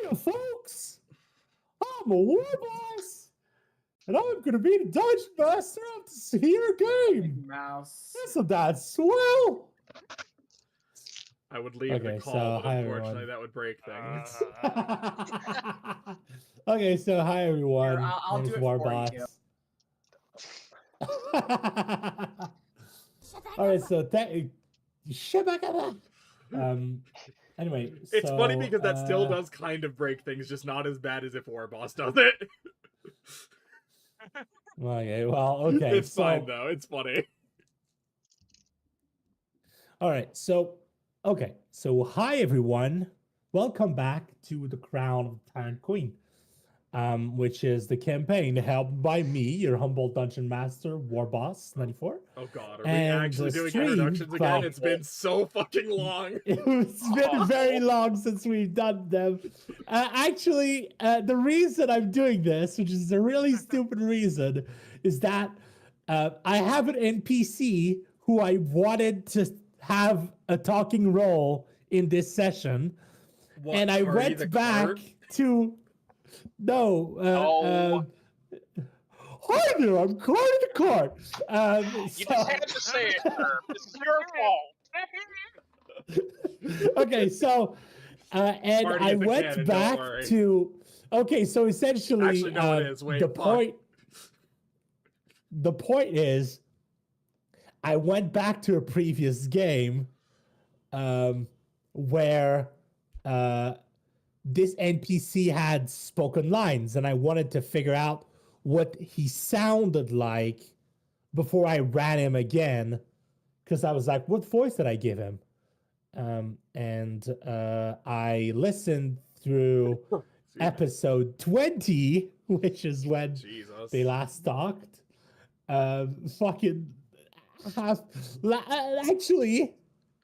Hiya, folks! I'm a war boss, and I'm gonna be the dungeon master of this here game. Mouse. Isn't that swell? I would leave Okay, the call, so but hi, unfortunately everyone. that would break things. Okay, so hi everyone. Here, I'll My do name's it War for Boss. you. All right, so anyway, It's so, funny because that still does kind of break things, just not as bad as if Warboss does it. Okay, well, okay. It's fine though. It's funny. All right, so hi everyone. Welcome back to the Crown of the Tyrant Queen, which is the campaign helped by me, your humble dungeon master, Warboss 94. Oh god, are we And actually the doing stream introductions again? by- It's been so fucking long. It's been very long since we've done them. Actually, the reason I'm doing this, which is a really stupid reason, is that I have an NPC who I wanted to have a talking role in this session, What, and I Cardi went the back card? to hi there, I'm Cardi the Card. You just had to say it, Herb. This is your fault. Okay, so and Party I is a went cannon, don't back worry. to okay, so essentially Actually, no, it is. Wait, the fuck. point is I went back to a previous game where this NPC had spoken lines, and I wanted to figure out what he sounded like before I ran him again, because I was like, what voice did I give him? And I listened through episode 20, which is when Jesus. they last talked.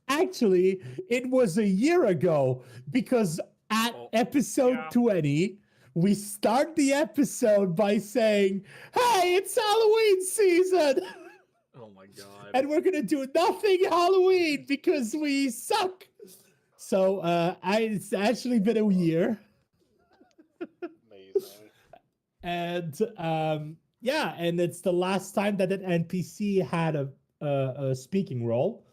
Actually, it was a year ago, because at episode 20, we start the episode by saying, "Hey, it's Halloween season." Oh my god. And we're gonna do nothing Halloween because we suck. So it's actually been a year. Amazing. And yeah, and it's the last time that an NPC had a speaking role,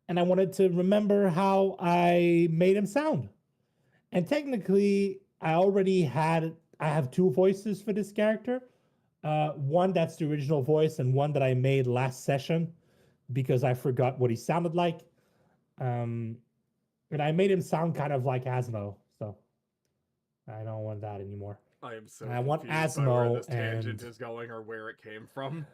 and I wanted to remember how I made him sound. And technically, I have two voices for this character. One that's the original voice, and one that I made last session because I forgot what he sounded like. And I made him sound kind of like Asmo, so I don't want that anymore. I am so I want confused by where Asmo this tangent and- is going or where it came from.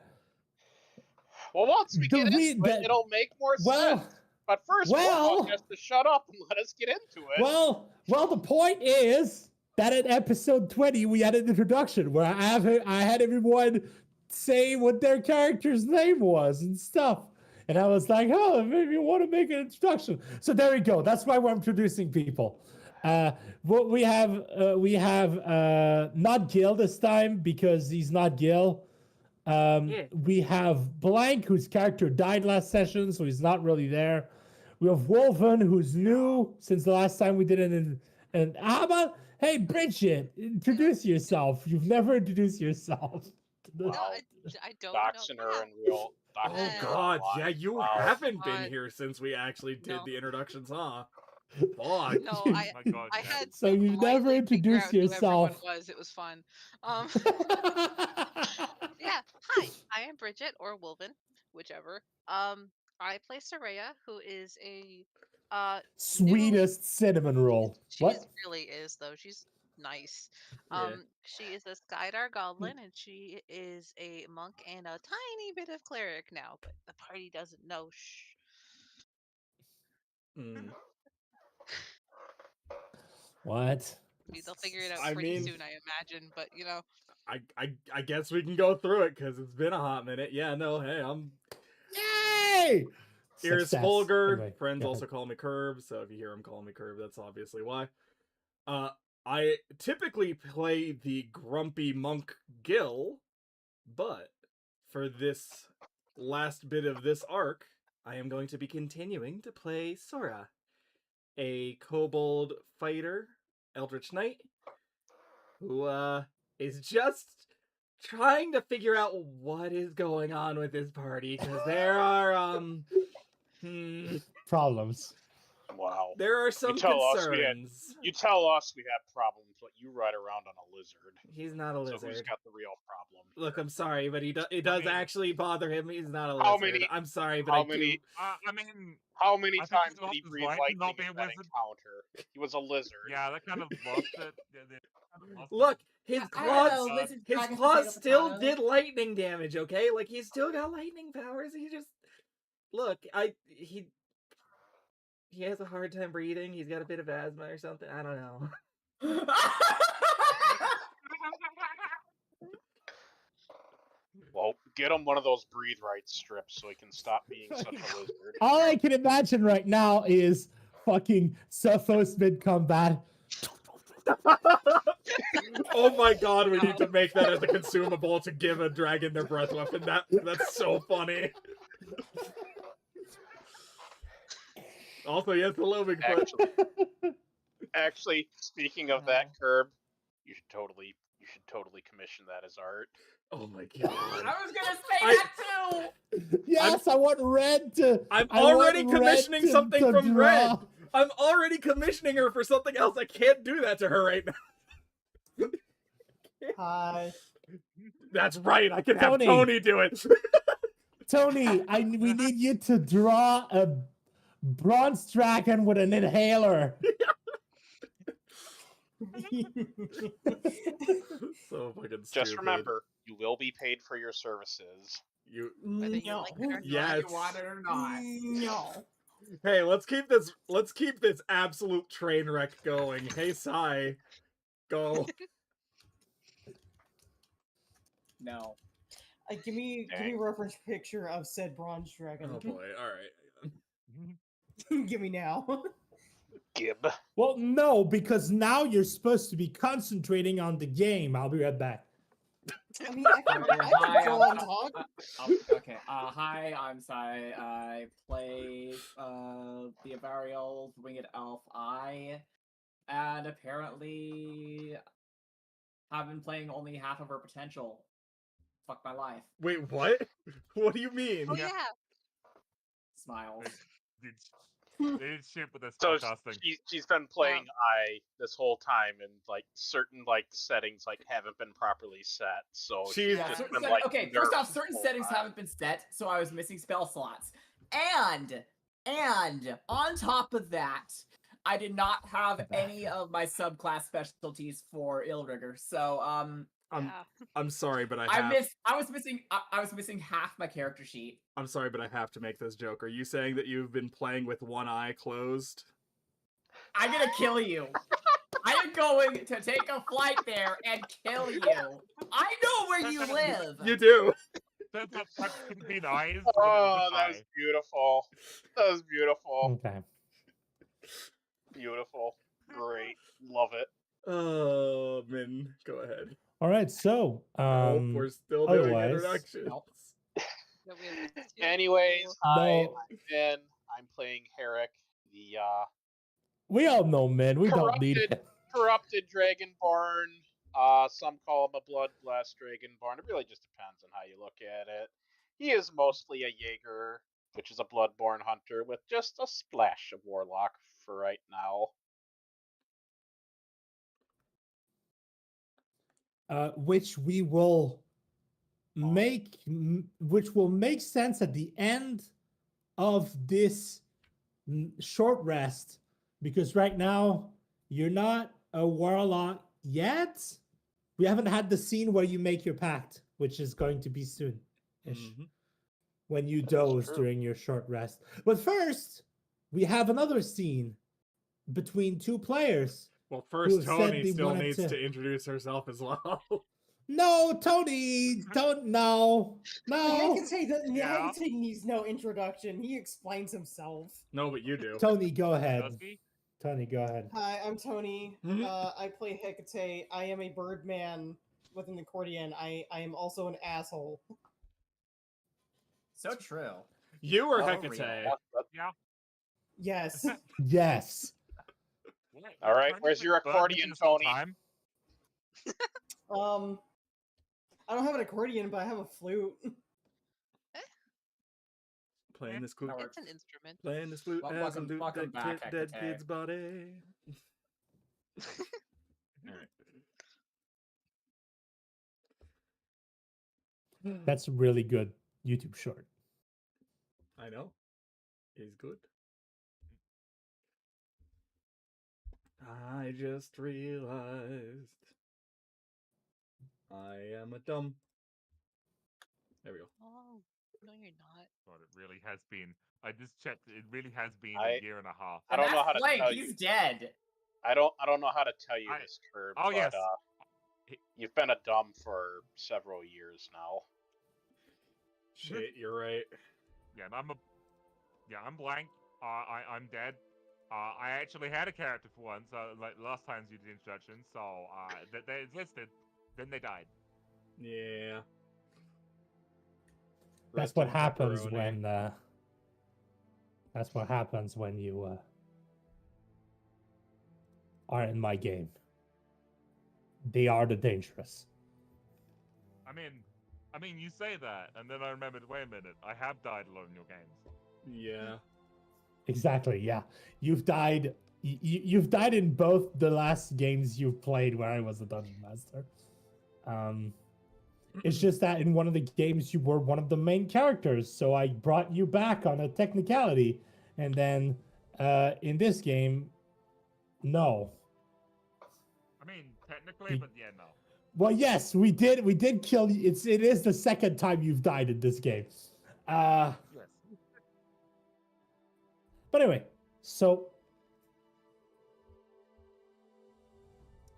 Well, once we The get re- into the- it, it'll make more Well, sense. But first, well- Warlock has to shut up and let us get into it. well, the point is that in episode 20 we had an introduction where I had everyone say what their character's name was and stuff. And I was like, oh, maybe you want to make an introduction. So there we go. That's why we're introducing people. What we have not Gil this time because he's not Gil. We have Blank, whose character died last session, so he's not really there. We have Wolven, who's new since the last time we did it. And how about, hey, Bridget, introduce yourself. You've never introduced yourself. No, I don't Doxing know. her in real. Oh god, yeah, you Wow. haven't been God. here since we actually did No. the introductions, huh? Fuck. No, Oh my god. I had So to you've never politely figure introduced out who everyone yourself. was. It was fun. Yeah. Hi, I am Bridget or Wolven, whichever. I play Soraya, who is a Sweetest cinnamon roll. She What? really is though. She's nice. Yeah. She is a Skydar Goblin, and she is a monk and a tiny bit of cleric now, but the party doesn't know. Shh. Mm. What? They'll figure it out I pretty mean- soon, I imagine. But you know, I guess we can go through it because it's been a hot minute. Yeah, no, hey, I'm Yay! here's Success. Fulgur. Anyway, Friends go also ahead. call me Curb, so if you hear him call me Curb, that's obviously why. I typically play the grumpy monk Gil, but for this last bit of this arc, I am going to be continuing to play Sora, a kobold fighter Eldritch Knight, who is just trying to figure out what is going on with his party, because there are Problems. Wow. there are some tell us concerns. You tell us we have problems, but you ride around on a lizard. He's not a So who's lizard. got the real problem? Look, here? I'm sorry, but it does mean- actually bother him. He's not a How lizard. many- I'm sorry, but how I do. many- I mean, How many I think times he's did he off his breathe right to lightning not be a in that wizard. encounter? He was a lizard. yeah, that kind of lost it. Look, his I don't know, claws, lizard, his dragon, claws potato, still potato. did lightning damage. Okay, like he's still got lightning powers. He just look, he has a hard time breathing. He's got a bit of asthma or something. I don't know. Well, get him one of those breathe right strips so he can stop being such a lizard. All I can imagine right now is fucking Sophos mid-combat. Oh my god, we need to make that as a consumable to give a dragon their breath weapon. That's so funny. Also, yes, hello, Bigfoot. Actually, speaking of that, Curb, you should totally commission that as art. Oh my god. I was gonna say that too. Yes, I want Red to. I'm I want already Red commissioning to- something to from draw. Red. I'm already commissioning her for something else. I can't do that to her right now. Hi. That's right. I can have Tony. Tony do it. Tony, we need you to draw a bronze dragon with an inhaler. So fucking stupid. Just remember, you will be paid for your services. You. Whether you No. like it or not. Yes. You want it or not? No. Hey, let's keep this absolute train wreck going. Hey, Sai, go. No. Give me a reference picture of said bronze dragon. Oh boy. All right. Give me now. Gib. Well, no, because now you're supposed to be concentrating on the game. I'll be right back. I mean, I can go on talk. Okay. Hi, I'm Sai. I play the Avarial Winged Elf Eye, and apparently have been playing only half of her potential. Fuck my life. Wait, what? What do you mean? Oh yeah. Smiles. They did shit with this So podcasting. she's been playing I this whole time, and like certain settings haven't been properly set. So She's Yeah, just certain been, setting- like, okay, first off, nerfed certain the whole settings time. haven't been set, so I was missing spell slots. And on top of that, I did not have any of my subclass specialties for Illrigger. So I'm sorry, but I was missing half my character sheet. I'm sorry, but I have to make this joke. Are you saying that you've been playing with one eye closed? I'm gonna kill you. I am going to take a flight there and kill you. I know where you live. You do. That's between eyes. Oh, that was beautiful. That was beautiful. Okay. Beautiful. Great. Love it. Oh, Min, go ahead. All right. So, We're still doing otherwise- introductions. Nope. So we have two Anyways, people. no, I'm Ben. I'm playing Herrick, the we all know, man. We don't need it. corrupted dragonborn. Some call him a blood-blessed dragonborn. It really just depends on how you look at it. He is mostly a Jaeger, which is a bloodborne hunter, with just a splash of warlock for right now. Which we will which will make sense at the end of this short rest, because right now you're not a warlock yet. We haven't had the scene where you make your pact, which is going to be soon ish, Mhm. when you doze true. during your short rest. But first, we have another scene between two players. Well, Who first, said Tony they still wanted needs to- to introduce herself as well. No, Tony, don't. No. Yeah. Hecate needs no introduction. He explains himself. No, but you do. Tony, go ahead. Does he? Tony, go ahead. Hi, I'm Tony. Mhm. I play Hecate. I am a birdman with an accordion. I am also an asshole. So true. You or Oh, Hecate? real. Yeah. Yes. Yes. What? All right, Trying to where's think your about accordion, this whole Tony? time. I don't have an accordion, but I have a flute. Playing this flute. That It's works. an instrument. Playing this flute as a loot welcome back, dead Hecate. kid's body. Alright. That's a really good YouTube short. I know. He's good. I just realized I am a dumb. There we go. Oh, no, you're not. God, it really has been. I just checked. It really has been I- a year and a half. I don't know how to Blank, tell he's you. dead. I don't know how to tell you I- this, Curb. Oh, but, yes. you've been a dumb for several years now. Shit, you're right. Yeah, and I'm blank. I'm dead. I actually had a character for once. Like last times you did introductions, so they existed. Then they died. Yeah. That's Rest what in happens pepperoni. when. That's what happens when you are in my game. They are the dangerous. I mean, you say that, and then I remembered. Wait a minute, I have died a lot in your games. Yeah. Exactly. Yeah, you've died. You've died in both the last games you've played where I was a dungeon master. It's just that in one of the games you were one of the main characters, so I brought you back on a technicality, and then in this game, no. I mean, technically, but yeah, no. Well, yes, we did kill you. It is the second time you've died in this game. Yes. But anyway, so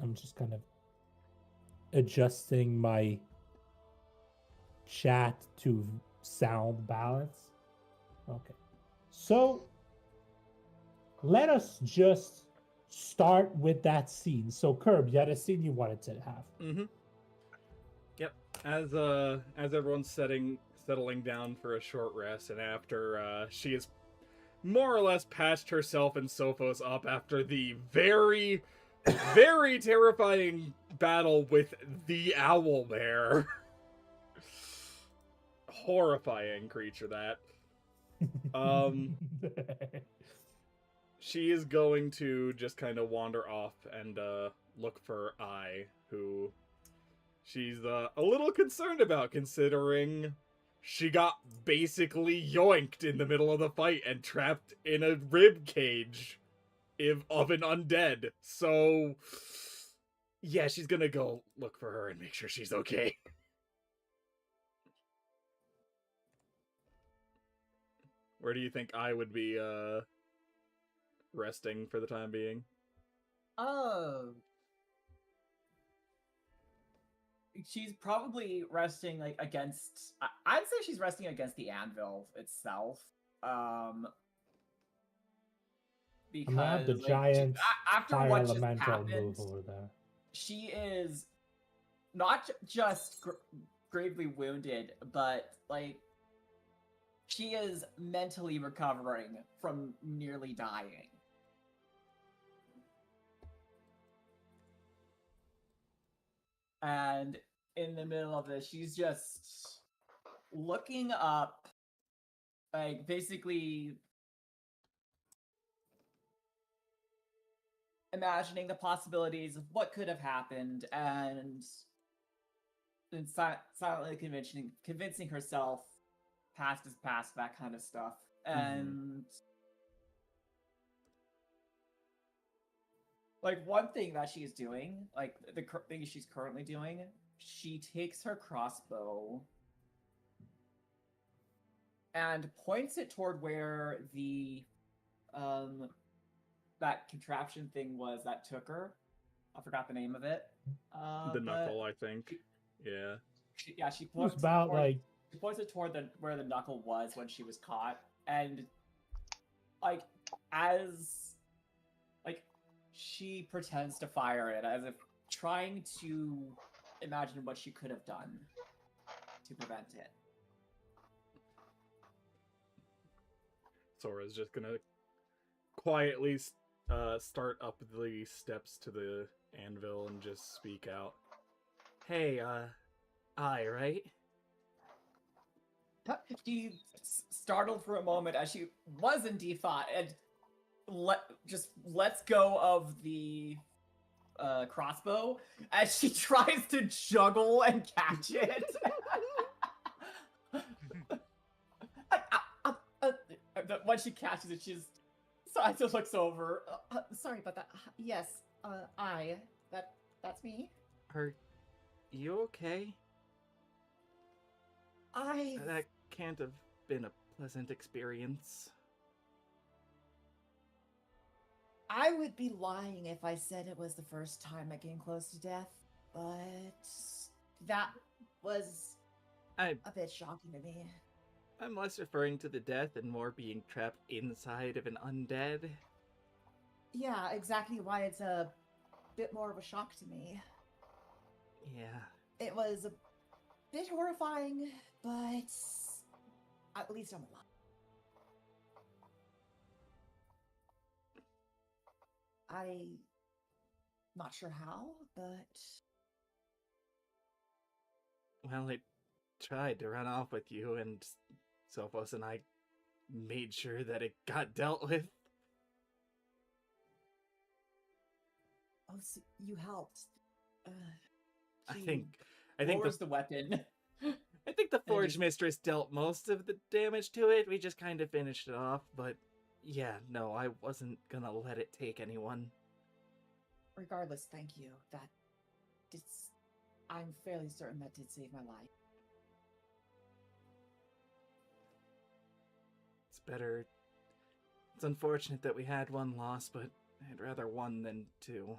I'm just kind of adjusting my chat to sound balance. Okay. So let us just start with that scene. So Curb, you had a scene you wanted to have. Mm-hmm. Yep. As everyone's settling down for a short rest, and after she has more or less patched herself and Sophos up after the very, very terrifying battle with the owl bear. Horrifying creature that. She is going to just kind of wander off and look for I, who she's a little concerned about, considering she got basically yoinked in the middle of the fight and trapped in a rib cage of an undead. So, yeah, she's gonna go look for her and make sure she's okay. Where do you think I would be resting for the time being? Oh. She's probably resting like against. I'd say she's resting against the anvil itself. Because I'm gonna have the like, giant after fire what just elemental happened, move over there. she is not just gravely wounded, but like she is mentally recovering from nearly dying. And in the middle of this, she's just looking up, like basically imagining the possibilities of what could have happened, and silently convincing herself past is past, that kind of stuff. And like one thing that she's doing, like the thing she's currently doing, she takes her crossbow and points it toward where the that contraption thing was that took her. I forgot the name of it. The knuckle, I think. Yeah. She It was points about toward, like she points it toward where the knuckle was when she was caught, and like as like she pretends to fire it as if trying to imagine what she could have done to prevent it. Sora's just gonna quietly start up the steps to the anvil and just speak out. Hey, I, right? She startled for a moment as she was in deep thought and lets go of the crossbow as she tries to juggle and catch it. When she catches it, she's Saito looks over. Sorry about that. Yes, that's me. Are you okay? That can't have been a pleasant experience. I would be lying if I said it was the first time I came close to death, but that was a bit shocking to me. I'm less referring to the death and more being trapped inside of an undead. Yeah, exactly why it's a bit more of a shock to me. Yeah. It was a bit horrifying, but at least I'm alive. I'm not sure how, but... Well, I tried to run off with you, and Sophos and I made sure that it got dealt with. Oh, so you helped. I She think lowers the weapon. I think the Forge just- Mistress dealt most of the damage to it. We just kind of finished it off, but yeah, no, I wasn't gonna let it take anyone. Regardless, thank you. I'm fairly certain that did save my life. It's better. It's unfortunate that we had one loss, but I'd rather one than two.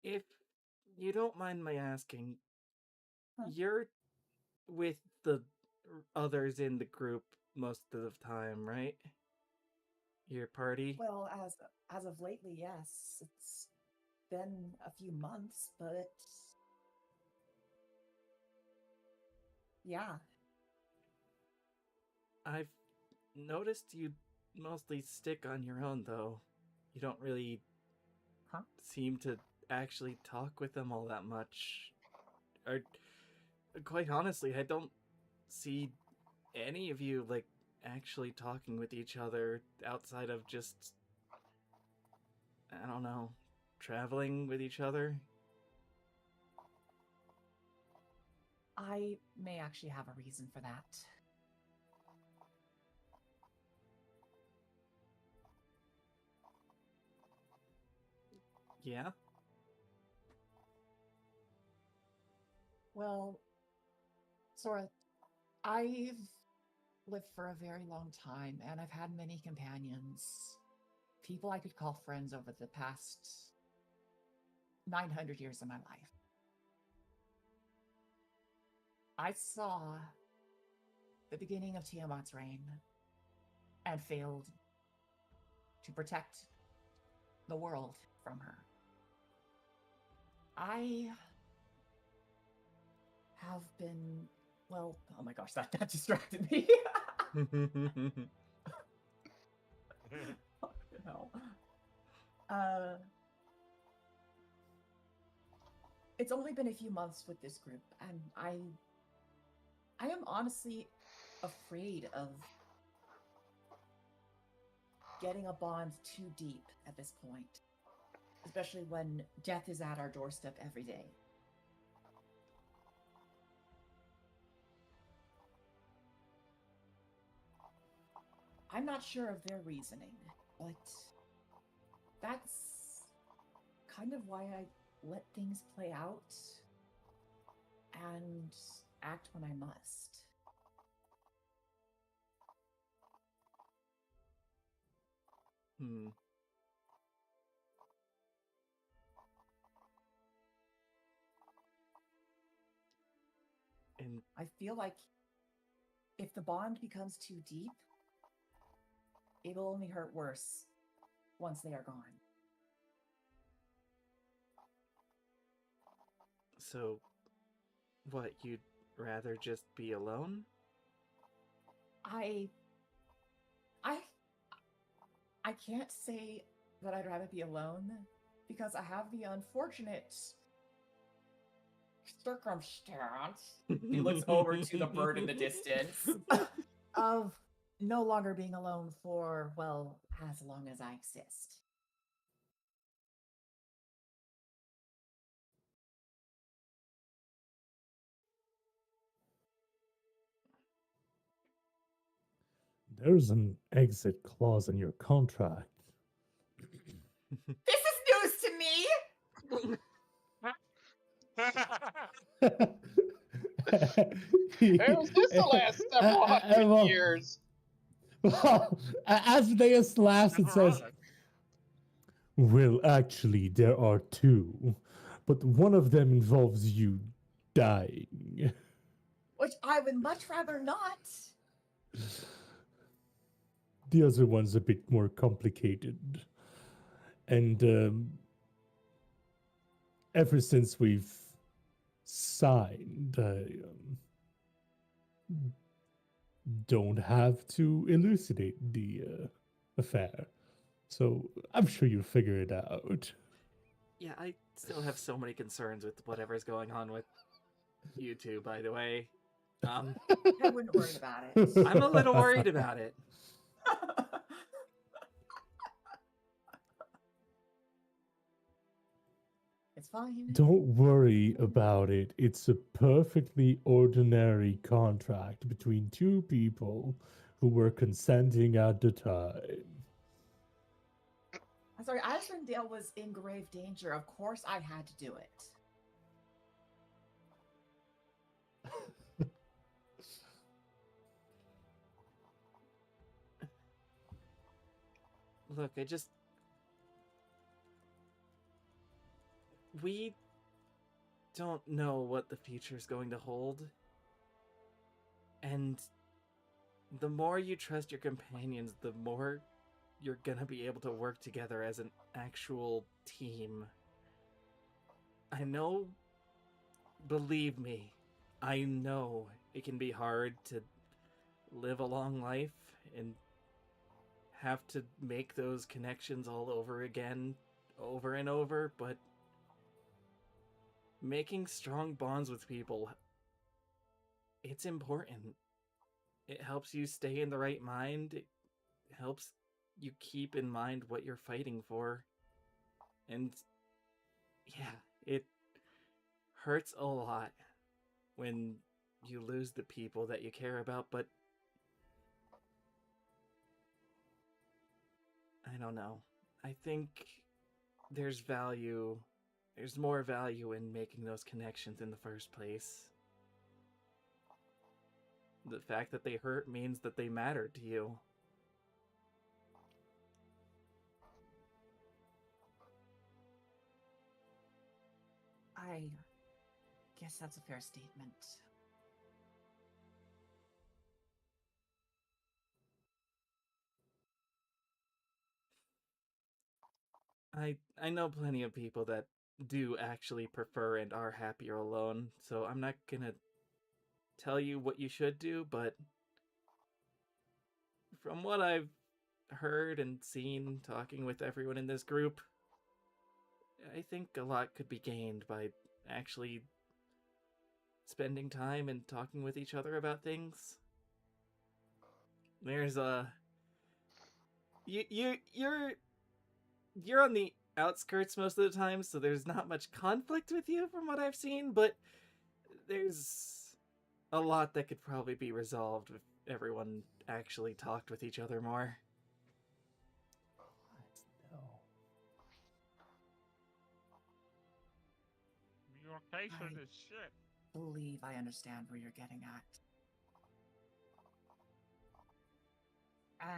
If you don't mind my asking, Huh? you're with the others in the group most of the time, right? Your party? Well, as of lately, yes. It's been a few months, but yeah. I've noticed you mostly stick on your own, though. You don't really seem to actually talk with them all that much. Or, quite honestly, I don't see any of you, like, actually talking with each other outside of just, I don't know, traveling with each other. I may actually have a reason for that. Yeah? Well, Sora, I've lived for a very long time, and I've had many companions. People I could call friends over the past 900 years of my life. I saw the beginning of Tiamat's reign and failed to protect the world from her. I have been, well, oh my gosh, that distracted me. No. It's only been a few months with this group, and I am honestly afraid of getting a bond too deep at this point, especially when death is at our doorstep every day. I'm not sure of their reasoning, but that's kind of why I let things play out and act when I must. Hmm. And I feel like if the bond becomes too deep, it will only hurt worse once they are gone. so, what, you'd rather just be alone? I I can't say that I'd rather be alone because I have the unfortunate circumstance. He looks over to the bird in the distance of no longer being alone for, well, as long as I exist. There's an exit clause in your contract. This is news to me! How's this the last several hundred well, years? well, Asmodeus laughs and says, well, actually, there are two, but one of them involves you dying. Which I would much rather not. The other one's a bit more complicated. And ever since we've signed, I don't have to elucidate the affair. So I'm sure you'll figure it out. Yeah, I still have so many concerns with whatever's going on with you two, by the way. I wouldn't worry about it. I'm a little worried about it. It's fine. Don't worry about it. It's a perfectly ordinary contract between two people who were consenting at the time. I'm sorry, Asmodale was in grave danger. Of course I had to do it. Look, we don't know what the future's going to hold. And the more you trust your companions, the more you're gonna be able to work together as an actual team. I know, believe me, I know it can be hard to live a long life and have to make those connections all over again, over and over, but making strong bonds with people, it's important. It helps you stay in the right mind. It helps you keep in mind what you're fighting for. And yeah, it hurts a lot when you lose the people that you care about, but I don't know. I think there's more value in making those connections in the first place. The fact that they hurt means that they matter to you. I guess that's a fair statement. I know plenty of people that do actually prefer and are happier alone, so I'm not gonna tell you what you should do, but from what I've heard and seen talking with everyone in this group, I think a lot could be gained by actually spending time and talking with each other about things. There's you're on the outskirts most of the time, so there's not much conflict with you from what I've seen, but there's a lot that could probably be resolved if everyone actually talked with each other more. No. Communication is shit. Believe I understand where you're getting at.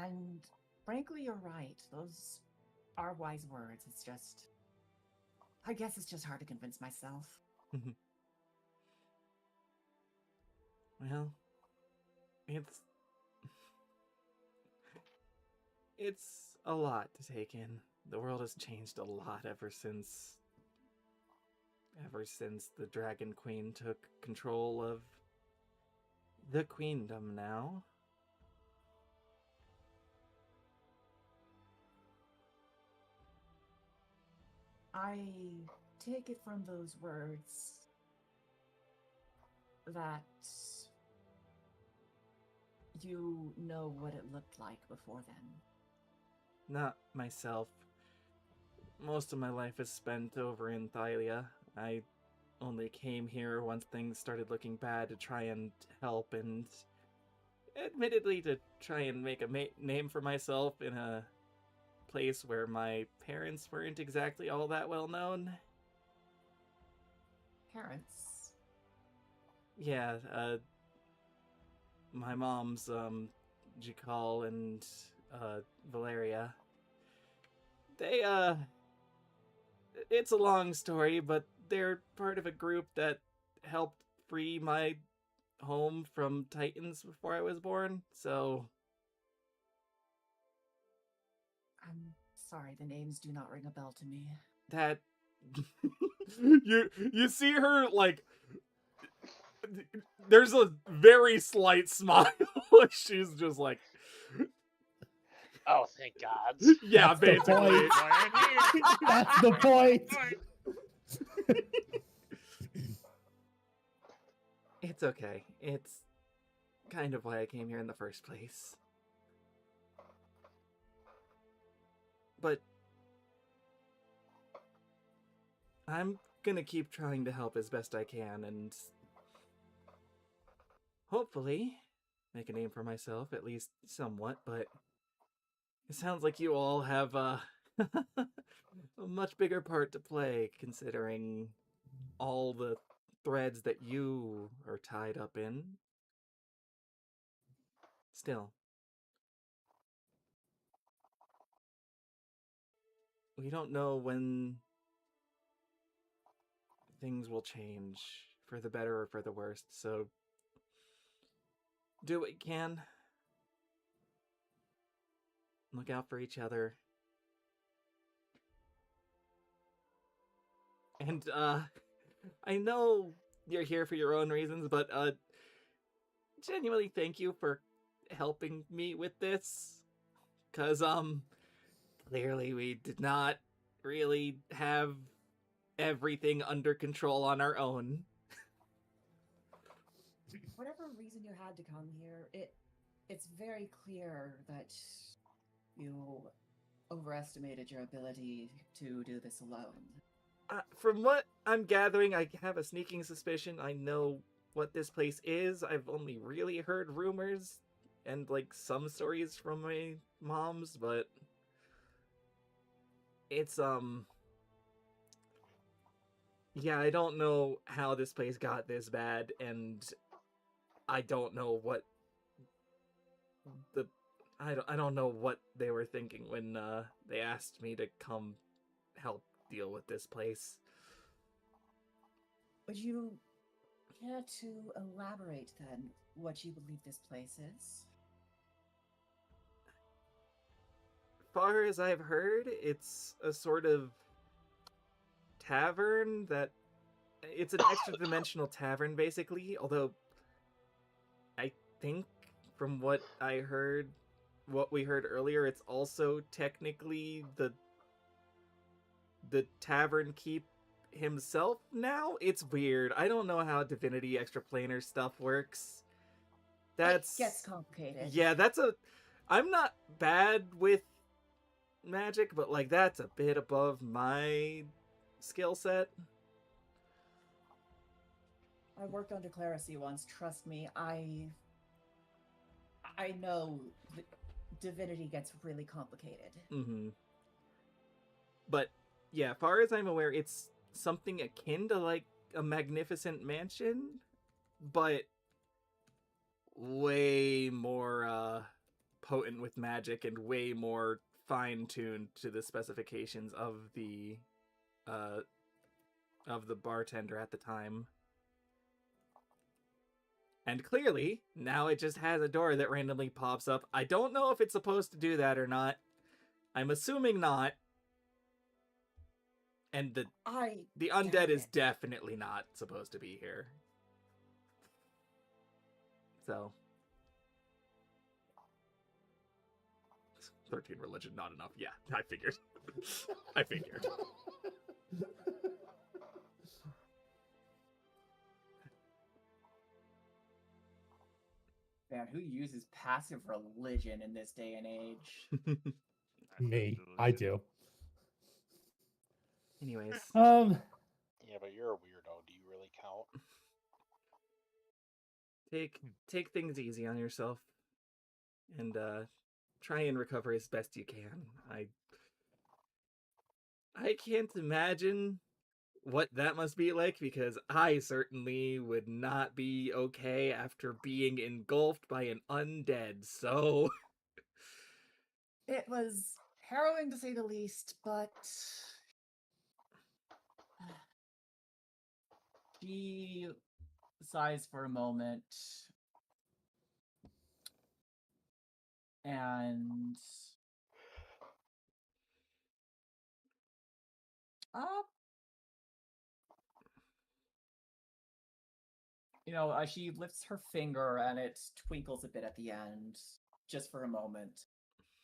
And frankly, you're right. Those are wise words. It's just, I guess it's just hard to convince myself. Well, it's a lot to take in. The world has changed a lot ever since the Dragon Queen took control of the queendom now. I take it from those words that you know what it looked like before then. Not myself. Most of my life is spent over in Thylia. I only came here once things started looking bad to try and help, and admittedly to try and make a name for myself in a place where my parents weren't exactly all that well known. Parents? Yeah, my mom's, Jikal and, Valeria. They, it's a long story, but they're part of a group that helped free my home from Titans before I was born, so... I'm sorry, the names do not ring a bell to me. That... You see her, like, there's a very slight smile. She's just like, Oh, thank God. yeah, That's the basically. point. That's the point. It's okay. It's kind of why I came here in the first place. But I'm gonna keep trying to help as best I can, and hopefully make a name for myself, at least somewhat, but it sounds like you all have a much bigger part to play, considering all the threads that you are tied up in. Still, we don't know when things will change, for the better or for the worst, so do what you can. Look out for each other. And, I know you're here for your own reasons, but, genuinely thank you for helping me with this. 'Cause, clearly we did not really have everything under control on our own. Whatever reason you had to come here, it's very clear that you overestimated your ability to do this alone. From what I'm gathering, I have a sneaking suspicion I know what this place is. I've only really heard rumors and, like, some stories from my mom's, but it's, yeah, I don't know how this place got this bad, and I don't know what I don't know what they were thinking when, they asked me to come help deal with this place. Would you care to elaborate, then, what you believe this place is? Far as I've heard, it's a sort of tavern that... It's an extra-dimensional tavern, basically, although I think from what we heard earlier, it's also technically the tavern keep himself now? It's weird. I don't know how Divinity extraplanar stuff works. It gets complicated. Yeah, I'm not bad with magic, but, like, that's a bit above my skill set. I worked under clerisy once. Trust me, I know divinity gets really complicated. Mm-hmm. But yeah, far as I'm aware, it's something akin to, like, a magnificent mansion, but way more potent with magic and way more fine-tuned to the specifications of the bartender at the time. And clearly, now it just has a door that randomly pops up. I don't know if it's supposed to do that or not. I'm assuming not. And the undead is definitely not supposed to be here. So 13 religion, not enough. Yeah, I figured. I figured. Man, who uses passive religion in this day and age? Me, I do. Anyways, Yeah, but you're a weirdo. Do you really count? take things easy on yourself, and try and recover as best you can. I can't imagine what that must be like, because I certainly would not be okay after being engulfed by an undead. So It was harrowing to say the least, but She sighs for a moment and she lifts her finger and it twinkles a bit at the end, just for a moment.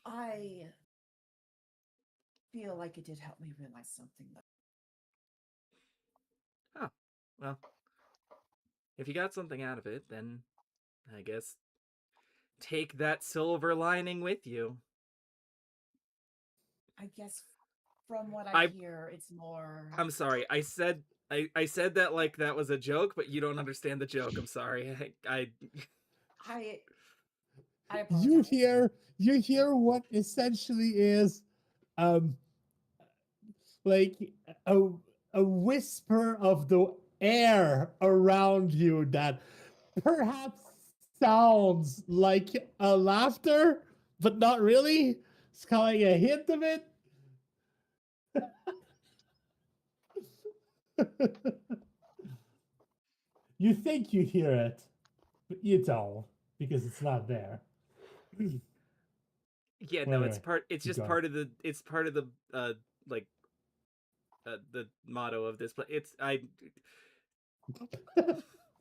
I feel like it did help me realize something, though. oh, well, if you got something out of it, then I guess take that silver lining with you. I guess from what I hear, it's more. I'm sorry. I said that like that was a joke, but you don't understand the joke. I'm sorry. I you hear what essentially is like a a whisper of the air around you that perhaps sounds like a laughter, but not really. It's kind of like a hint of it. You think you hear it, but you don't because it's not there. Yeah, no, it's part. It's just part of the. It's part of the like the motto of this. But it's No,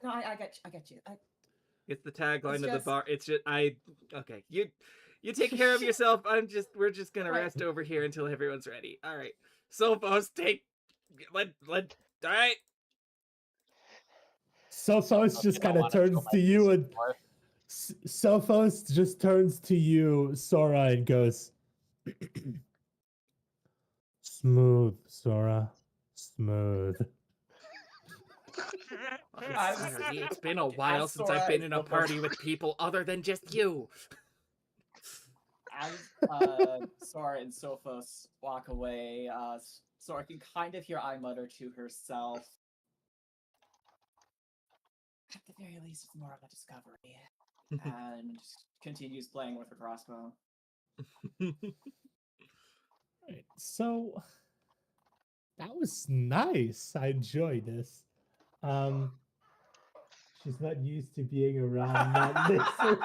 I get you. It's the tagline It's of just- the bar. It's just okay. You take care of yourself. We're just gonna rest over here until everyone's ready. All right. Sophos, let all right. Sophos just kind of turns to you and Sophos just turns to you, Sora, and goes, "Smooth, Sora, smooth." Sorry, it's been a while since I've been in a party with people other than just you. As Sora and Sophos walk away, Sora can kind of hear I mutter to herself. At the very least, it's more of a discovery. And continues playing with her crossbow. Right, so that was nice. I enjoyed this. She's not used to being around that lizard.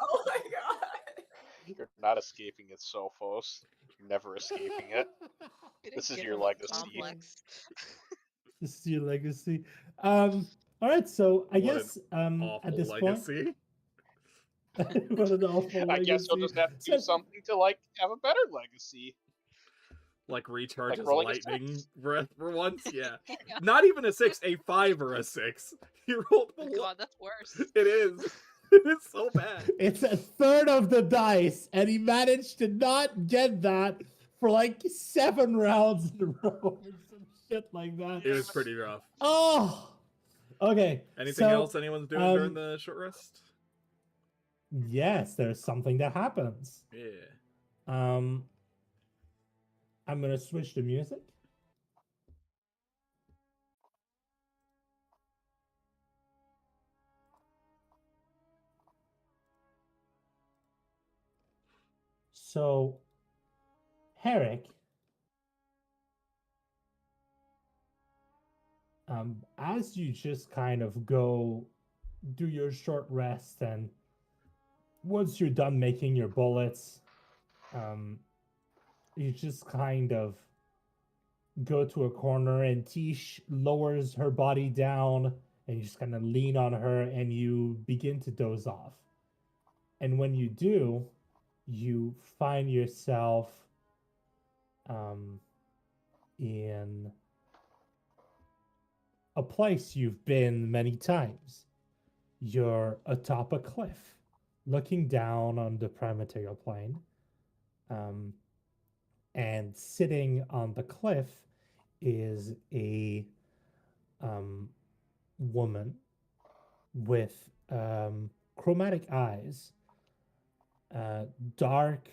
Oh my god! You're not escaping it, Sophos. You're never escaping it. This is your legacy. This is your legacy. All right, so I What guess an at this legacy. point, what an awful I guess you'll just have to do something to have a better legacy. Like recharge his rolling a lightning breath for once, yeah. Not even a 6, a 5 or a 6. You rolled. Oh god, that's worse. It is. It is so bad. It's a third of the dice, and he managed to not get that for like 7 rounds in a row or some shit like that. It was pretty rough. Oh, okay. Anything else anyone's doing during the short rest? Yes, there's something that happens. Yeah. I'm gonna switch to music. So, Herrick, as you just kind of go do your short rest, and once you're done making your bullets, you just kind of go to a corner, and Tish lowers her body down, and you just kind of lean on her, and you begin to doze off. And when you do, you find yourself in a place you've been many times. You're atop a cliff, looking down on the prime material plane, um, and sitting on the cliff is a woman with chromatic eyes, dark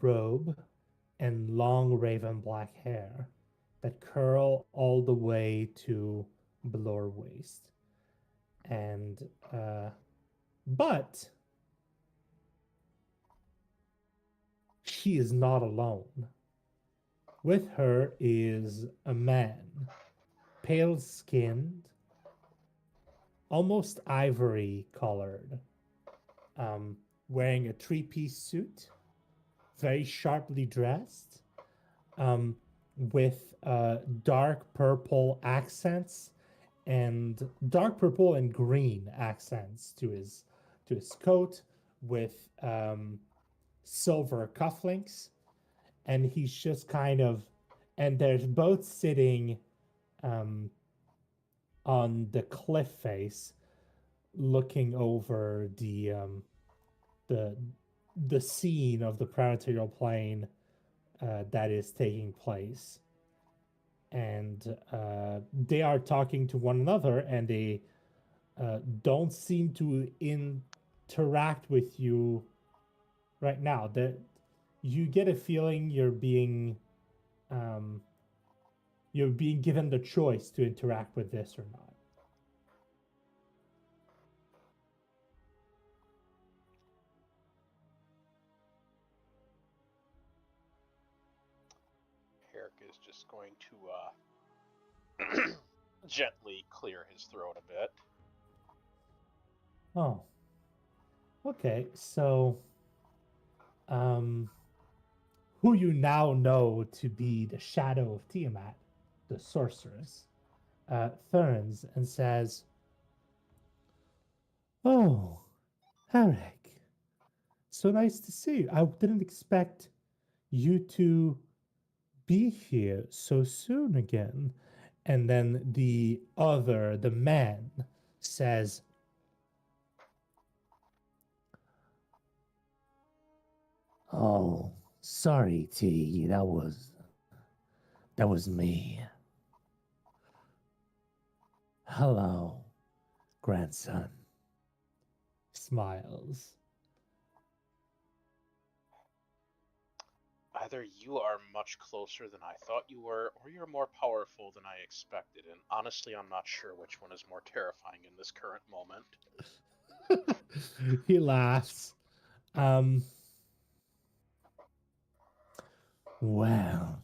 robe, and long raven black hair that curl all the way to below her waist. And but she is not alone. With her is a man, pale skinned, almost ivory colored, um, wearing a 3-piece suit, very sharply dressed, um, with dark purple accents and dark purple and green accents to his coat, with silver cufflinks, and he's just kind of, and they're both sitting um, on the cliff face, looking over the the scene of the planetary plane that is taking place, and they are talking to one another, and they don't seem to interact with you right now. That you get a feeling um, you're being given the choice to interact with this or not. Herrick is just going to gently clear his throat a bit. Oh, okay. So, who you now know to be the shadow of Tiamat, the sorceress, turns and says, "Oh, Herrick, so nice to see you. I didn't expect you to be here so soon again." And then the man, says, "Oh, sorry, T. That was me. Hello, grandson." Smiles. Either you are much closer than I thought you were, or you're more powerful than I expected, and honestly, I'm not sure which one is more terrifying in this current moment. He laughs. Um, well,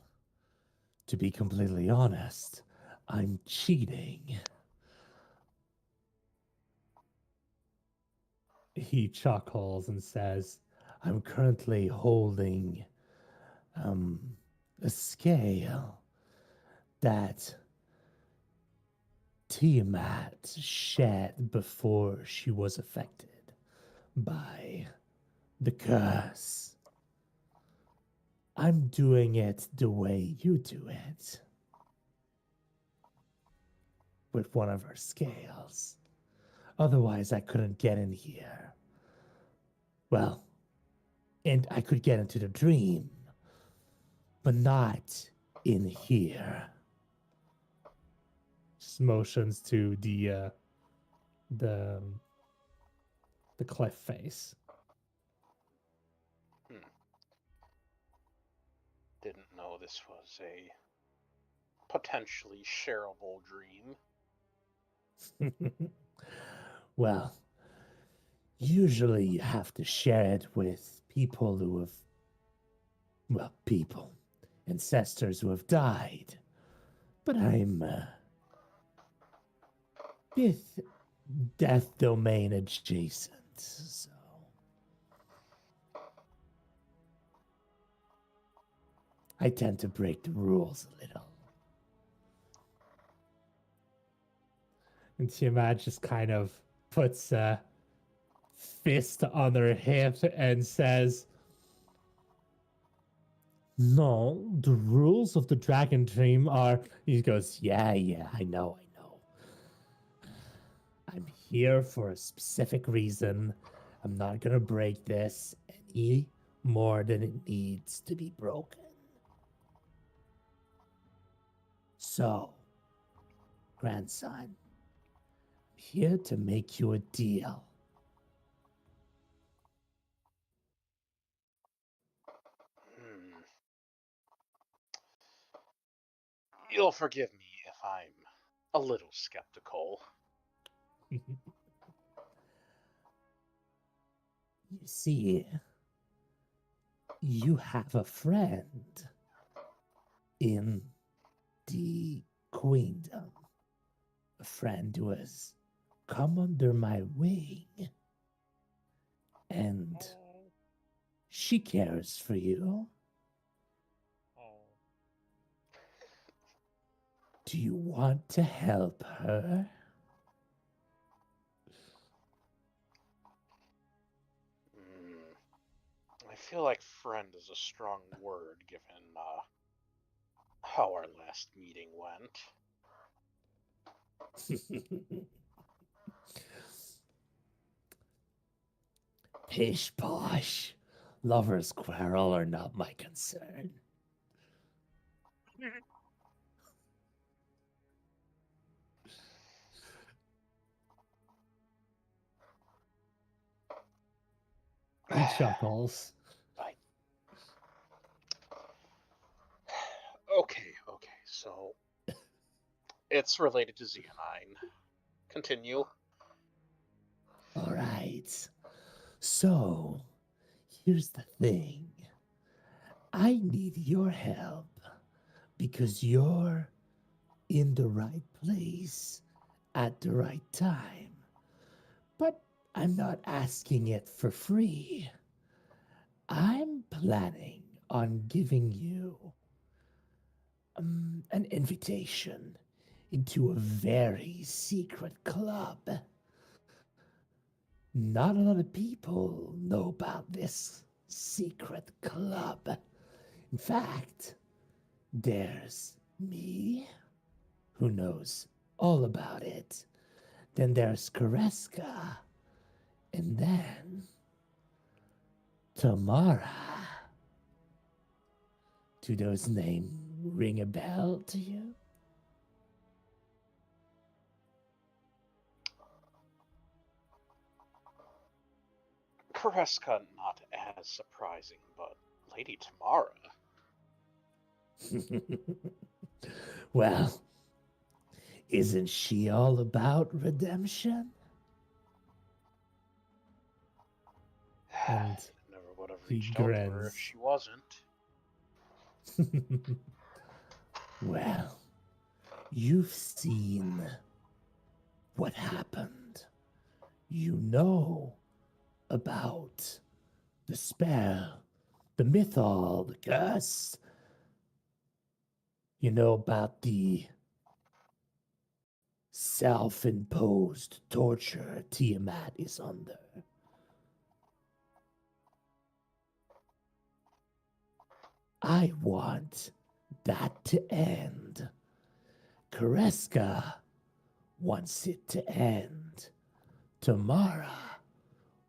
to be completely honest, I'm cheating. He chuckles and says, "I'm currently holding a scale that Tiamat shed before she was affected by the curse. I'm doing it the way you do it, with one of her scales. Otherwise, I couldn't get in here. Well, and I could get into the dream, but not in here." Just motions to the the cliff face. Didn't know this was a potentially shareable dream. Well, usually you have to share it with people who have, well, people, ancestors who have died. But I'm with death domain adjacent, so I tend to break the rules a little. And Tiamat just kind of puts a fist on her hip and says, "No, the rules of the Dragon Dream are." He goes, "Yeah, I know. I'm here for a specific reason. I'm not gonna break this any more than it needs to be broken. So, grandson, I'm here to make you a deal." Hmm. You'll forgive me if I'm a little skeptical. You see, you have a friend in the queendom. A friend who has come under my wing. And Oh, she cares for you. oh. Do you want to help her? I feel like friend is a strong word given how our last meeting went. Pish posh. Lovers' quarrel are not my concern. He chuckles. Okay, so it's related to Xeonine. Continue. All right. So, here's the thing. I need your help because you're in the right place at the right time. But I'm not asking it for free. I'm planning on giving you an invitation into a very secret club. Not a lot of people know about this secret club. In fact, there's me, who knows all about it. Then there's Kareska. And then Tamara. Do those names ring a bell to you? Kareska not as surprising, but Lady Tamara. Well, isn't she all about redemption? And Never would have he reached out to her if grins. she wasn't. Well, you've seen what happened. You know about the spell, the mythol, the curse. You know about the self imposed torture Tiamat is under. I want that to end. Kareska wants it to end. Tamara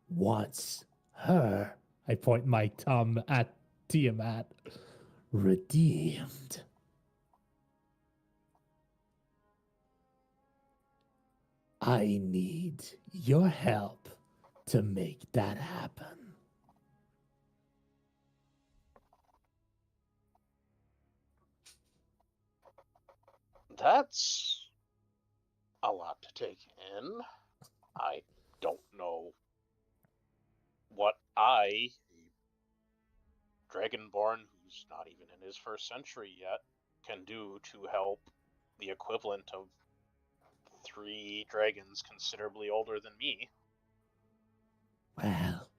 wants her, I point my thumb at Tiamat, redeemed. I need your help to make that happen. That's a lot to take in. I don't know what a Dragonborn who's not even in his first century yet can do to help the equivalent of 3 dragons considerably older than me. Well,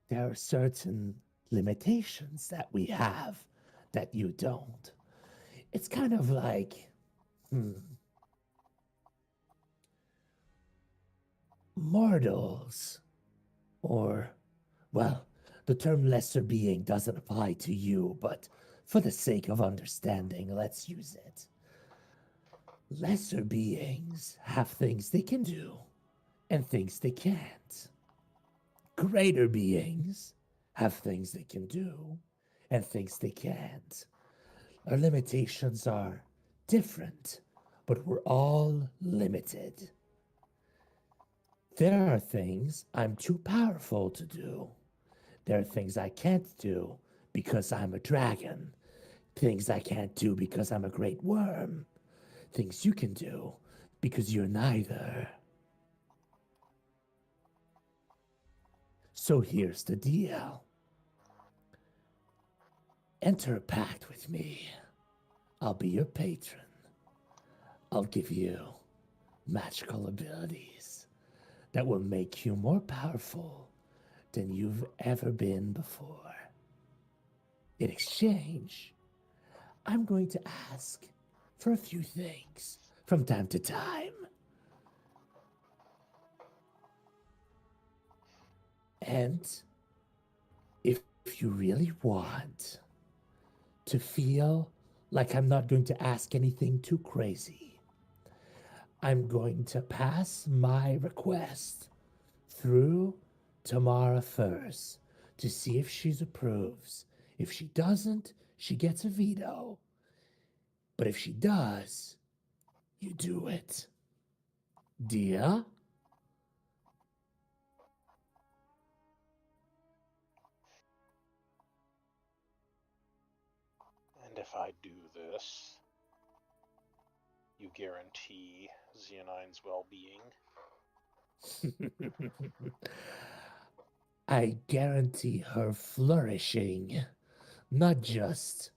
there are certain limitations that we have that you don't. It's kind of like, mortals Or, well, the term lesser being doesn't apply to you, but for the sake of understanding, let's use it. Lesser beings have things they can do and things they can't. Greater beings have things they can do and things they can't. Our limitations are different, but we're all limited. There are things I'm too powerful to do. There are things I can't do because I'm a dragon. Things I can't do because I'm a great worm. Things you can do because you're neither. So here's the deal. Enter a pact with me. I'll be your patron. I'll give you magical abilities that will make you more powerful than you've ever been before. In exchange, I'm going to ask for a few things from time to time. And if you really want to feel like I'm not going to ask anything too crazy, I'm going to pass my request through Tamara first to see if she approves. If she doesn't, she gets a veto. But if she does, you do it. Deal? And if I do this, you guarantee Xeonine's well-being. I guarantee her flourishing, not just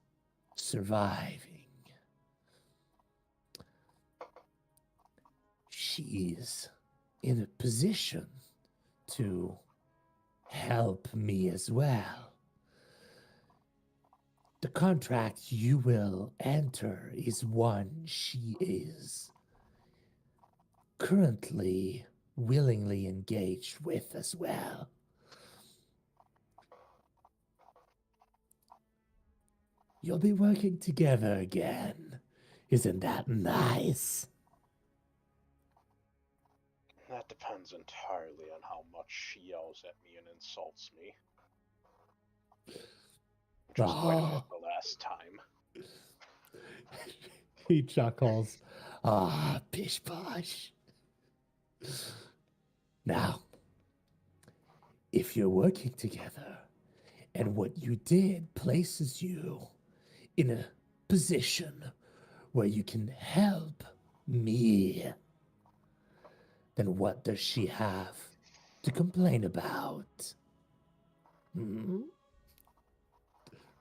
surviving. She's in a position to help me as well. The contract you will enter is one she is currently willingly engaged with as well. You'll be working together again. Isn't that nice? That depends entirely on how much she yells at me and insults me. Which was quite a bit the last time. He chuckles. Ah, pish posh. Now, if you're working together and what you did places you in a position where you can help me, then what does she have to complain about? Hmm?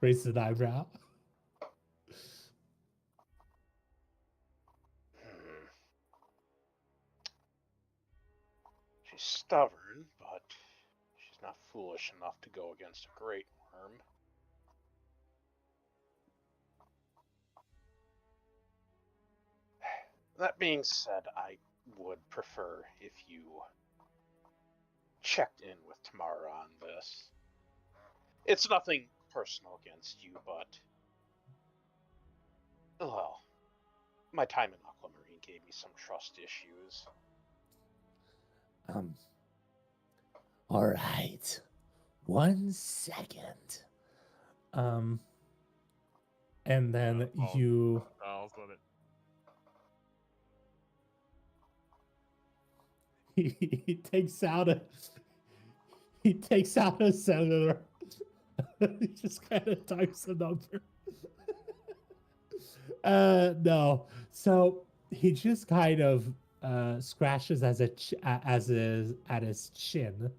Raises an eyebrow. She's stubborn, but she's not foolish enough to go against a great worm. That being said, I would prefer if you checked in with Tamara on this. It's nothing personal against you, but well, my time in Aquamarine gave me some trust issues. All right. 1 second. And then you he takes out a cellular. He just kind of types a number. No. So he just kind of scratches at his chin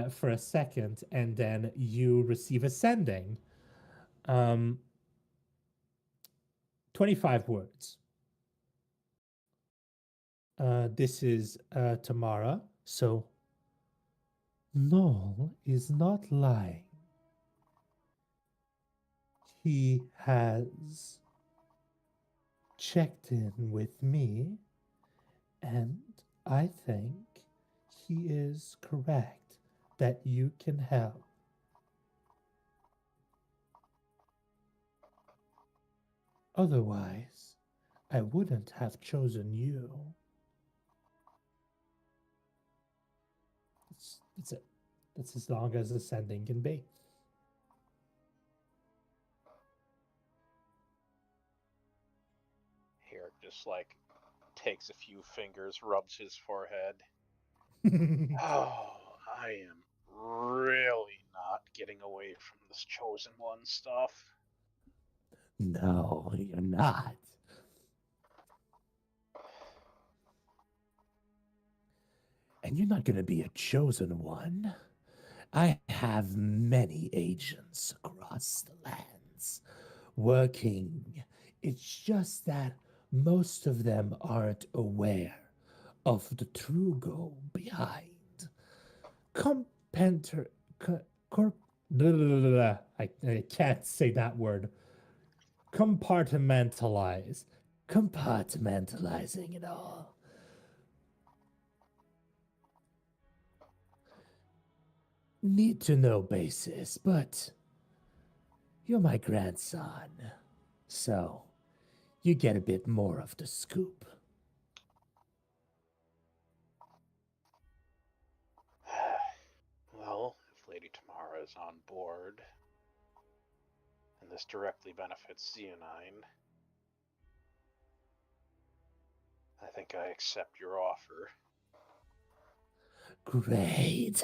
for a second, and then you receive a sending. 25 words. This is Tamara. So Noel is not lying. He has checked in with me, and I think he is correct. that you can help. Otherwise, I wouldn't have chosen you. That's it. That's as long as the sending can be. Here, just like takes a few fingers, rubs his forehead. Oh, I am really not getting away from this chosen one stuff. No, you're not. And you're not going to be a chosen one. I have many agents across the lands working. It's just that most of them aren't aware of the true goal behind. Compenter. Corp. I can't say that word. Compartmentalize. Compartmentalizing it all. Need to know basis, but you're my grandson, so you get a bit more of the scoop. Well, if Lady Tamara is on board, and this directly benefits Zeonine, I think I accept your offer. Great.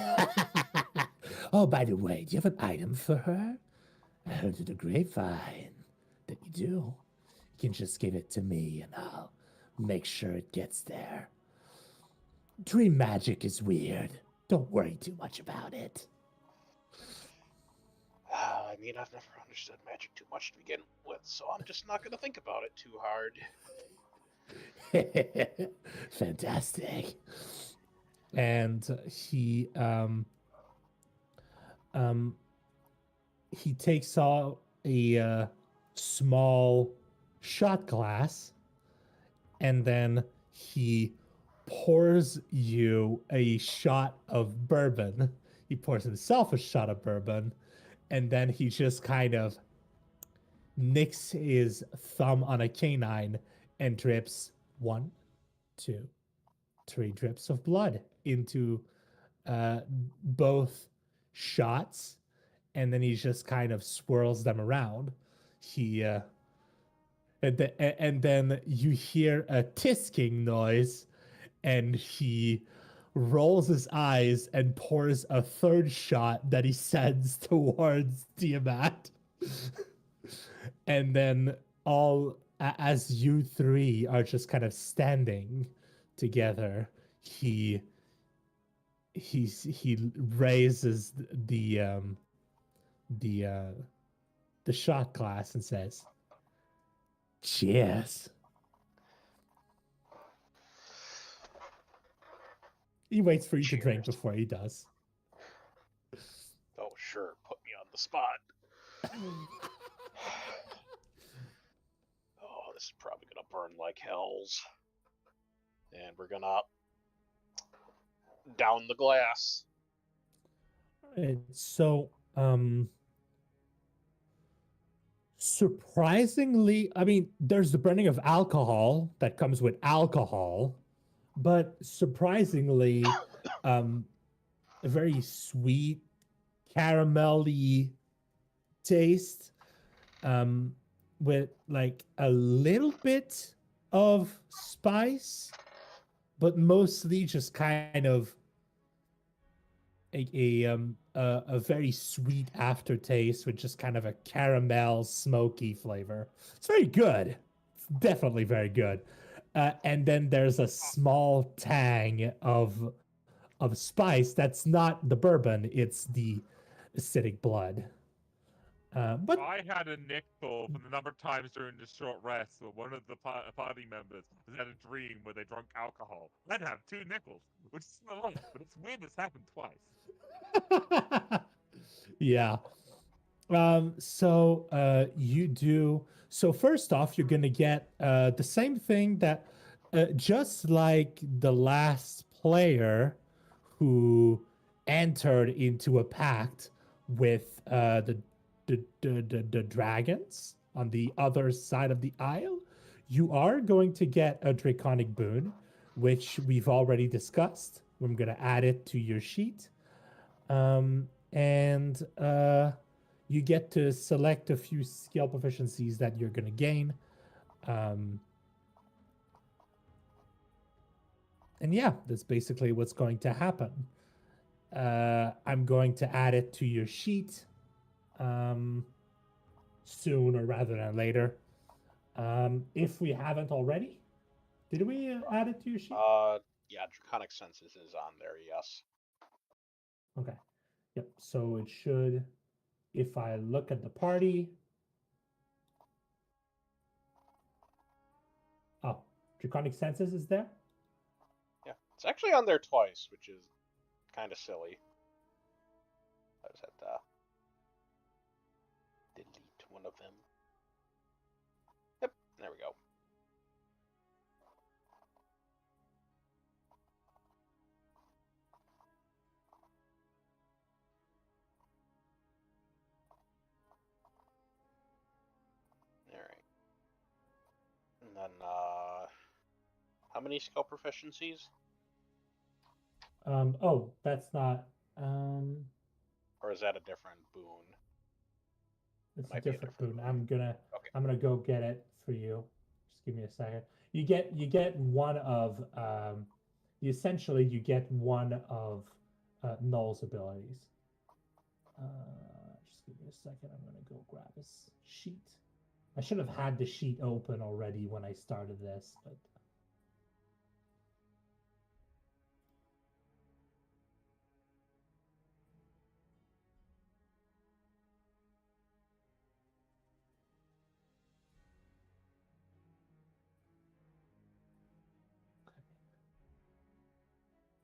Oh, by the way, do you have an item for her? I heard through the grapevine that you do. You can just give it to me and I'll make sure it gets there. Dream magic is weird. Don't worry too much about it. I mean, I've never understood magic too much to begin with, so I'm just not going to think about it too hard. Fantastic. And he takes out a small shot glass and then he pours you a shot of bourbon. He pours himself a shot of bourbon and then he just kind of nicks his thumb on a canine and drips 1, 2, 3 drips of blood into both shots, and then he just kind of swirls them around. He and then you hear a tisking noise, and he rolls his eyes and pours a third shot that he sends towards Tiamat. And then as you three are just kind of standing together, he raises the shot glass and says, "Cheers." He waits for you to drink Cheers. before he does. Oh, sure, put me on the spot. Oh, this is probably gonna burn like hells. And we're gonna down the glass. And so, surprisingly, I mean, there's the burning of alcohol that comes with alcohol, but surprisingly, a very sweet, caramelly taste, with like a little bit of spice, but mostly just kind of a very sweet aftertaste with just kind of a caramel smoky flavor. It's very good. It's definitely very good. And then there's a small tang of spice that's not the bourbon, it's the acidic blood. But I had a nickel from the number of times during the short rest where one of the party members had a dream where they drank alcohol. I'd have 2 nickels, which is a lot, but it's weird this happened twice. yeah. So you do. So first off, you're gonna get the same thing that, just like the last player who entered into a pact with the dragons on the other side of the aisle, you are going to get a draconic boon, which we've already discussed. I'm going to add it to your sheet. And you get to select a few skill proficiencies that you're going to gain. And yeah, that's basically what's going to happen. I'm going to add it to your sheet sooner rather than later. If we haven't already, did we add it to your sheet? Yeah, Draconic Senses is on there, yes. Okay. Yep. So it should, if I look at the party. Oh, Draconic Senses is there? Yeah, it's actually on there twice, which is kind of silly. I just had to delete one of them. Yep, there we go. Alright. And then, how many skill proficiencies? Oh, that's not, Or is that a different boon? it's a Might be a different different boon. Okay. I'm gonna go get it for you. Just give me a second. You get one of you essentially you get one of Null's abilities. Just give me a second. I'm gonna go grab his sheet. I should have had the sheet open already when I started this, but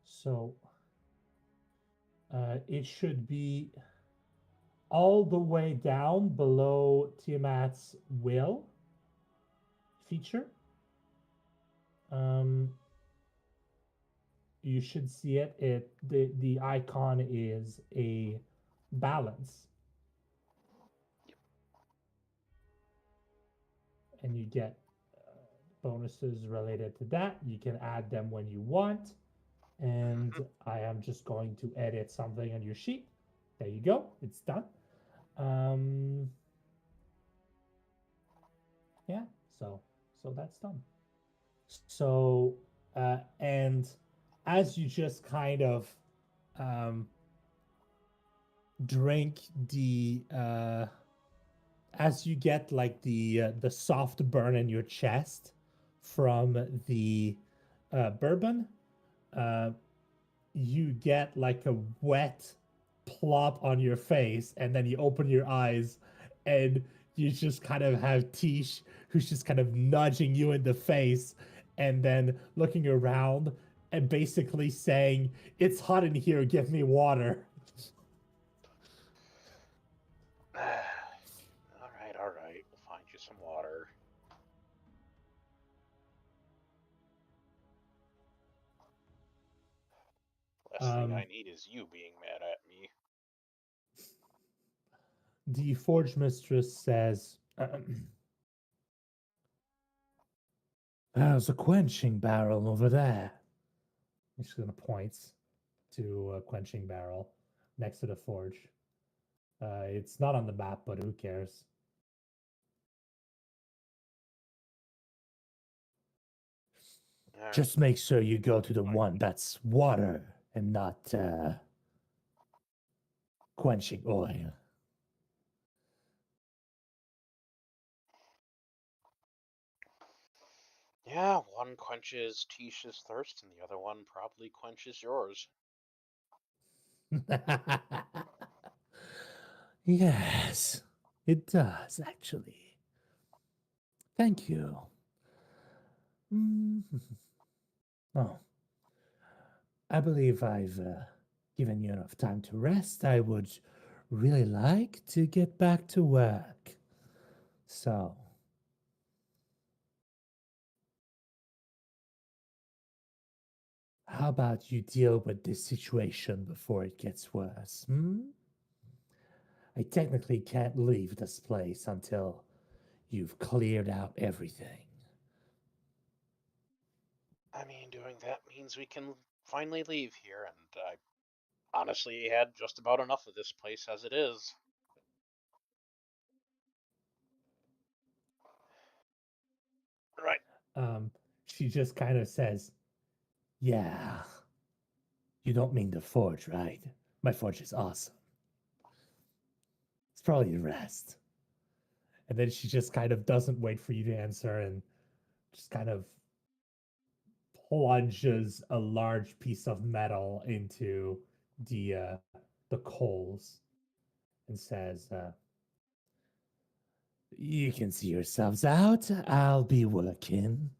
so it should be all the way down below Tiamat's will feature. You should see it. The icon is a balance, and you get bonuses related to that. You can add them when you want, and I am just going to edit something on your sheet. There you go. It's done. Yeah. So that's done. So and as you just kind of drink the as you get like the soft burn in your chest from the bourbon, you get like a wet plop on your face, and then you open your eyes, and you just kind of have Tish, who's just kind of nudging you in the face, and then looking around and basically saying, "It's hot in here. Give me water." Alright. We'll find you some water. Last thing I need is you being mad at me. The Forge Mistress says, "There's a quenching barrel over there." She's going to point to a quenching barrel next to the forge. It's not on the map, but who cares? Alright. Just make sure you go to the one that's water and not quenching oil. Yeah, one quenches Tish's thirst, and the other one probably quenches yours. Yes, it does, actually. Thank you. Oh, I believe I've given you enough time to rest. I would really like to get back to work. So, How about you deal with this situation before it gets worse? I technically can't leave this place until you've cleared out everything. I mean, doing that means we can finally leave here, and I honestly had just about enough of this place as it is. Right. She just kind of says, "Yeah, you don't mean the forge, right? My forge is awesome. It's probably the rest." And then she just kind of doesn't wait for you to answer and just kind of plunges a large piece of metal into the coals and says, "You can see yourselves out. I'll be working."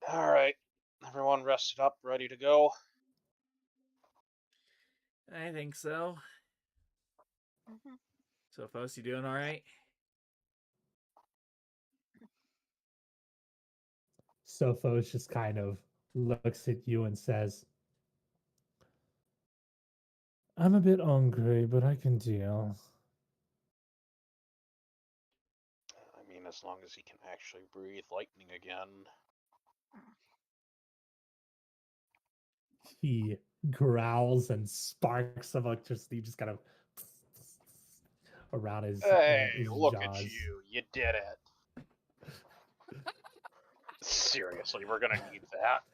All right. Everyone rested up, ready to go. I think so. Mhm. So, Fos, you doing all right? Sophos just kind of looks at you and says, "I'm a bit hungry, but I can deal." I mean, as long as he can actually breathe lightning again. He growls and sparks of electricity just kind of around Hey, his look jaws. at you. You did it. Seriously, we're gonna need that.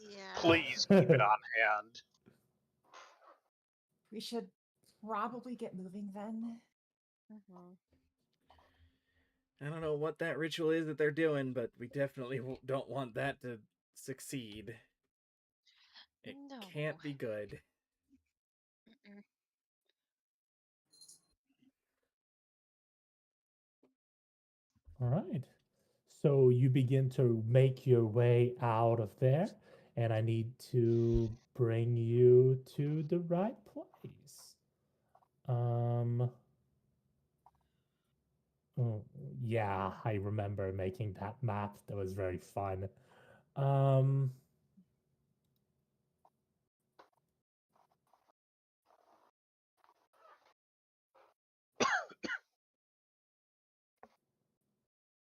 Yeah. Please keep it on hand. We should probably get moving then. Mhm. I don't know what that ritual is that they're doing, but we definitely don't want that to succeed. It No. can't be good. Mm-mm. All right. So you begin to make your way out of there, and I need to bring you to the right place. Um, oh, yeah, I remember making that map. That was very fun. Um,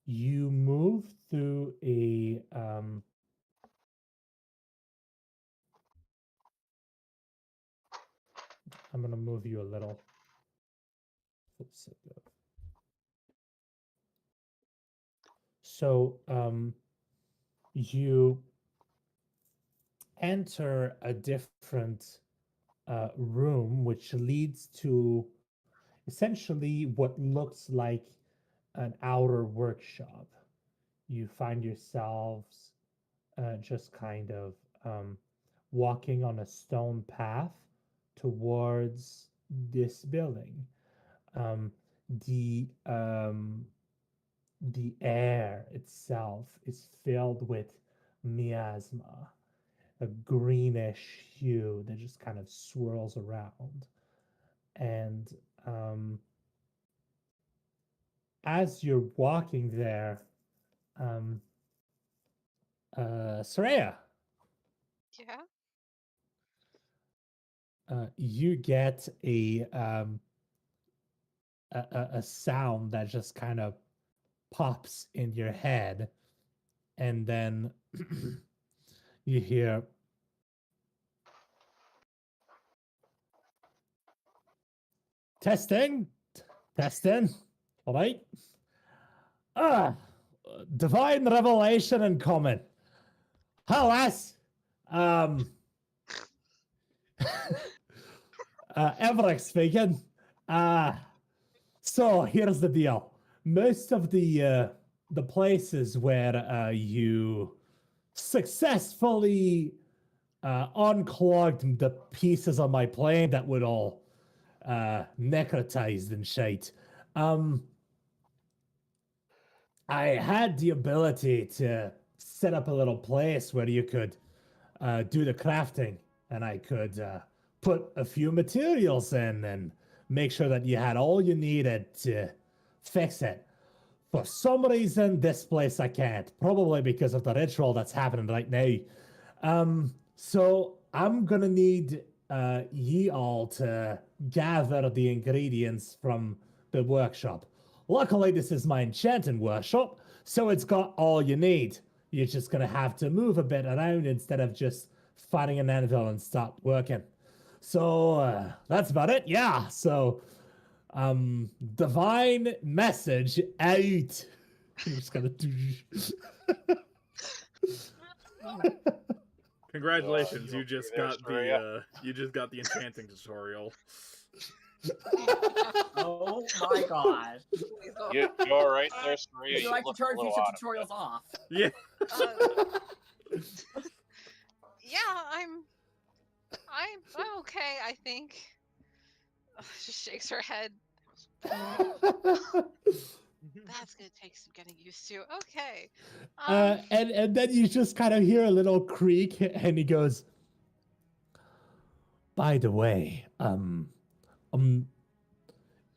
you move through a I'm gonna move you a little. So you enter a different room, which leads to essentially what looks like an outer workshop. You find yourselves just kind of walking on a stone path towards this building. Um, the um, the air itself is filled with miasma, a greenish hue that just kind of swirls around. And as you're walking there, um, Soraya, Yeah. you get a sound that just kind of pops in your head, and then you hear testing, testing. All right. Ah, divine revelation and comment. Alas, um, Everett speaking. Uh, so here's the deal. Most of the places where you successfully unclogged the pieces of my plane that would all necrotized and shite. Um, I had the ability to set up a little place where you could do the crafting, and I could put a few materials in and make sure that you had all you needed to fix it. For some reason, this place I can't. Probably because of the ritual that's happening right now. So I'm gonna need ye all to gather the ingredients from the workshop. Luckily, this is my enchanting workshop, so it's got all you need. You're just gonna have to move a bit around instead of just finding an anvil and start working. So that's about it. Yeah. So divine message out. I'm just gonna do. Congratulations, You you okay just there, got Soraya? the you just got the enchanting tutorial. Oh my gosh. Please don't. You all right there, Soraya? Would you like to look turn a little future out of tutorials it. off? Yeah. Uh, yeah, I'm okay, I think. She shakes her head. That's gonna take some getting used to. Okay. And then you just kind of hear a little creak, and he goes, "By the way,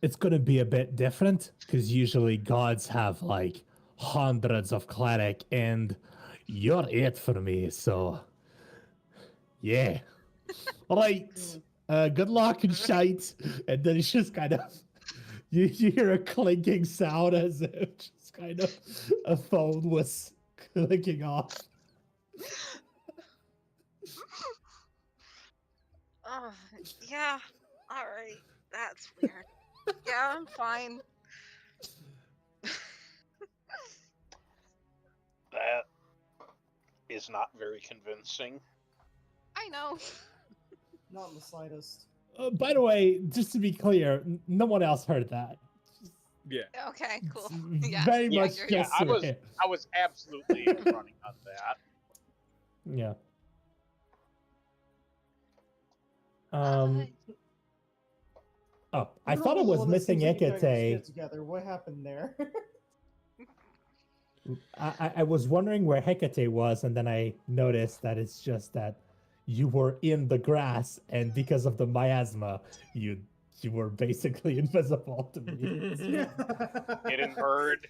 it's gonna be a bit different because usually gods have like hundreds of cleric, and you're it for me. So, yeah, all right. Good luck and shite." And then it's just kind of you hear a clinking sound as if just kind of a phone was clicking off. Oh, yeah. All right. That's weird. Yeah, I'm fine. That is not very convincing. I know. Not in the slightest. By the way, just to be clear, no one else heard that. Yeah. Okay, cool. It's Yeah. very Yeah, much you're- Yeah, just I was Soraya. I was absolutely running on that. Yeah. Uh, Oh, I You're thought I all was one that missing seems like you got your shit Ekate. together. What happened there? I was wondering where Hecate was, and then I noticed that it's just that you were in the grass, and because of the miasma, you were basically invisible to me. Hidden bird,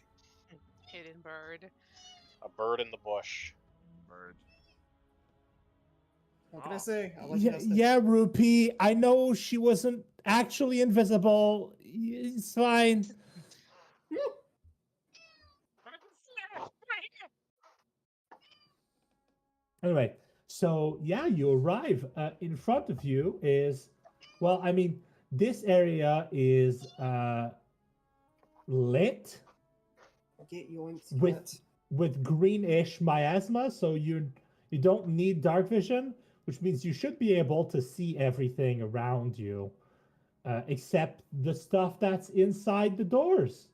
hidden bird. a bird in the bush. Bird. What can I say? I'll let you Yeah, guess this. yeah, Rupee. I know she wasn't actually invisible. It's fine. Anyway, so yeah, you arrive. In front of you is, well, I mean, this area is lit Get yoinks. with Get. with greenish miasma, so you don't need dark vision, which means you should be able to see everything around you, except the stuff that's inside the doors,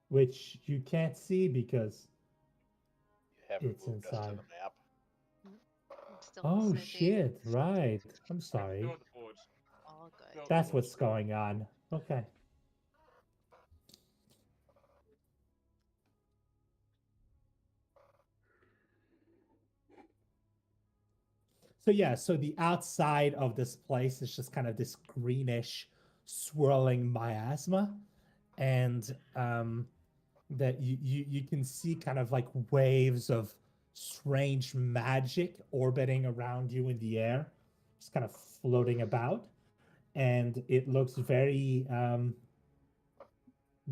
which you can't see because You haven't it's moved us to inside. the map. I'm still Oh listening to you. shit! Right. I'm sorry. Still on the forge. All good. Still on the That's forge. what's going on. Okay. So yeah, so the outside of this place is just kind of this greenish, swirling miasma, and that you can see kind of like waves of strange magic orbiting around you in the air, just kind of floating about, and it looks very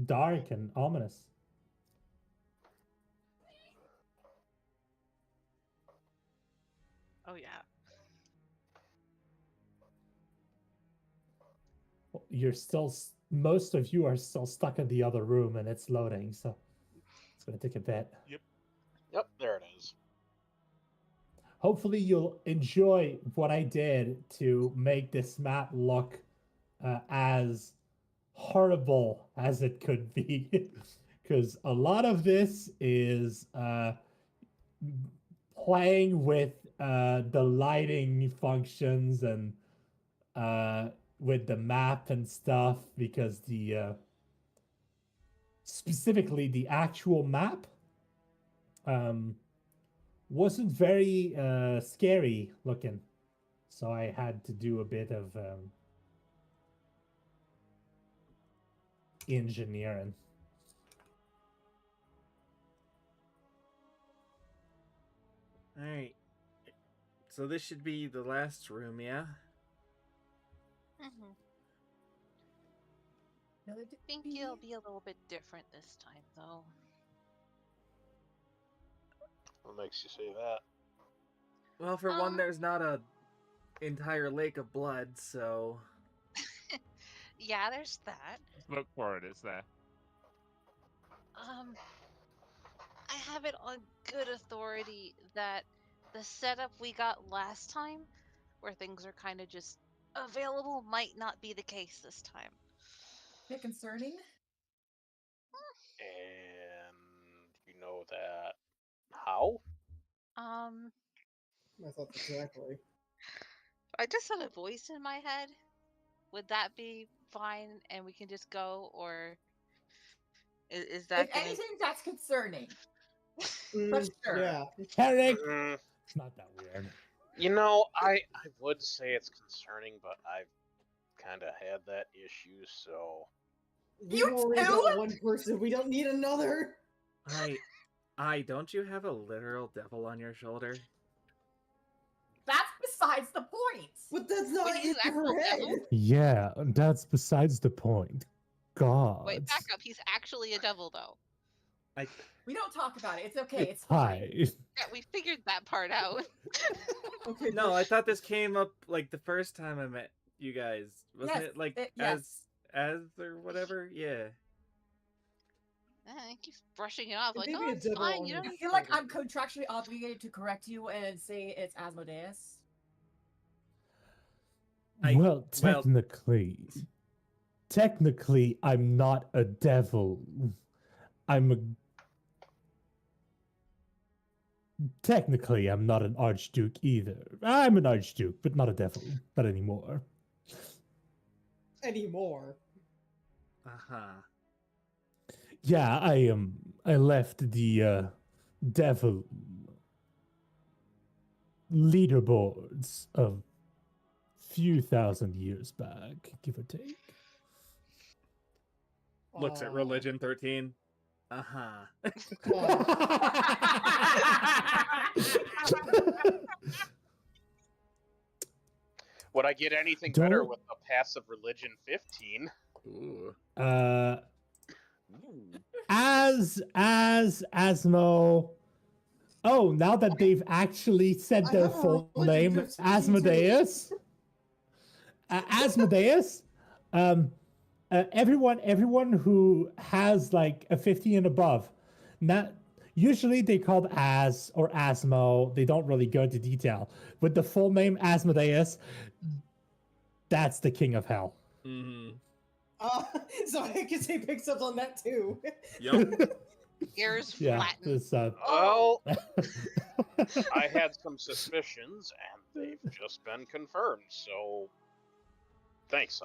dark and ominous. Oh yeah. You're still most of you are still stuck in the other room, and it's loading, so it's gonna take a bit. Yep, there it is. Hopefully you'll enjoy what I did to make this map look as horrible as it could be, because a lot of this is playing with the lighting functions and with the map and stuff, because the specifically the actual map wasn't very scary looking, so I had to do a bit of engineering. Alright. So this should be the last room, yeah? Mm-hmm. No, I think it'll be a little bit different this time, though. What makes you say that? Well, for one, there's not a entire lake of blood, so... Yeah, there's that. Look for it. It's there. I have it on good authority that the setup we got last time, where things are kind of just available, might not be the case this time. bit concerning. And you know that how? My thoughts exactly. I just have a voice in my head. Would that be fine and we can just go, or is that If gonna... anything, that's concerning. For Mm, sure. yeah. Eric, Mm, it's not that weird. you know, I would say it's concerning, but I've kind of had that issue, so We've You already too? got one person. We don't need another. Don't you have a literal devil on your shoulder? That's besides the point. But that's What not do you in her head. devil? Yeah, that's besides the point. God. Wait, back up. He's actually a devil, though. We don't talk about it. It's okay. It's fine. Hi. Yeah, we figured that part out. Okay. No, I thought this came up like the first time I met you guys. Wasn't Yes, it like yes. as or whatever? Yeah. He keeps brushing it off, like, Maybe oh, a it's devil fine. on You your don't... I feel like I'm contractually obligated to correct you and say it's Asmodeus. Well, technically, I'm not a devil. Technically, I'm not an archduke either. I'm an archduke, but not a devil. Not anymore. Anymore. Uh-huh. Yeah, I left the devil leaderboards of few thousand years back, give or take. Looks at religion 13. Uh-huh. would I get anything better Don't- with a passive religion 15? Ooh. Asmo. Oh, now that they've actually said I their have a full religion name, 15 too. Asmodeus. Asmodeus. Everyone who has like a 50 and above, not usually they called As or Asmo. They don't really go into detail. With the full name Asmodeus, that's the king of hell. Mm-hmm. So I guess he picks up on that too. Yep. Ears Yeah. flattened. This, Well, I had some suspicions, and they've just been confirmed. So, thanks,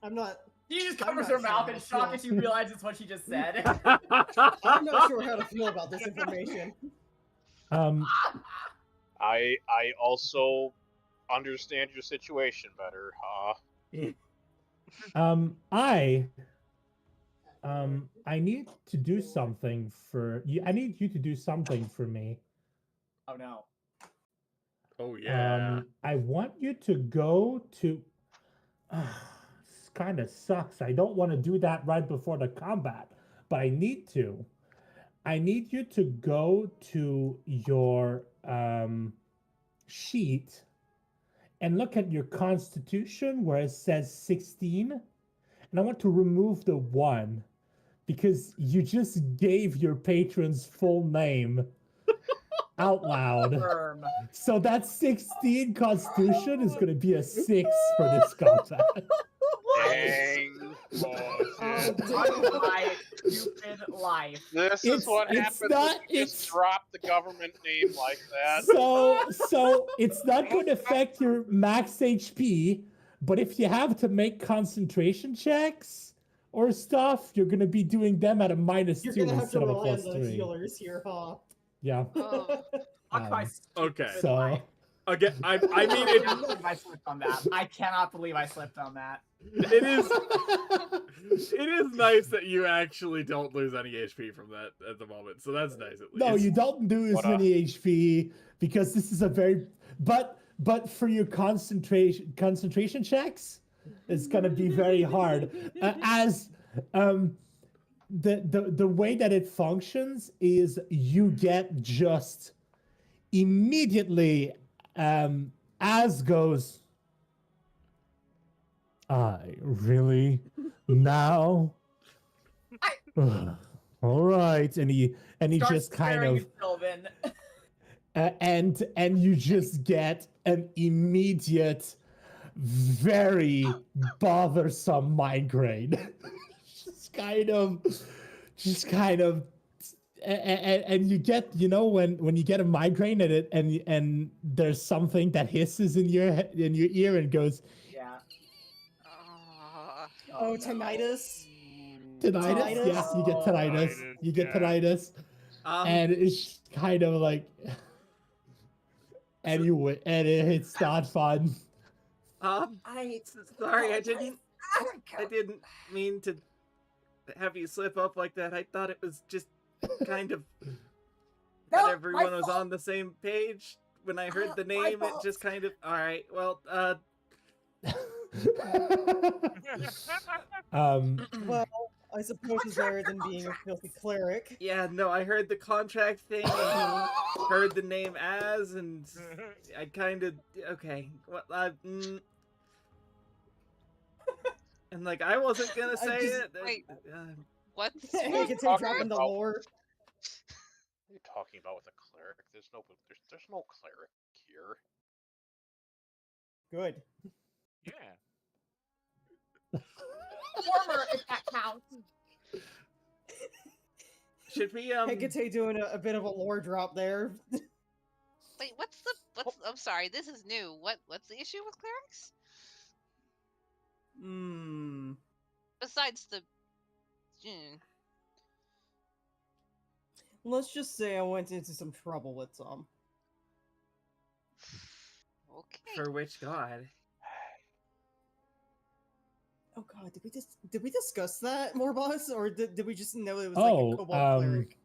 I'm not. She just I'm covers not her mouth sure in how to shock feel. as she realizes what she just said. I'm not sure how to feel about this information. I also understand your situation better, huh? I need to do something for you. I need you to do something for me. Oh no. Oh yeah. I want you to go to. This kind of sucks. I don't want to do that right before the combat, but I need to. I need you to go to your sheet and look at your constitution where it says 16. And I want to remove the 1 because you just gave your patron's full name out loud. Firm. So that 16 constitution is going to be a 6 for this combat. Dang. On my stupid life. This is what happens when you just drop the government name like that. So it's not going to affect your max HP, but if you have to make concentration checks or stuff, you're going to be doing them at a -2 You're gonna have to instead of a rely on the +3. healers here, huh? Yeah. Fuck my stupid Okay. So life. Again, I mean, I it, cannot believe I slipped on that. I cannot believe I slipped on that. it is nice that you actually don't lose any HP from that at the moment. So that's nice at least. No, you don't lose What, any HP because this is a very but for your concentration checks, it's gonna be very hard. As the way that it functions is you get just immediately as goes. I really now. All right, and he Starts just kind staring of at Sylvan. and you just get an immediate, very bothersome migraine. just kind of, and you get, you know, when you get a migraine at it, and there's something that hisses in your ear and goes Yeah. Oh, tinnitus. tinnitus. Yes, you get tinnitus. Tinnitus, You get yeah. tinnitus, and it's kind of like. Anyway, and it's not fun. Sorry, I didn't mean to have you slip up like that. I thought it was just kind of that everyone was on the same page. When I heard the name, it just kind of, all right, well, Well, I suppose it's better than being a filthy cleric. yeah, no, I heard the contract thing, and heard the name as, and I kind of, okay, well, and like, I wasn't gonna I say just- it. Wait. What's Hey, What can talking take dropping the about? lore. What are you talking about with a cleric? There's no cleric here. Good. Yeah. Former, if that counts. Should we, Hecate doing a bit of a lore drop there. Wait, what's I'm sorry, this is new. What's the issue with clerics? Hmm. Besides the Let's just say I went into some trouble with some. okay. for which god? Oh god, did we discuss that more, boss, or did we just know it was Oh, like a kobold cleric?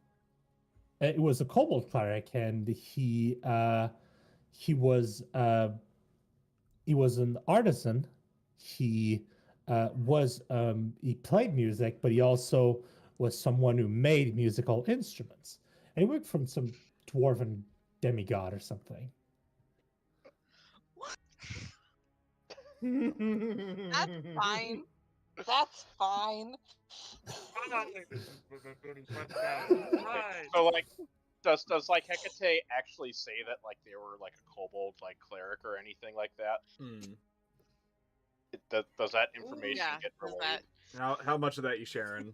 It was a kobold cleric, and he was an artisan. He he played music, but he also was someone who made musical instruments, and he worked from some dwarven demigod or something. That's fine. That's fine. Right. So like, does like Hecate actually say that like they were like a kobold like cleric or anything like that? Does that information Yeah, get does relayed? How much of that you sharing?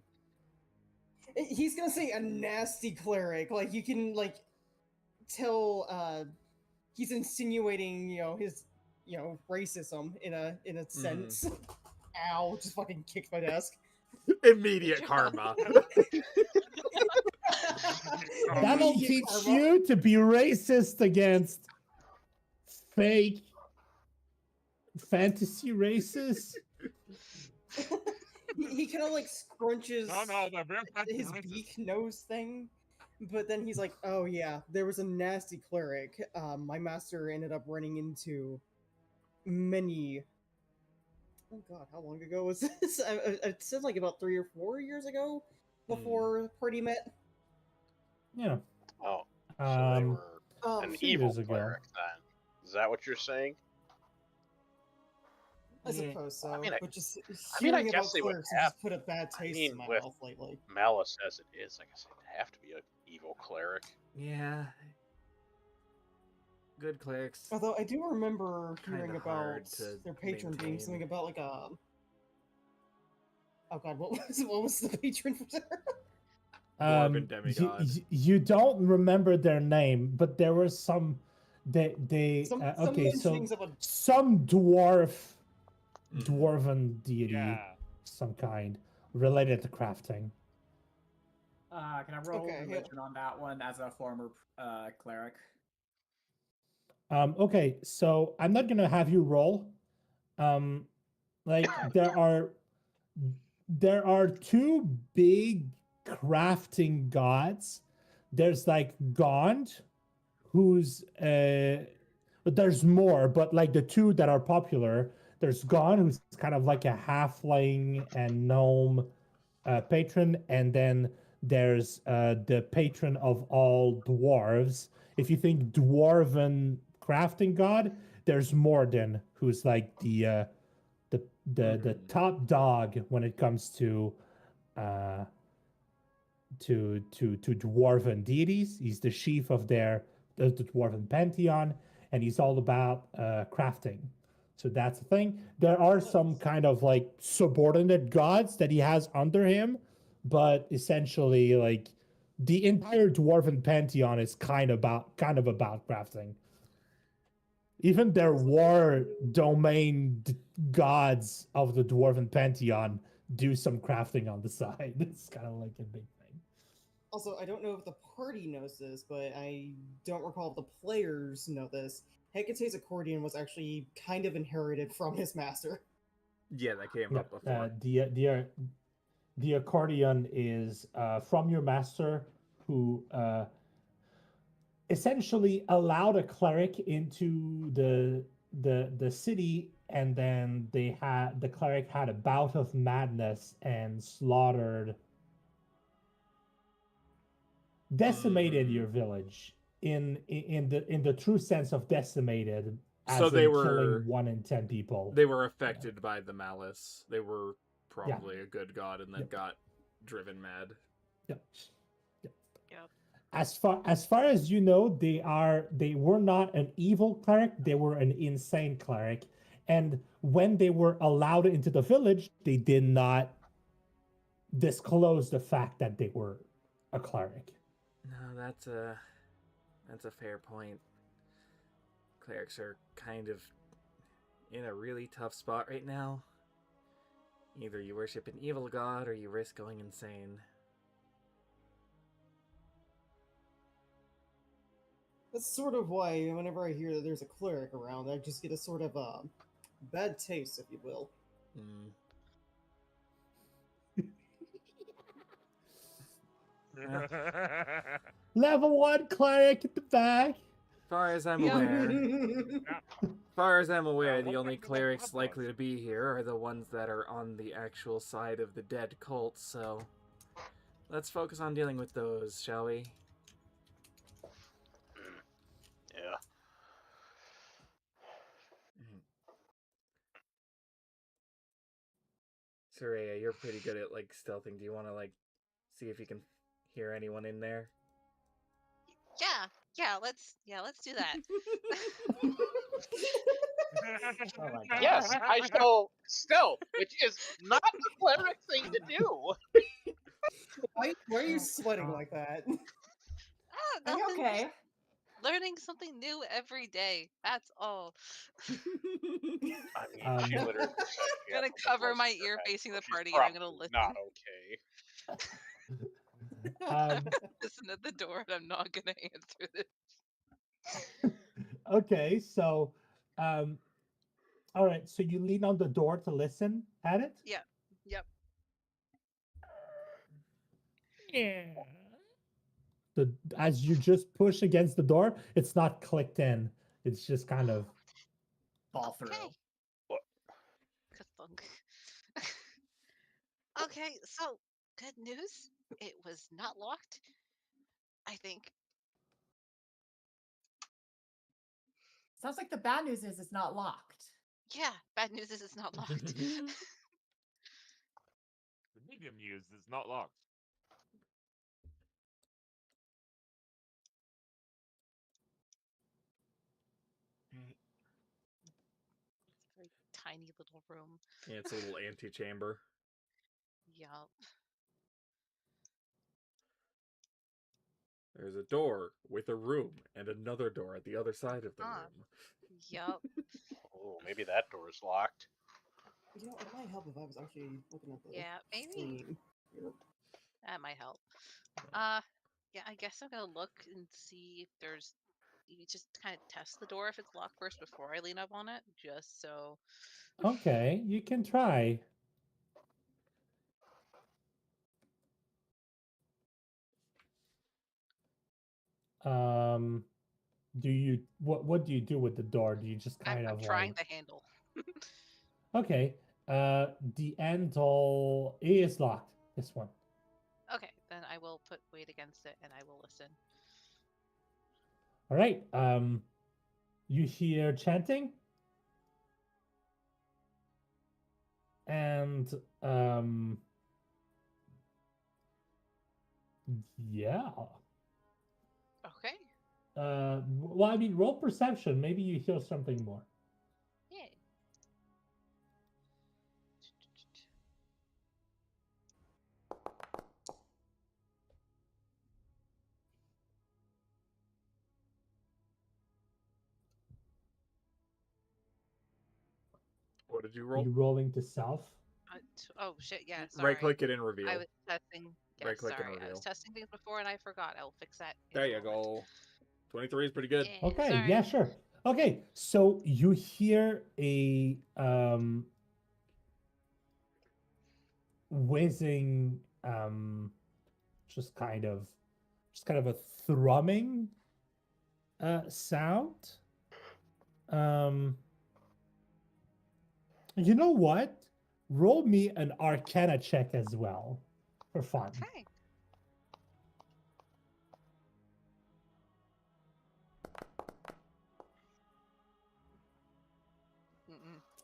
He's gonna say a nasty cleric. Like you can like tell he's insinuating, his racism in a sense. Ow, just fucking kicked my desk. Immediate karma. That'll Immediate teach karma. you to be racist against fake fantasy racists. He kind of like scrunches No, the real his racist. beak nose thing, but then he's like, "Oh yeah, there was a nasty cleric. My master ended up running into many. Oh god, how long ago was this? I said like about 3 or 4 years ago, before party met. Yeah. Oh, so they Um, were an few evil years ago. cleric then. Is that what you're saying? I suppose so. I mean, but just I hearing guess about they would clerics has have. just put a bad taste in my with mouth lately. malice as it is, like I said, they have to be an evil cleric. Yeah. Good clerics. Although I do remember hearing Kinda about hard to their patron being maintain. something about like a. Oh god, what was the patron for there? Dwarven demigod. You don't remember their name, but there was some. They Some okay, so mentionings of a some dwarven deity, Yeah. some kind related to crafting. Can I roll Okay, yeah. religion on that one as a former cleric? Okay, so I'm not gonna have you roll. Um, like there are two big crafting gods. There's like Gond, who's but there's more, but like the two that are popular, there's Gon, who's kind of like a halfling and gnome patron, and then there's the patron of all dwarves. If you think dwarven crafting god, there's Morden, who's like the top dog when it comes uh, to dwarven deities. He's the chief of the dwarven pantheon, and he's all about crafting. So that's the thing. There are some kind of like subordinate gods that he has under him, but essentially, like the entire dwarven pantheon is kind of about crafting. Even their war domain gods of the dwarven pantheon do some crafting on the side. It's kind of like a big thing. Also, I don't know if the party knows this, but I don't recall if the players know this. Hecate's accordion was actually kind of inherited from his master. Yeah, that came Yeah, up before. the accordion is from your master, who essentially allowed a cleric into the city, and then the cleric had a bout of madness and decimated your village in the true sense of decimated, as So they in were killing 1 in 10 people. They were affected by the malice. They were Yeah. probably a good god and then Yep. got driven mad. Yep. Yep. Yep. As far as you know, they were not an evil cleric, they were an insane cleric. And when they were allowed into the village, they did not disclose the fact that they were a cleric. No, that's a fair point. Clerics are kind of in a really tough spot right now. Either you worship an evil god or you risk going insane. That's sort of why whenever I hear that there's a cleric around, I just get a sort of bad taste, if you will. Mm. Level 1 cleric at the back. Far as I'm Yeah. aware, the what only kind of clerics god likely was? to be here are the ones that are on the actual side of the dead cult, so let's focus on dealing with those, shall we? Yeah. Soraya, you're pretty good at like stealthing. Do you want to like see if you can hear anyone in there? Yeah, let's do that. Oh my god. Yes, I shall stealth, which is not the cleric thing to do. Why are you Oh, sweating God. like that? Oh, Are you nothing. okay? Learning something new every day. That's all. I mean, she Um, literally said she I'm had gonna the cover voice my in her ear head, facing so the she's party, and I'm gonna probably listen. not okay. Listen at the door, and I'm not gonna answer this. Okay, so all right, so you lean on the door to listen at it? Yep. As you just push against the door, it's not clicked in. It's just kind of Fall through. Okay. Ka-thunk. Okay, so good news. It was not locked. I think. Sounds like the bad news is it's not locked. Yeah, bad news is it's not locked. The medium used is not locked. It's a very tiny little room. Yeah, it's a little antechamber. Yup. There's a door with a room and another door at the other side of the room. Yup. Oh, maybe that door is locked. You know, it might help if I was actually looking at the Yeah, maybe screen. that might help. Yeah, I guess I'm gonna look and see if there's you just kind of test the door if it's locked first before I lean up on it, just so. Okay, you can try. Um, what do you do with the door? Do you just kind I'm of trying like the handle. okay? The handle is locked. This one. Okay, then I will put weight against it and I will listen. All right. You hear chanting, and yeah. Okay. Well, I mean, roll perception. Maybe you hear something more. Yeah. What did you Are roll? you rolling to self? Oh shit! Yeah, sorry. Right click it and reveal. I was testing. Yeah, Right click and sorry. I was reveal. testing things before and I forgot. I will fix that. There you go. 23 is pretty good. Yeah, Okay, sorry. yeah, sure. Okay, so you hear a whizzing just kind of a thrumming sound. Um you know what? Roll me an arcana check as well for fun. Okay.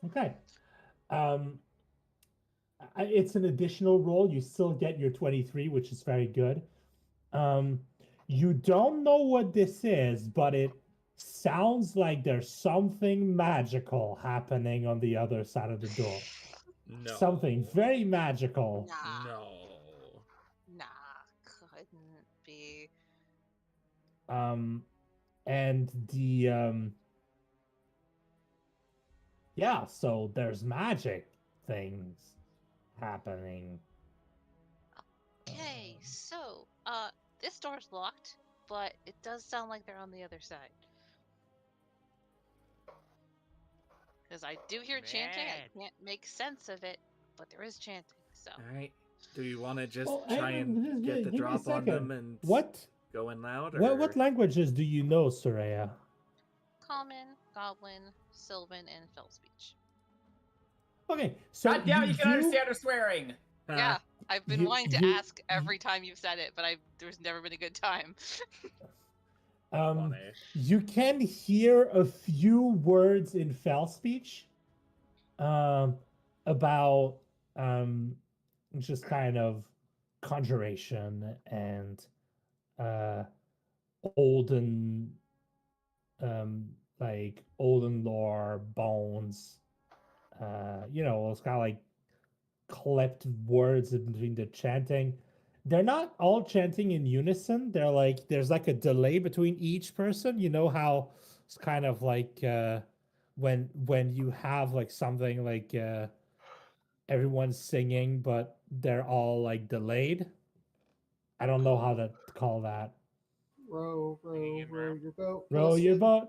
Okay. Um it's an additional roll. You still get your 23, which is very good. Um, you don't know what this is, but it sounds like there's something magical happening on the other side of the door. No. Something very magical. Nah. No. Nah. Couldn't be. And the yeah, so there's magic things happening. Okay, so this door's locked, but it does sound like they're on the other side. Because I do hear chanting. I can't make sense of it, but there is chanting. So. All right. Do you want to just Well, try and get the give me a drop on them second. and What go in loud? Or... what languages do you know, Soraya? Common, Goblin, Sylvan, and Fell Speech. Okay, so God damn it, you can understand her swearing. Yeah, I've been you- wanting to you- ask every time you've said it, but there's never been a good time. Um, Funny. you can hear a few words in Fell Speech about just kind of conjuration and uh, olden like olden lore bones. It's kind of like clipped words in between the chanting. They're not all chanting in unison. They're like there's like a delay between each person. You know how it's kind of like when you have like something like everyone's singing but they're all like delayed. I don't know how to call that. Row, row, row your boat. Row your Wilson. boat.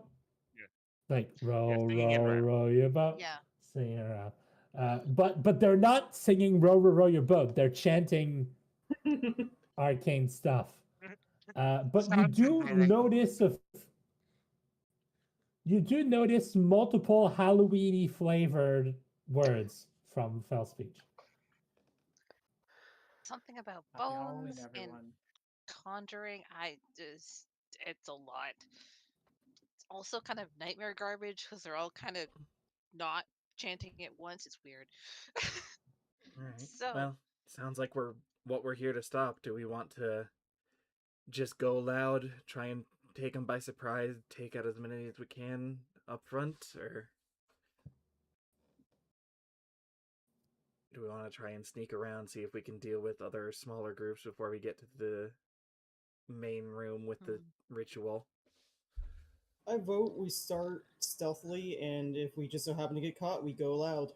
Yeah. Like row, singing in row, round. row your boat. Yeah. Singing around. But they're not singing row, row, row your boat. They're chanting arcane stuff. But you do notice multiple Halloweeny flavored words from Fell Speech. Something about Happy Halloween, bones and everyone. conjuring. It's a lot. It's also kind of nightmare garbage because they're all kind of not chanting at once. It's weird. All right. So. Well, sounds like we're here to stop. Do we want to just go loud, try and take them by surprise, take out as many as we can up front, or do we want to try and sneak around, see if we can deal with other smaller groups before we get to the main room with the ritual? I vote we start stealthily, and if we just so happen to get caught, we go loud.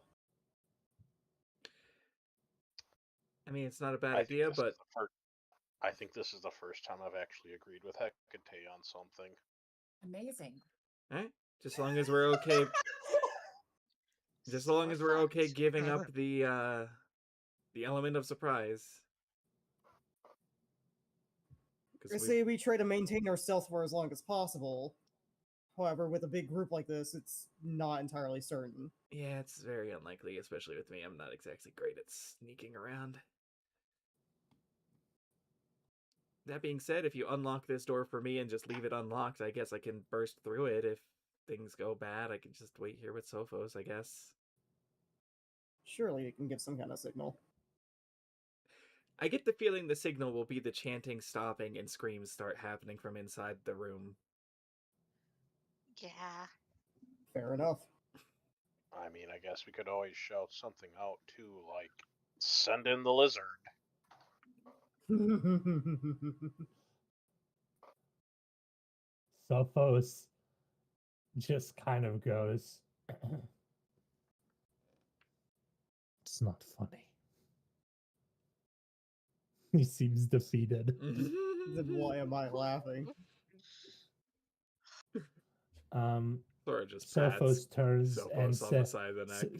I mean, it's not a bad idea, but I think this is the first time I've actually agreed with Hecate on something. Amazing. Alright? Just as long as we're okay. Just as long as we're okay giving up the element of surprise. I 'Cause say we try to maintain our stealth for as long as possible. However, with a big group like this, it's not entirely certain. yeah, it's very unlikely, especially with me. I'm not exactly great at sneaking around. That being said, if you unlock this door for me and just leave it unlocked, I guess I can burst through it. If things go bad, I can just wait here with Sophos, I guess. Surely it can give some kind of signal. I get the feeling the signal will be the chanting stopping and screams start happening from inside the room. Yeah. Fair enough. I mean, I guess we could always shout something out too, like "Send in the lizard." Sophos just kind of goes, it's not funny. He seems defeated. Then why am I laughing? Or just Sophos pats turns Sophos and on the says, side of the neck.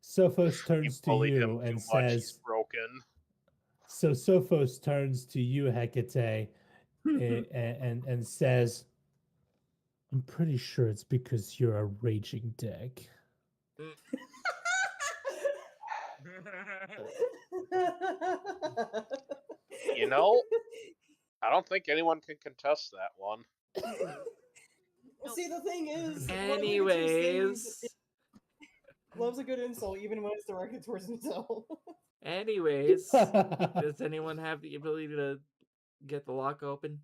Sophos You turns to bullied him you too and much. He's says, broken. so Sophos turns to you, Hecate, and says, I'm pretty sure it's because you're a raging dick. You know, I don't think anyone can contest that one. See, the thing is, Anyways. love's a good insult, even when it's directed towards himself. Anyways. Does anyone have the ability to get the lock open?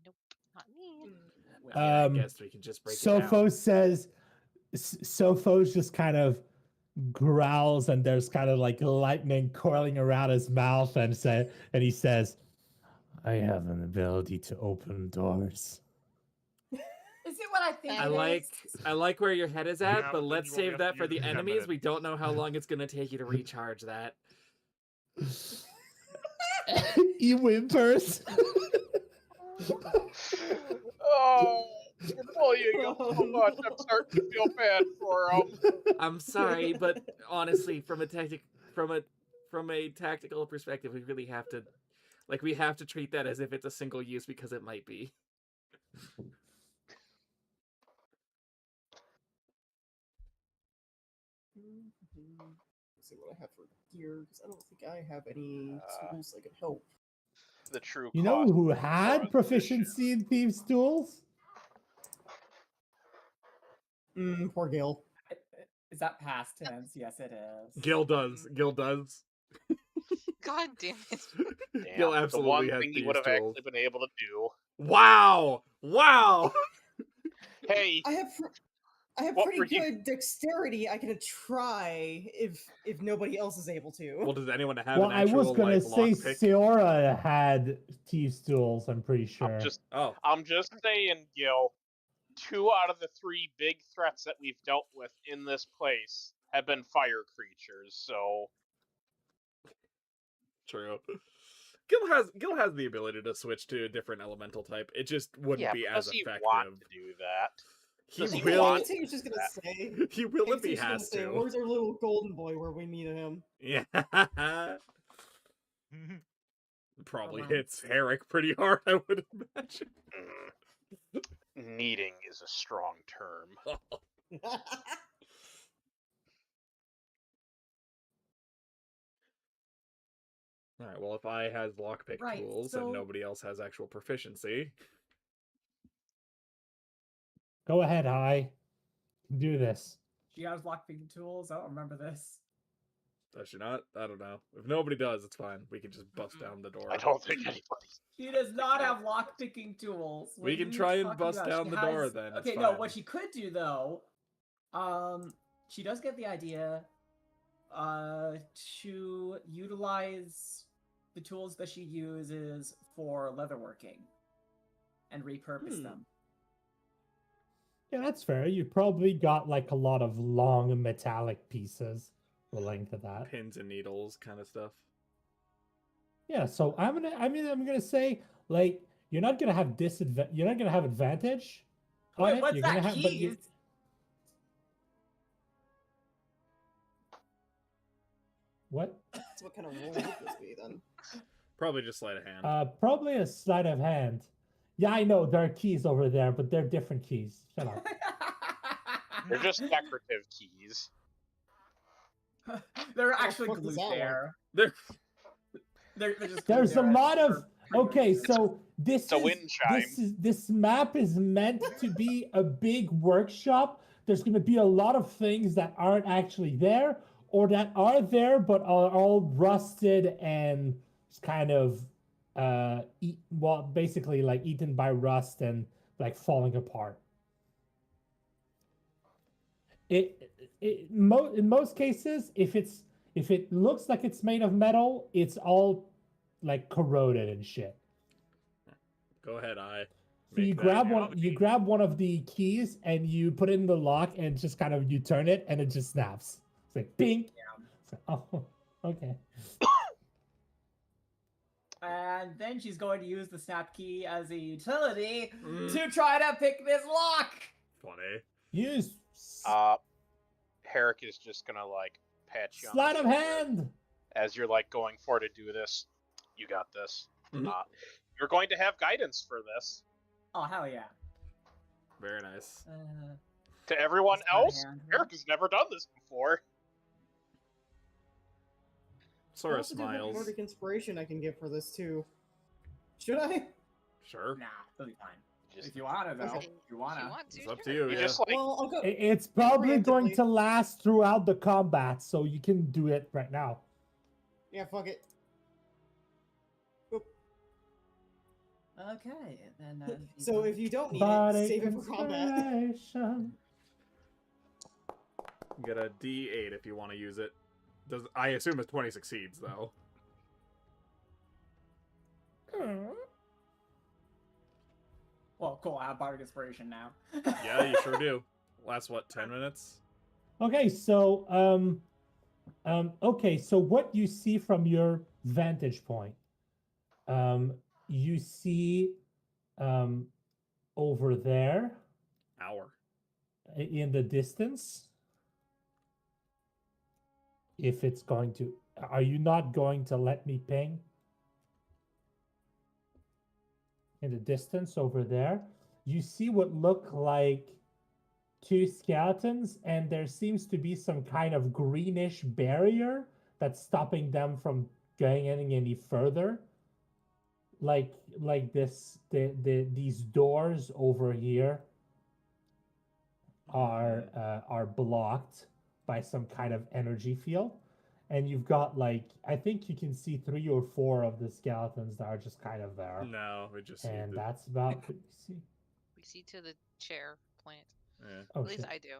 Nope, not me. I mean, I guess we can just break it down. Sophos says, Sophos just kind of growls, and there's kind of like lightning coiling around his mouth, and he says, I have an ability to open doors. Is it what I think I it like is? I like where your head is at, Yeah, but then let's you only save have that to for use the it 10 enemies. minutes. We don't know how long it's gonna take you to recharge that. He whimpers. Oh, you're bullying him so much. I'm starting to feel bad for him. I'm sorry, but honestly, from a tactical perspective, we really have to treat that as if it's a single use because it might be. Let's see what I have for gear, because I don't think I have any tools that could help. The true You know cost who of had prohibition. proficiency in thieves' tools? Poor Gil. Is that past tense? Yes, it is. Gil does. God damn it. Damn, Gil the absolutely one has thing he thieves' would have tools. actually been able to do. Wow! Hey, I have What pretty were you- good dexterity. I can try if nobody else is able to. Well, does anyone have Well, an I actual was gonna say lockpick? Seora had thieves' tools, I'm pretty sure. I'm just saying, Gil. 2 out of the 3 big threats that we've dealt with in this place have been fire creatures. So True. Gil has the ability to switch to a different elemental type. It just wouldn't yeah, be but as does he effective. want to do that? He Does he will. want He was just gonna say. He will if he He's gonna has say, to. Where's our little golden boy where we need him? Yeah. Probably Wow. hits Herrick pretty hard, I would imagine. Needing is a strong term. Alright, well, if I has lockpick Right, tools so- and nobody else has actual proficiency, Go ahead, Hi. Do this. She has lockpicking tools. I don't remember this. does she not? I don't know. If nobody does, it's fine. We can just bust down the door. I don't think anybody. She does not have lockpicking tools. What We are can you try and talking bust about? down She the door has- then, it's Okay, no, fine. what she could do though, she does get the idea to utilize the tools that she uses for leatherworking and repurpose them. Yeah, that's fair. You probably got like a lot of long metallic pieces relating to that. Pins and needles kind of stuff. Yeah, so I'm gonna say like you're not gonna have you're not gonna have advantage on Wait, it. what's You're that? gonna have but Keys? what? So what kind of roll would this be then? Probably just sleight of hand. Probably a sleight of hand. Yeah, I know there are keys over there, but they're different keys. Shut up. They're just decorative keys. They're How the actually fuck does glued that work? there. There, They're just glued There's a there lot as- of for okay, triggers. so this It's a is wind chime. this map is meant to be a big workshop. There's going to be a lot of things that aren't actually there or that are there but are all rusted and just kind of basically like eaten by rust and like falling apart. In most cases, if it looks like it's made of metal, it's all like corroded and shit. go ahead, I. So you Make that. grab Yeah, one, you grab one of the keys and you put it in the lock and just kind of you turn it and it just snaps. It's like bing. It's like, oh, okay. And then she's going to use the snap key as a utility Mm. to try to pick this lock. Funny. Use Herrick is just gonna like pat you on sleight the of shoulder hand. as you're like going for to do this. You got this. Mhm. You're going to have guidance for this. Oh, hell yeah. Very nice. To everyone Sleight of else, hand. Herrick has never done this before. I Sora also do have smiles. Nordic inspiration I can give for this too. Should I? Sure. Nah, it'll be fine. Just, If you wanna, though. Okay. If you wanna. It's up to sure. you. you Yeah. just like Well, I'll go. It's probably going Preemptively. to last throughout the combat, so you can do it right now. Yeah, fuck it. Okay, then. So if you don't need Body it, save it for combat. inspiration. Get a D8 if you want to use it. Does I assume a 20 succeeds though. Well, cool. I have bardic inspiration now. Yeah, you sure do. Last what, 10 minutes? Okay, so okay, so what you see from your vantage point, you see over there Hour. in the distance. If it's going to, are you not going to let me ping? In the distance over there, you see what look like two skeletons, and there seems to be some kind of greenish barrier that's stopping them from going any further. Like this, these doors over here are blocked by some kind of energy field, and you've got like I think you can see 3 or 4 of the skeletons that are just kind of there, No, we just and need that's about what you see. We see to the chair plant. Yeah. Oh, At least shit. I do.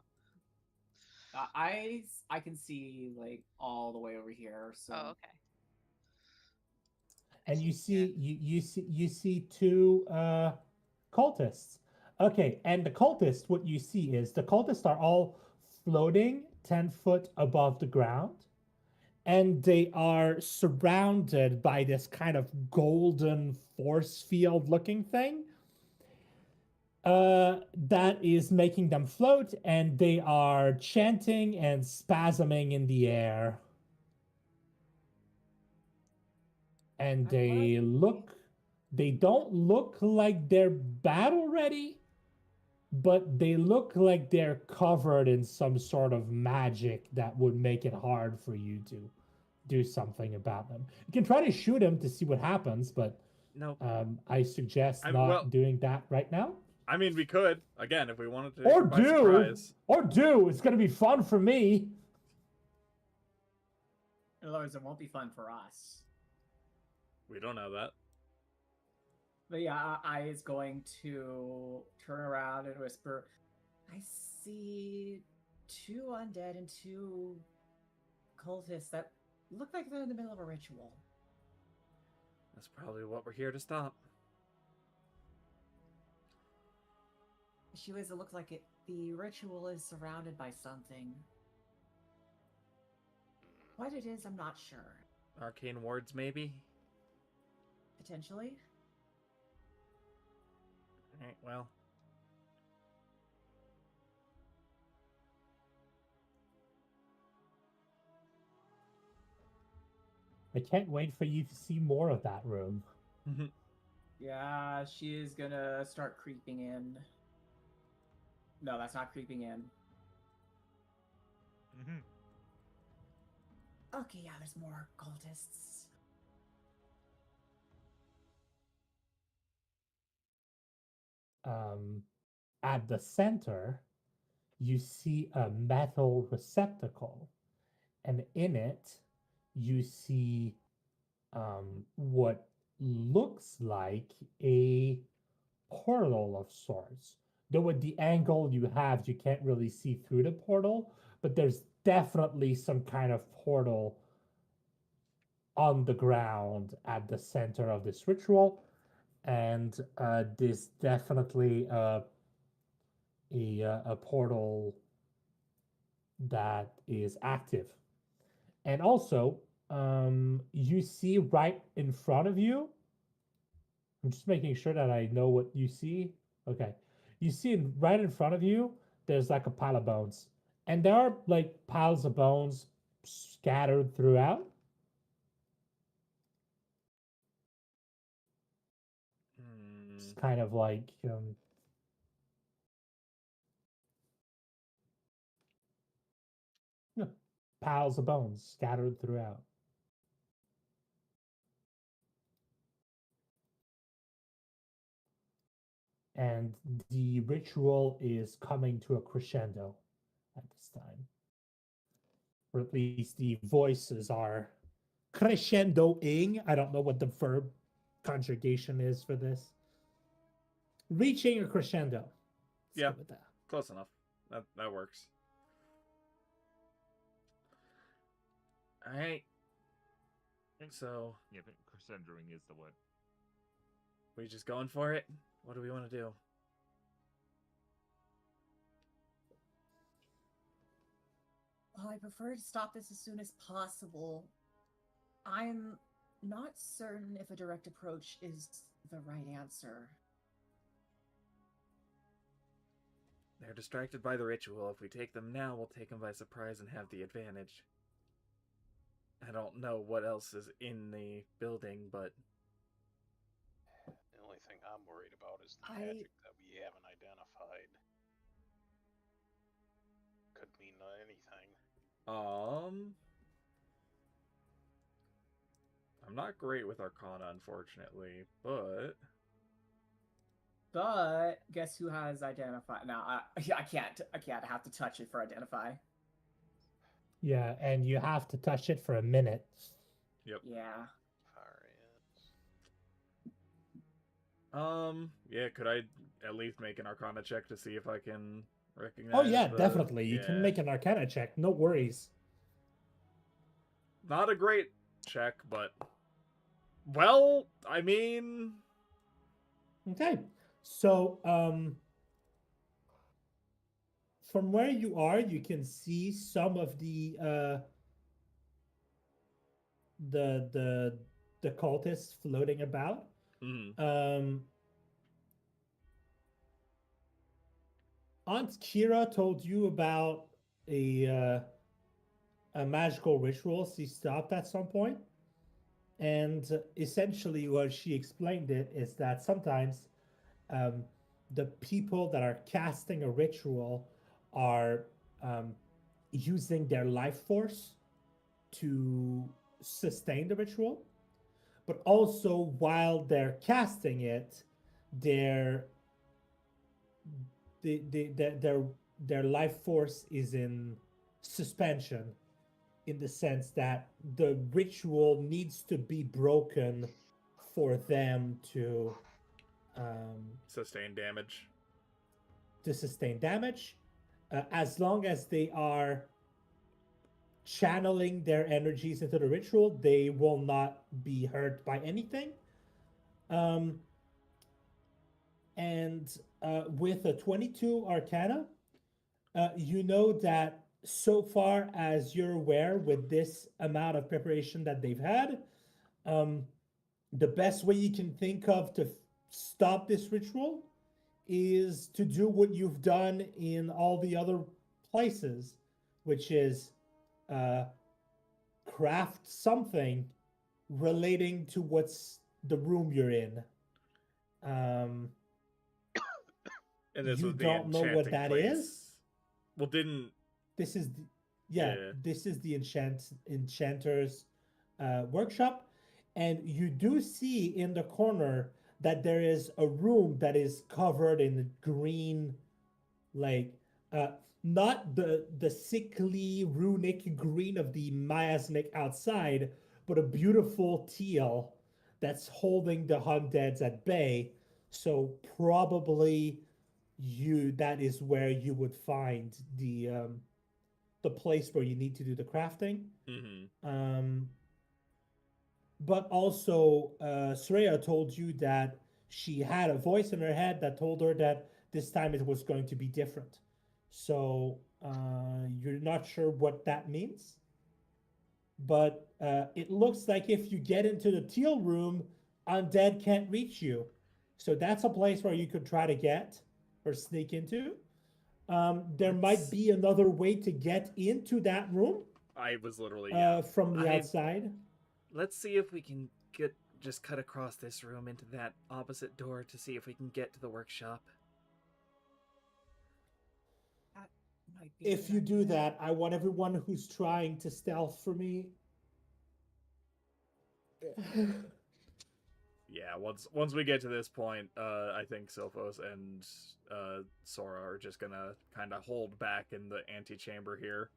I can see like all the way over here. So Oh, okay. And you Yeah. see you see 2 cultists. Okay, and the cultists, what you see is the cultists are all floating 10 foot above the ground, and they are surrounded by this kind of golden force field looking thing that is making them float, and they are chanting and spasming in the air. And they don't look like they're battle ready, but they look like they're covered in some sort of magic that would make it hard for you to do something about them. You can try to shoot them to see what happens, but No. I suggest I- not well- doing that right now. I mean, we could again if we wanted to. Or by do, surprise. or do. It's gonna be fun for me. in other words, it won't be fun for us. We don't know that. But yeah, I is going to turn around and whisper, I see 2 undead and 2 cultists that look like they're in the middle of a ritual. That's probably what we're here to stop. Issue is, it looks like the ritual is surrounded by something. What it is, I'm not sure. Arcane wards, maybe. Potentially. Alright, well. I can't wait for you to see more of that room. Yeah, she is gonna start creeping in. No, that's not creeping in. Mm-hmm. Okay, yeah, there's more cultists. At the center, you see a metal receptacle, and in it, you see what looks like a portal of sorts. Though with the angle you have, you can't really see through the portal, but there's definitely some kind of portal on the ground at the center of this ritual, and this definitely a portal that is active. And also, you see right in front of you. I'm just making sure that I know what you see. Okay, you see right in front of you. There's like a pile of bones, and there are like piles of bones scattered throughout. It's kind of like yeah, piles of bones scattered throughout. And the ritual is coming to a crescendo at this time. Or at least the voices are crescendoing. I don't know what the verb conjugation is for this. Reaching a crescendo. Let's Yeah. go with that. Close enough. That works. Alright. So, Yeah, I think crescendoing is the word. we just going for it? What do we want to do? Well, I prefer to stop this as soon as possible. I'm not certain if a direct approach is the right answer. They're distracted by the ritual. If we take them now, we'll take them by surprise and have the advantage. I don't know what else is in the building, but The only thing I'm worried about is the I- magic that we haven't identified. Could mean anything. I'm not great with Arcana, unfortunately, but But guess who has identify? Now I can't. I have to touch it for identify. Yeah, and you have to touch it for a minute. yep. Yeah. Yeah, could I at least make an Arcana check to see if I can recognize? Oh yeah, definitely. You can Yeah. make an Arcana check. No worries. Not a great check, but well, I mean, Okay. So from where you are, you can see some of the the cultists floating about. Um, Aunt Kira told you about a magical ritual she stopped at some point, and essentially what she explained it is that sometimes um, the people that are casting a ritual are using their life force to sustain the ritual, but also while they're casting it, their their life force is in suspension, in the sense that the ritual needs to be broken for them sustain damage. to sustain damage. As long as they are channeling their energies into the ritual, they will not be hurt by anything. Um, and with a 22 Arcana, you know that so far as you're aware, with this amount of preparation that they've had, um, the best way you can think of to stop this ritual is to do what you've done in all the other places, which is uh, craft something relating to what's the room you're in. Um, And this you was the don't know what enchanting that place. is. Well, didn't This is yeah, Yeah. this is the enchanter's workshop, and you do see in the corner that there is a room that is covered in green, like uh not the sickly runic green of the miasmic outside, but a beautiful teal that's holding the undeads at bay. So probably you that is where you would find the place where you need to do the crafting. Mm-hmm. But also, Sreya told you that she had a voice in her head that told her that this time it was going to be different. So you're not sure what that means. But it looks like if you get into the teal room, undead can't reach you. So that's a place where you could try to get or sneak into. There might be another way to get into that room I was literally from the outside. Let's see if we can just cut across this room into that opposite door to see if we can get to the workshop. That might be If a you good do idea. that, I want everyone who's trying to stealth for me. Yeah, once we get to this point, I think Silphos and Sora are just gonna kind of hold back in the antechamber here.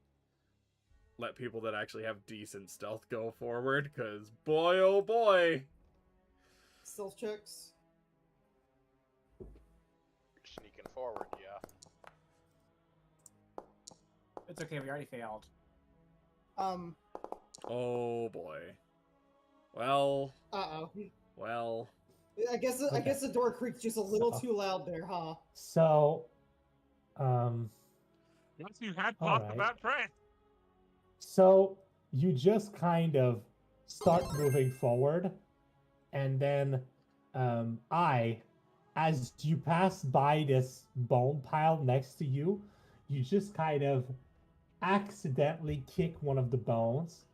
Let people that actually have decent stealth go forward, because boy, oh boy. Stealth checks. Sneaking forward, yeah. It's okay, we already failed. Oh boy. Well, Uh-oh. well. I guess the door creaks just a little too loud there, huh? So, Once you had All talked right. about Trent. so you just kind of start moving forward, and then as you pass by this bone pile next to you, you just kind of accidentally kick one of the bones,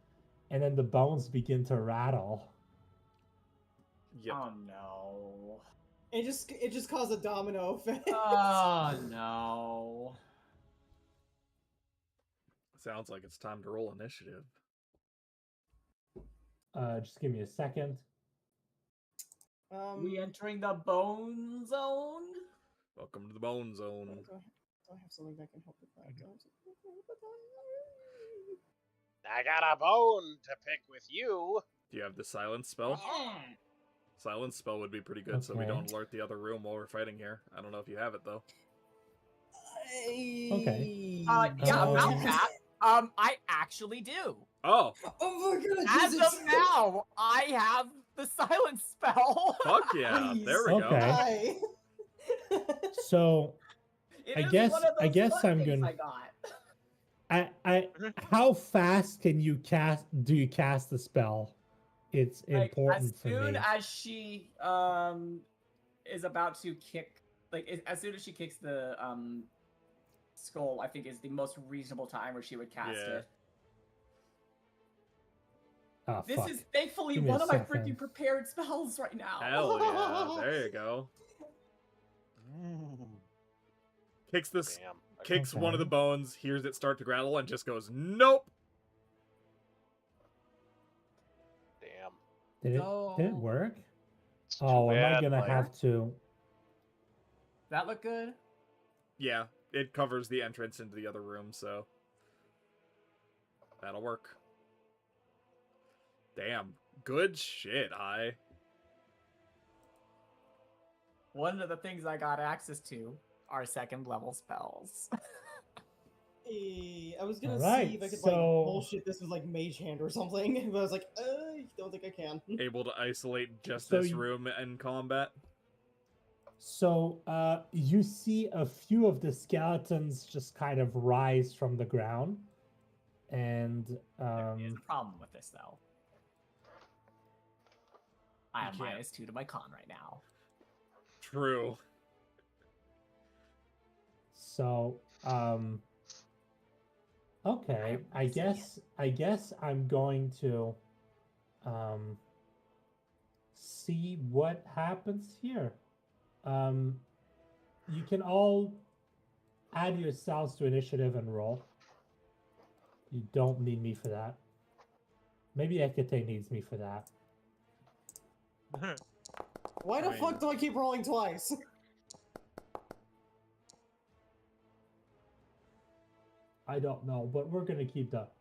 and then the bones begin to rattle. Yep. Oh no. It just caused a domino effect. Oh no. Sounds like it's time to roll initiative. Just give me a second. We entering the bone zone? Welcome to the Bone Zone. Do I have something that can help with that? I got a bone to pick with you. Do you have the silence spell? Silence spell would be pretty good, so we Okay. don't alert the other room while we're fighting here. I don't know if you have it though. Okay. Yeah, Oh. about that. I actually do. Oh, Oh my god! As of now, I have the silence spell. fuck yeah! Please. There we go. Okay. Hi. So It I is guess- one of those I guess fun I'm things gonna- I got. how fast can you do you cast the spell? It's Like, important as for soon me. as she is about to kick, like as soon as she kicks the skull, I think is the most reasonable time where she would cast Yeah. it. Oh, This fuck. is thankfully Give me a one of my second. freaking prepared spells right now. Hell yeah! There you go. Kicks this, Damn. kicks one of the Okay. bones, hears it start to rattle, and just goes, "Nope." Damn. Did it No. work? It's too Oh, am I bad, gonna player. have to? That look good? Yeah, it covers the entrance into the other room, so that'll work. Damn, good shit, I. One of the things I got access to are second level spells. I was gonna Alright, see if I could so- like bullshit this with like Mage Hand or something, but I was like, I don't think I can. Able to isolate just So this you- room in combat. So you see a few of the skeletons just kind of rise from the ground, and There is a problem with this though. I have You can't. -2 to my con right now. True. So, okay, I guess I'm going to see what happens here. You can all add yourselves to initiative and roll. You don't need me for that. Maybe Ekete needs me for that. Why the fuck do I keep rolling twice? I don't know, but we're gonna keep that.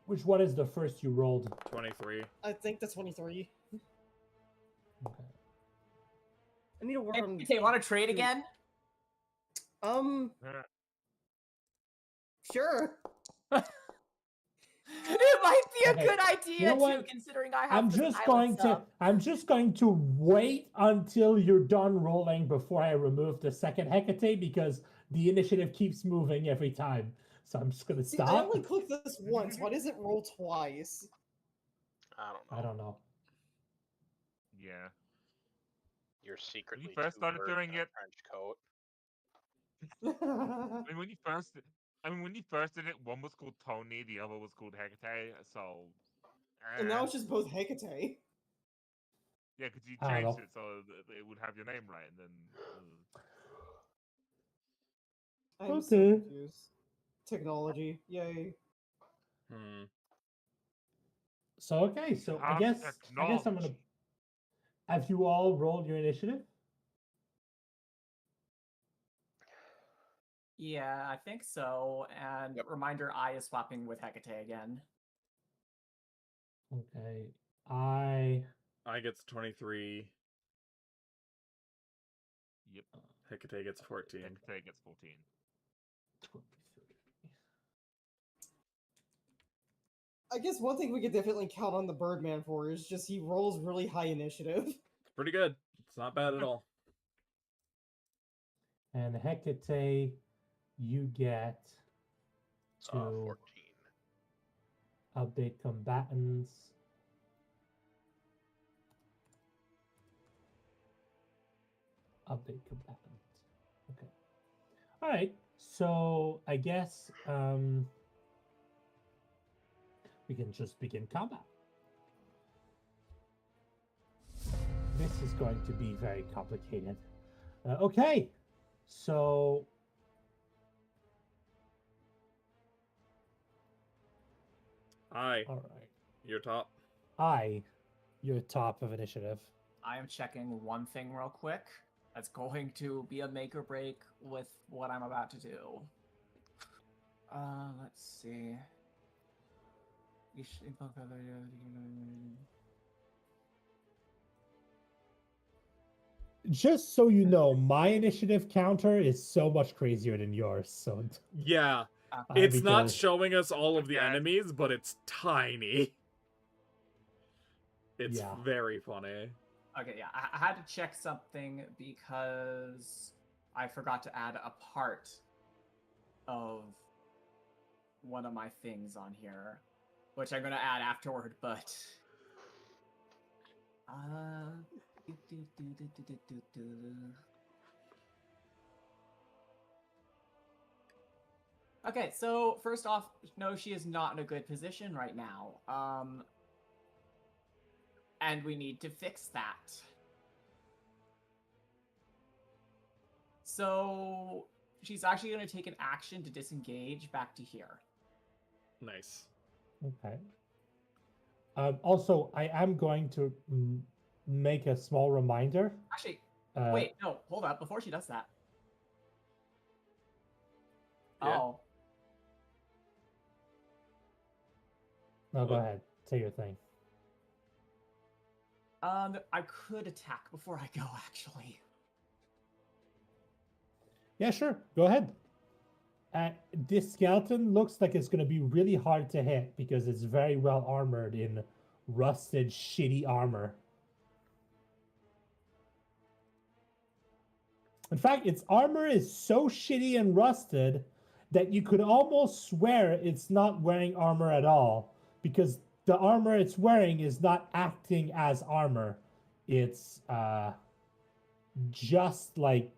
Which one is the first you rolled? 23. I think that's 23. Okay. I need to work on. Hey, want to trade again? Sure. It might be a Okay, good idea you know too, what? considering I have I'm this just island going to sub. I'm just going to wait until you're done rolling before I remove the second Hecate because the initiative keeps moving every time. So I'm just gonna See, stop. I only clicked this once. Why does it roll twice? I don't know. I don't know. Yeah. You're secretly first too started burdened doing in a it- trench coat. I mean, when you first did it, one was called Tony, the other was called Hecate. So. And now it's just both Hecate. Yeah, because you I don't changed know. it so that it would have your name right, and then. I'm so Okay. confused. Technology. Yay. So okay, so I Have guess I'm gonna technology. have you all rolled your initiative? Yeah, I think so. And Yep. reminder, I is swapping with Hecate again. Okay. I gets 23. Yep. Hecate gets 14. Hecate gets 14. I guess one thing we could definitely count on the Birdman for is just he rolls really high initiative. It's pretty good. It's not bad at all. and Hecate, you get to 14. update combatants. Update combatant. Okay. All right. So I guess we can just begin combat. This is going to be very complicated. Okay. So Aye. all right. You're top. You're top of initiative. I am checking one thing real quick. That's going to be a make or break with what I'm about to do. Let's see. Just so you know, my initiative counter is so much crazier than yours. So Yeah. It's not because- showing us all of the Okay. enemies, but it's tiny. It's Yeah. very funny. Okay, yeah, I had to check something because I forgot to add a part of one of my things on here, which I'm gonna add afterward, but okay, so first off, no, she is not in a good position right now. And we need to fix that. So she's actually going to take an action to disengage back to here. Nice. Okay. Also, I am going to make a small reminder. Actually, wait, no, hold up. Before she does that. Yeah. Oh. No, go ahead. Say your thing. I could attack before I go, actually. Yeah, sure. Go ahead. This skeleton looks like it's going to be really hard to hit because it's very well armored in rusted, shitty armor. In fact, its armor is so shitty and rusted that you could almost swear it's not wearing armor at all because the armor it's wearing is not acting as armor. it's just like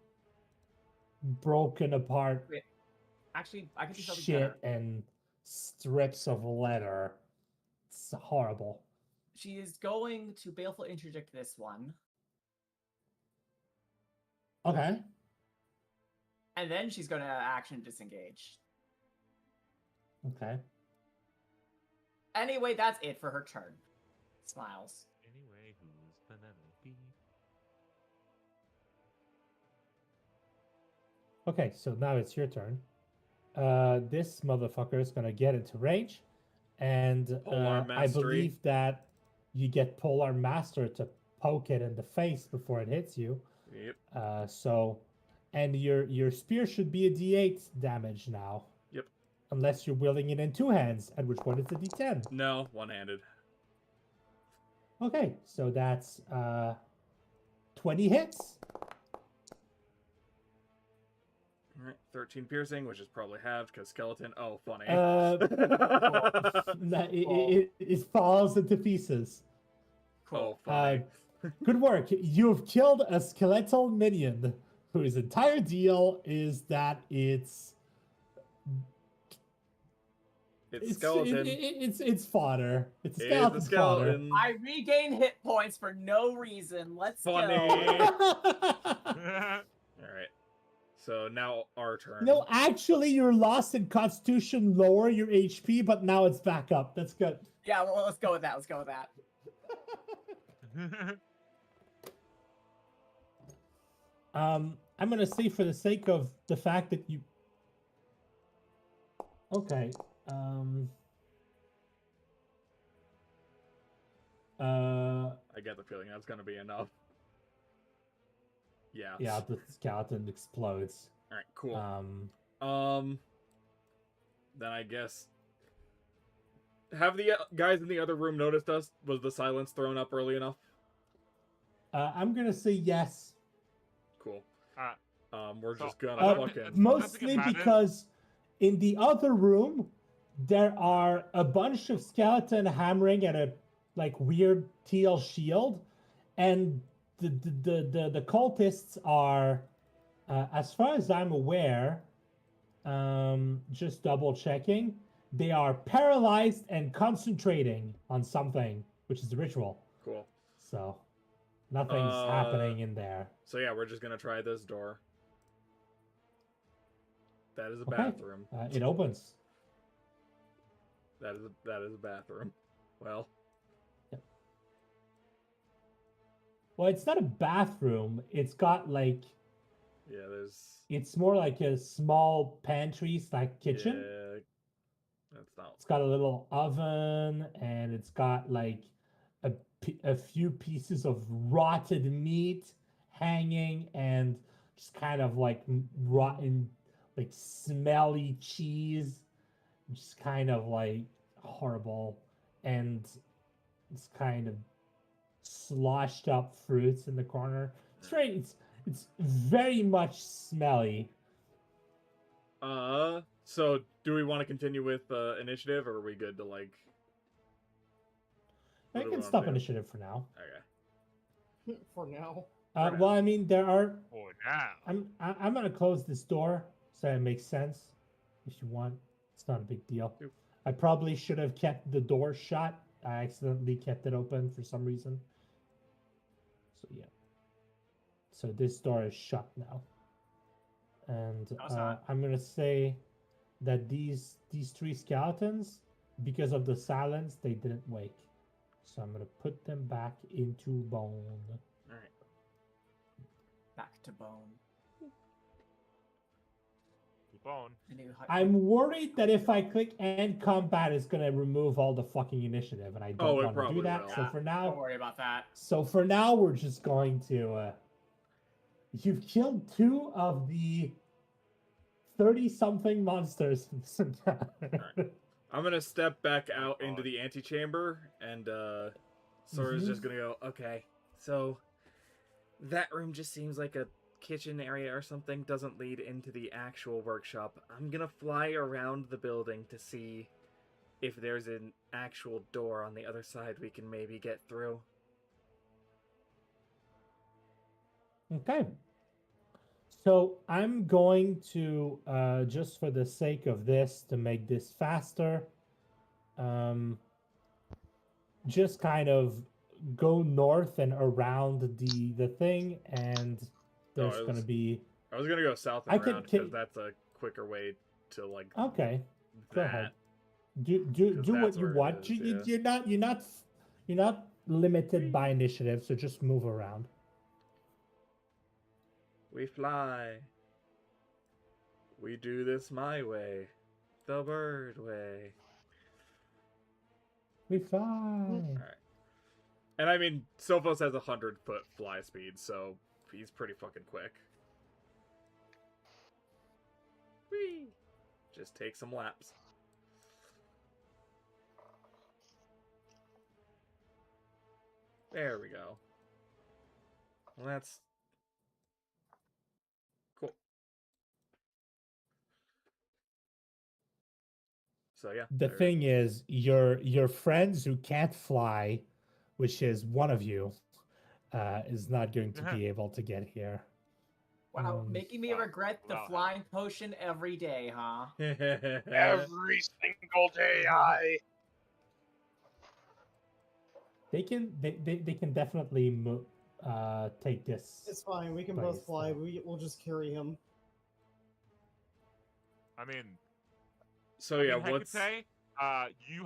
broken apart Wait, actually, I could do something shit better. and strips of leather. It's horrible. She is going to baleful interdict this one, Okay. and then she's going to action disengage. Okay. Anyway, that's it for her turn. Smiles. Anyway, who's Penelope? Okay, so now it's your turn. This motherfucker is gonna get into range, and Polar I Mastery. believe that you get Polar Master to poke it in the face before it hits you. Yep. And your spear should be a D8 damage now. Yep. Unless you're wielding it in two hands, at which point it's a D10. No, one-handed. Okay, so that's 20 hits. All right, 13 piercing, which is probably halved because skeleton. Oh, funny. It falls into pieces. Oh, funny. Good work. You've killed a skeletal minion whose entire deal is that it's skeleton. It's fodder. It's It is skeleton a skeleton. I regain hit points for no reason. Let's Funny. go. All right. So now our turn. No, actually, you're lost in Constitution. Lower your HP, but now it's back up. That's good. Yeah, well, let's go with that. Let's go with that. I'm gonna say for the sake of the fact that you. Okay. I get the feeling that's gonna be enough. Yeah. Yeah, the skeleton explodes. All right. Cool. Um. Then I guess. Have the guys in the other room noticed us? Was the silence thrown up early enough? I'm gonna say yes. Cool. Uh, We're so- just gonna Uh, fucking. Mostly Madden. because in the other room there are a bunch of skeleton hammering at a like weird teal shield, and the cultists are, as far as I'm aware, just double checking, they are paralyzed and concentrating on something, which is the ritual. Cool. So nothing's happening in there. So yeah, we're just gonna try this door. That is a Okay. bathroom. It opens. That is a bathroom. Well. Well, it's not a bathroom. It's got like, Yeah, there's. it's more like a small pantry / kitchen. Yeah, that's not. It's got a little oven, and it's got like a few pieces of rotted meat hanging, and just kind of like rotten, like smelly cheese, just kind of like horrible, and it's kind of sloshed up fruits in the corner. It's very much smelly. So do we want to continue with initiative, or are we good to like? I what do we can wanna stop do? initiative for now. Okay. For now. now. Well, I mean, there are. For now. I'm gonna close this door so it makes sense. If you want, it's not a big deal. Yep. I probably should have kept the door shut. I accidentally kept it open for some reason. So yeah. So this door is shut now, and No, it's not. I'm gonna say that these three skeletons, because of the silence, they didn't wake. So I'm gonna put them back into bone. All right. Back to bone. Keep on. I'm worried that if I click end combat, it's gonna remove all the fucking initiative, and I Oh, don't it want to probably do that. will. So Yeah, for Don't now, worry about that. we're just going to. You've killed 2 of the 30-something monsters in this encounter. I'm gonna step back out into the antechamber, and Sora's just gonna go. Okay, so that room just seems like a kitchen area or something. Doesn't lead into the actual workshop. I'm gonna fly around the building to see if there's an actual door on the other side we can maybe get through. Okay. So I'm going to, just for the sake of this, to make this faster, um, just kind of go north and around the thing, and Oh, there's gonna be. I was gonna go south and I can around because take. that's a quicker way to like Okay, go ahead. that. Do 'Cause what that's you where it want. is, yeah. You're not limited by initiative, so just move around. We fly. We do this my way. The bird way. We fly. Alright. And I mean, Sophos has 100-foot fly speed, so he's pretty fucking quick. Whee! Just take some laps. There we go. Well, that's cool. So yeah. The thing is, your friends who can't fly, which is one of you, is not going to be able to get here. Wow, making me Wow. regret the Wow. flying potion every day, huh? Every single day, I. They can definitely take this. It's fine. We can place, both fly. though. We'll just carry him. I mean, So yeah, I could what's say, you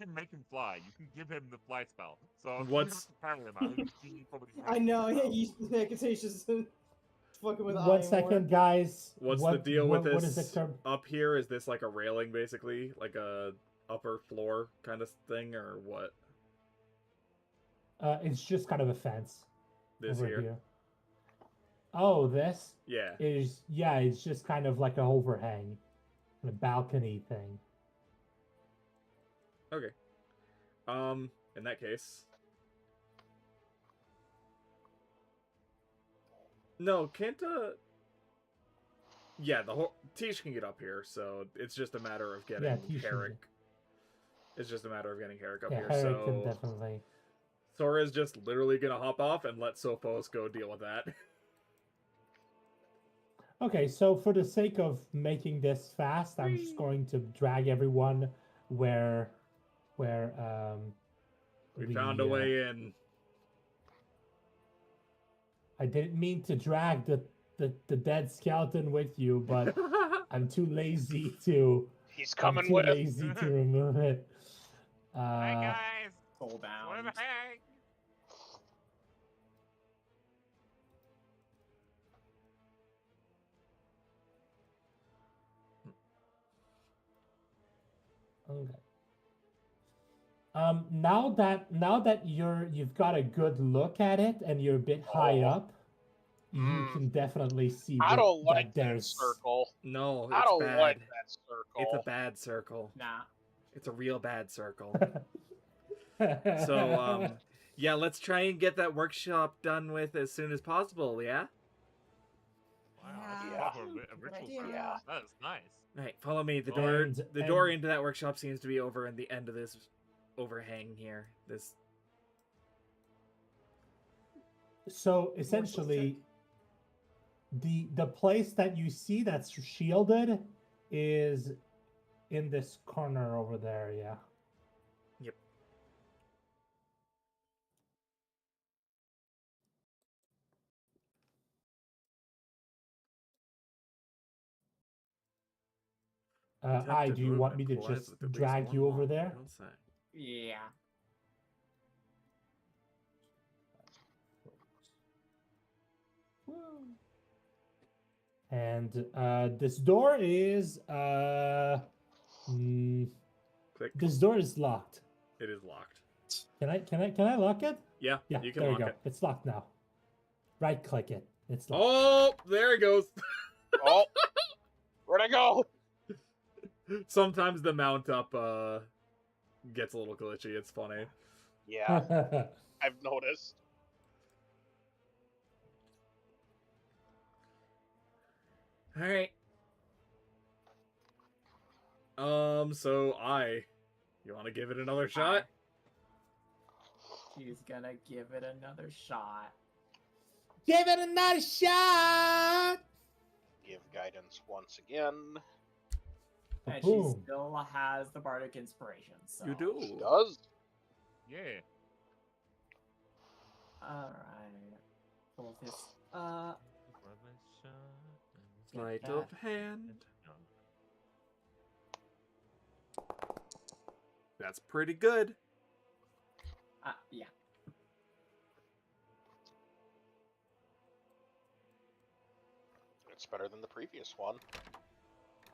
can make him fly. You can give him the fly spell. So if What's- you have to carry him out, you probably I make know. him Yeah, spell. Hecataceous fucking with One Eye second, more. guys. what's the deal with what this is it, Curb? up here? Is this like a railing basically? Like a upper floor kind of thing or what? It's just kind of a fence This over here? here. Oh, this Yeah. is it's just kind of like a overhang, a balcony thing. Okay. In that case. No, can't yeah, the whole Tish can get up here, so it's just a matter of getting Tish can Herrick. It's just a matter of getting Herrick up Yeah, here. Herrick can So definitely. Sora's just literally gonna hop off and let Sophos go deal with that. Okay, so for the sake of making this fast, I'm just going to drag everyone where We found a way in. I didn't mean to drag the dead skeleton with you, but I'm too lazy to. He's I'm coming too with. lazy to remove it. Hey guys, Soul swim bound. hang. Okay. Now that you've got a good look at it and you're a bit high up, you can definitely see I don't like that that there's circle. No, it's I don't bad. like that circle. It's a bad circle. Nah. It's a real bad circle. So, yeah, let's try and get that workshop done with as soon as possible, yeah? Wow, I Yeah. have a ritual idea. circle. Yeah. That is nice. Alright, follow me. The And- door and- into that workshop seems to be over in the end of this overhang here. This So essentially, the place that you see that's shielded is in this corner over there. Yeah. Yep. Do you want me to just drag you over there? Yeah. And this door is Click. this door is locked. It is locked. Can I lock it? Yeah, Yeah, you can there lock we go. it. It's locked now. Right click it. It's locked. Oh, there it goes. Oh, where'd I go? Sometimes the mount up gets a little glitchy. It's funny. Yeah, I've noticed. All right. So you want to give it another shot? She's gonna give it another shot. Give it another shot. Give guidance once again. And she Boom. still has the bardic inspiration. So. You do. She does. Yeah. Alright. Pull this up. Sleight that. of hand. That's pretty good. Yeah. It's better than the previous one.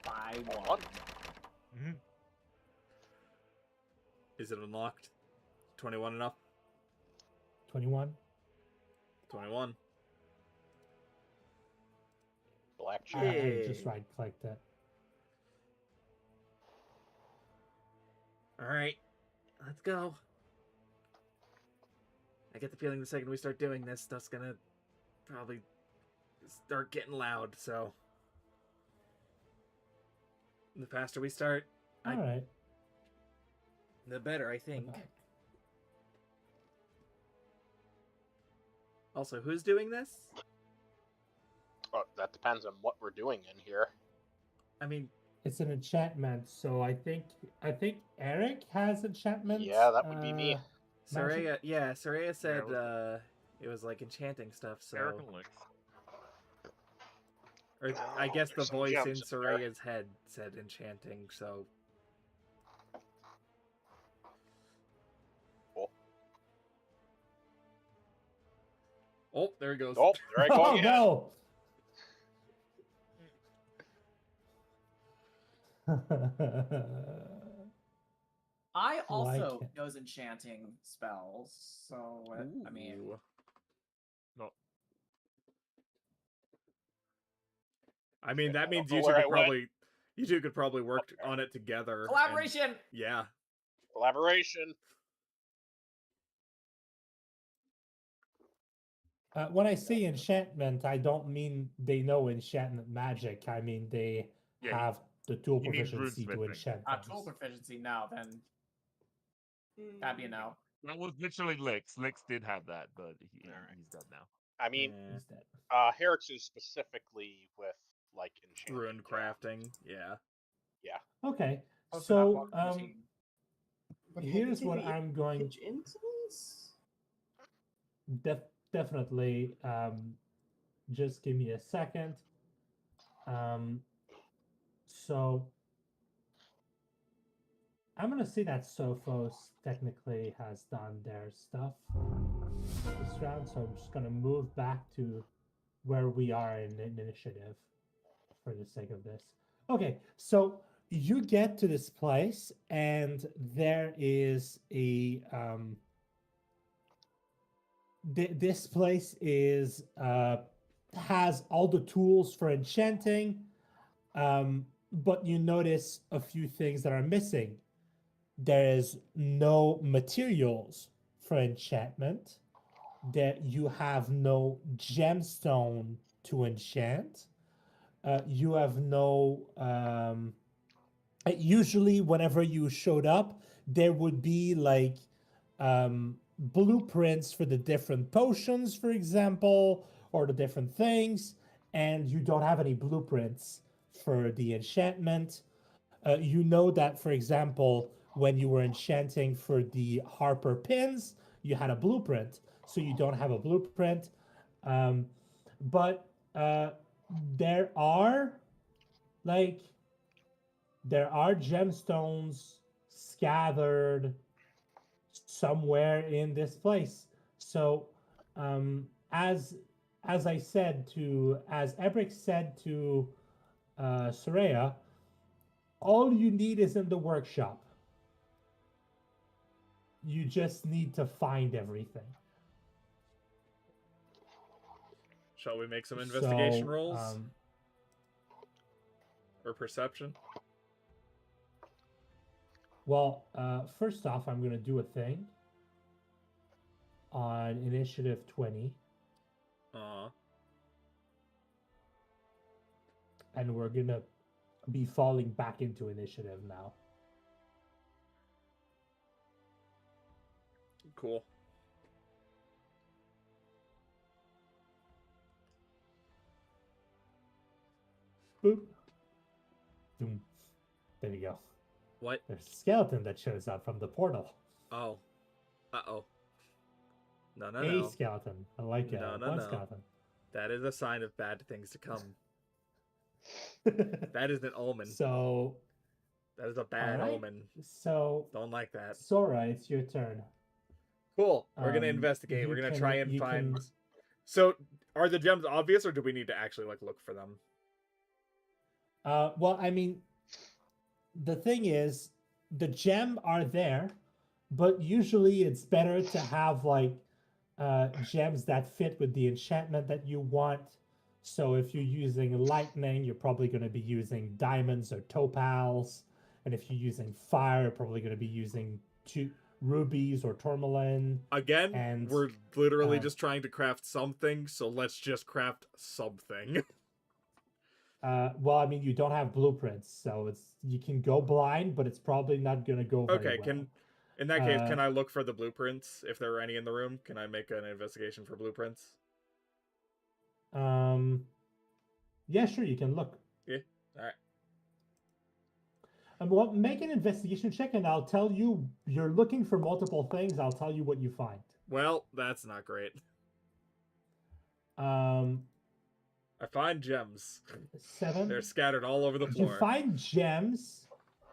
By One. one. Mm-hmm. Is it unlocked? 21 enough? 21. 21. Blackjack. I just right clicked it. Alright. Let's go. I get the feeling the second we start doing this, stuff's gonna probably start getting loud, so... The faster we start, Alright. the better, I think. Also, who's doing this? Oh, that depends on what we're doing in here. I mean, It's an enchantment, so I think Eric has enchantment. Yeah, that would be me. Soraya, yeah, Soraya said it it was like enchanting stuff, so... Eric and Lix. Or I guess the There's some voice in gems in there. Soraya's head said enchanting, so... Oh, there he goes. Oh, there I go Oh again. no! I also Like it. knows enchanting spells, so I mean, Ooh. No. I mean, that I means don't you know two where could I went. probably... You two could probably work Okay. on it together. and- collaboration. yeah. Collaboration. When I say enchantment, I don't mean they know enchantment magic. I mean they Yeah, have the tool he means proficiency to runesmithing. enchant Tool things. proficiency now, then that'd be a no. That was literally Lix. Lix did have that, but Alright. he's dead now. I mean, He's dead. Herix is specifically with like enchanting. Rune crafting, yeah. Okay, Oh, so not one team. But here's can what we I'm going. pitch into this? Definitely. Just give me a second. So I'm gonna say that Sophos technically has done their stuff this round, so I'm just gonna move back to where we are in initiative for the sake of this. Okay, so you get to this place, and there is a this place is has all the tools for enchanting, but you notice a few things that are missing. There is no materials for enchantment. That you have no gemstone to enchant. You have no. Usually, whenever you showed up, there would be like blueprints for the different potions, for example, or the different things, and you don't have any blueprints for the enchantment. You know that, for example, when you were enchanting for the Harper pins, you had a blueprint, so you don't have a blueprint. But there are like there are gemstones scattered somewhere in this place. So, as I said to as Ebrick said to Soraya, all you need is in the workshop. You just need to find everything. Shall we make some investigation So, rolls? Or perception? Well, first off, I'm going to do a thing on initiative 20, and we're going to be falling back into initiative now. Cool. Boop. Boom. There you go. What? There's a skeleton that shows up from the portal. Oh. Uh-oh. No, no, A no. skeleton. I like No, no, one no. skeleton. That is a sign of bad things to come. That is an omen. So, That is a bad alright. omen. So, Don't like that. Sora, it's your turn. Cool. We're gonna Um, investigate. you We're gonna can- try and you find. can- So, are the gems obvious, or do we need to actually like look for them? Well, I mean, the thing is, the gem are there, but usually it's better to have like gems that fit with the enchantment that you want. So if you're using lightning, you're probably going to be using diamonds or topaz, and if you're using fire, you're probably going to be using rubies or tourmaline. Again, And, we're literally uh, just trying to craft something, so let's just craft something. Well, I mean, you don't have blueprints, so you can go blind, but it's probably not going to go very Okay, well. in that case, Uh, can I look for the blueprints if there are any in the room? Can I make an investigation for blueprints? Yeah, sure, you can look. Yeah. All right. Well, make an investigation check, and I'll tell you. You're looking for multiple things. I'll tell you what you find. Well, that's not great. Um, I find gems. 7. They're scattered all over the You floor. find gems.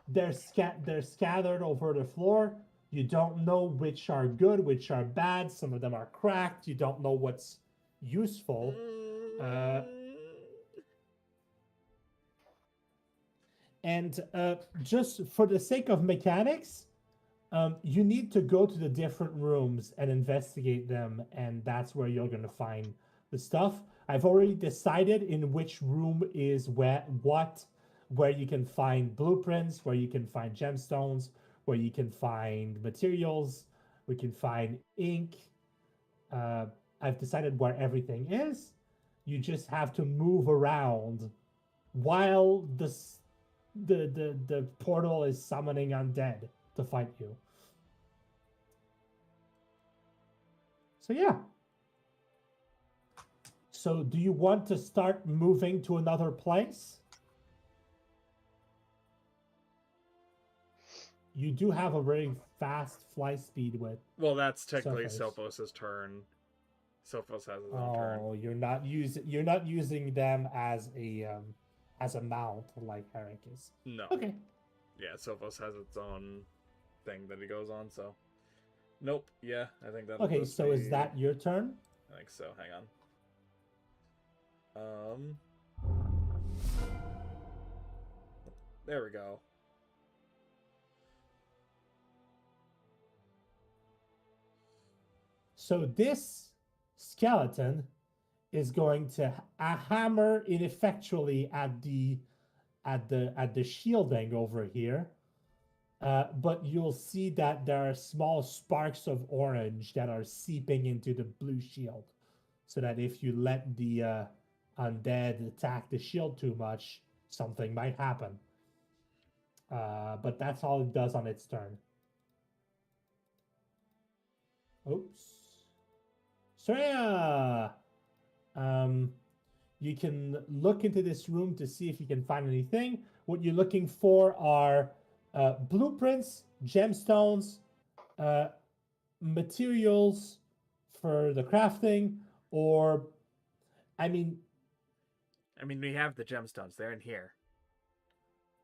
They're scattered over the floor. You don't know which are good, which are bad. Some of them are cracked. You don't know what's useful. And just for the sake of mechanics, you need to go to the different rooms and investigate them, and that's where you're going to find the stuff. I've already decided in which room is where you can find blueprints, where you can find gemstones, where you can find materials, we can find ink. I've decided where everything is. You just have to move around while the portal is summoning undead to fight you. So yeah. So do you want to start moving to another place? You do have a very fast fly speed with. Well, that's technically Sophos. Sophos' turn. Sophos has his own turn. Oh, you're not using them as a mount like Herrick is. No. Okay. Yeah, Sophos has its own thing that he goes on, so. Nope. Yeah, I think that. Okay, so is that your turn? I think so. Hang on. There we go. So this skeleton is going to hammer ineffectually at the shielding over here. But you'll see that there are small sparks of orange that are seeping into the blue shield, so that if you let the undead attack the shield too much, something might happen. But that's all it does on its turn. Oops. So yeah, you can look into this room to see if you can find anything. What you're looking for are blueprints, gemstones, materials for the crafting, or I mean, we have the gemstones. They're in here.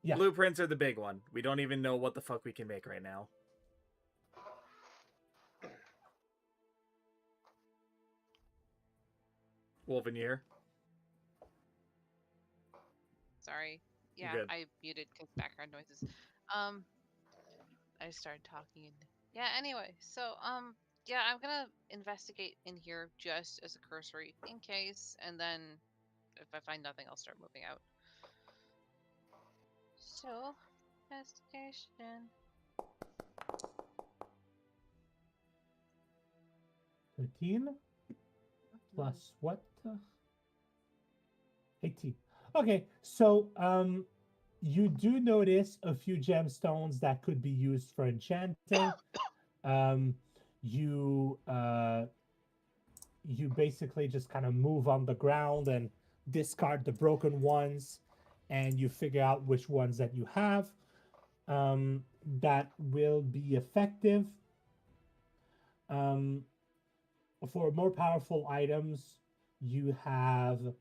yeah. Blueprints are the big one. We don't even know what the fuck we can make right now. Wolven, you here? Sorry. Yeah, good. I muted because background noises. I started talking. Yeah. Anyway, so yeah, I'm gonna investigate in here just as a cursory in case, and then if I find nothing, I'll start moving out. So, investigation. 13 plus what? 18. Okay, so you do notice a few gemstones that could be used for enchanting. You basically just kind of move on the ground and discard the broken ones, and you figure out which ones that you have that will be effective. For more powerful items, you have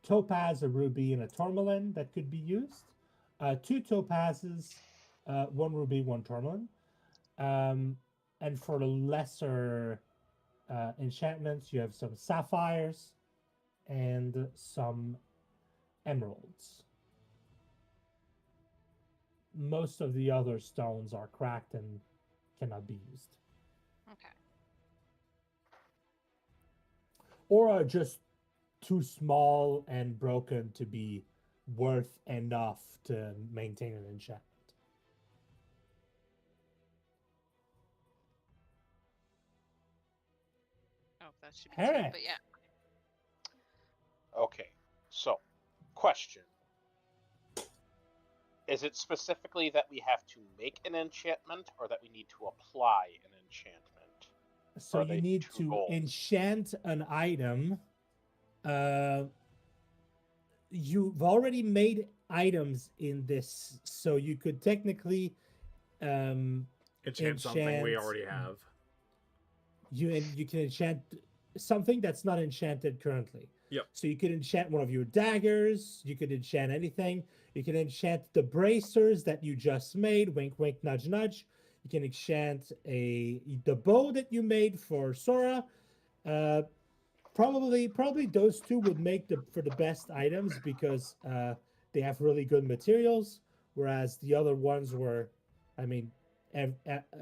topaz, a ruby, and a tourmaline that could be used. 2 topazes, 1 ruby, 1 tourmaline. And for the lesser enchantments, you have some sapphires and some emeralds. Most of the other stones are cracked and cannot be used. Okay. Or are just too small and broken to be worth enough to maintain an enchantment. Oh, that should be 2. Eric. But yeah. Okay, so question. Is it specifically that we have to make an enchantment or that we need to apply an enchantment? So Are you they need 2 to goals? enchant an item. You've already made items in this, so you could technically Enchant something we already have. You can enchant something that's not enchanted currently. Yep. So you could enchant one of your daggers. You could enchant anything. You can enchant the bracers that you just made. Wink, wink, nudge, nudge. You can enchant the bow that you made for Sora. Probably those 2 would make for the best items because they have really good materials. Whereas the other ones were, I mean,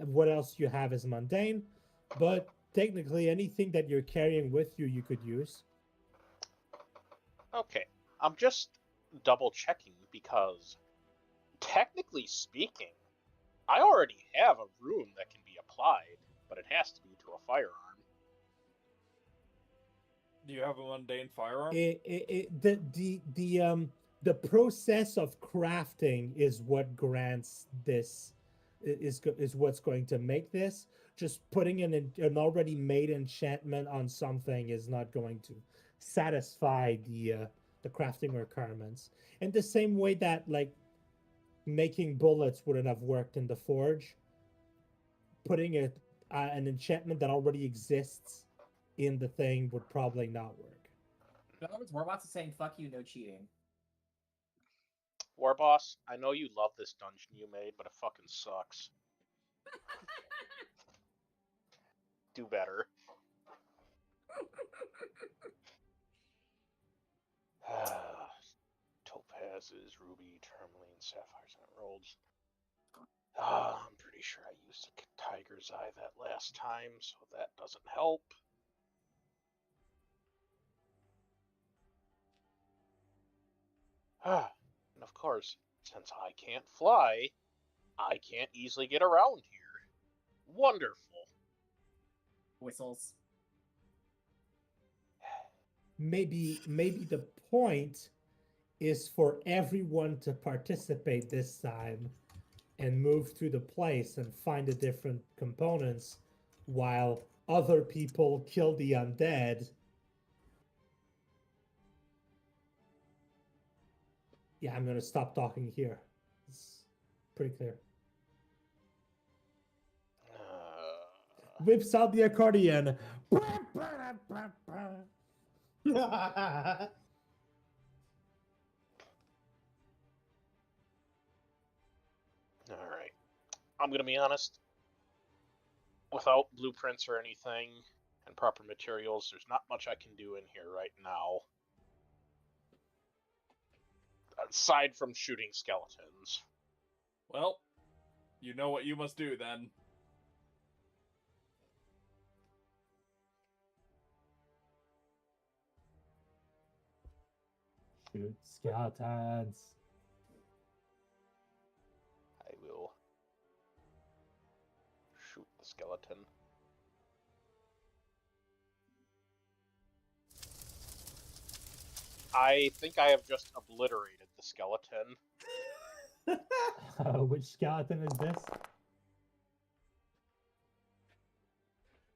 what else you have is mundane. But technically, anything that you're carrying with you, you could use. Okay, I'm just double checking because, technically speaking, I already have a rune that can be applied, but it has to be to a firearm. Do you have a mundane firearm? The process of crafting is what grants this is what's going to make this. Just putting an already made enchantment on something is not going to satisfy the crafting requirements. In the same way that like making bullets wouldn't have worked in the forge, putting an enchantment that already exists in the thing would probably not work. In other words, Warbots is saying, fuck you, no cheating. Warboss, I know you love this dungeon you made, but it fucking sucks. Do better. Topazes, ruby, tourmaline, sapphires, and emeralds. I'm pretty sure I used a tiger's eye that last time, so that doesn't help. And of course, since I can't fly, I can't easily get around here. Wonderful. Whistles. Maybe the point is for everyone to participate this time and move through the place and find the different components while other people kill the undead. Yeah, I'm gonna stop talking here. It's pretty clear. Whips out the accordion. Alright. I'm going to be honest. Without blueprints or anything and proper materials, there's not much I can do in here right now. Aside from shooting skeletons. Well, you know what you must do then. Shoot skeletons. I will shoot the skeleton. I think I have just obliterated the skeleton. Which skeleton is this?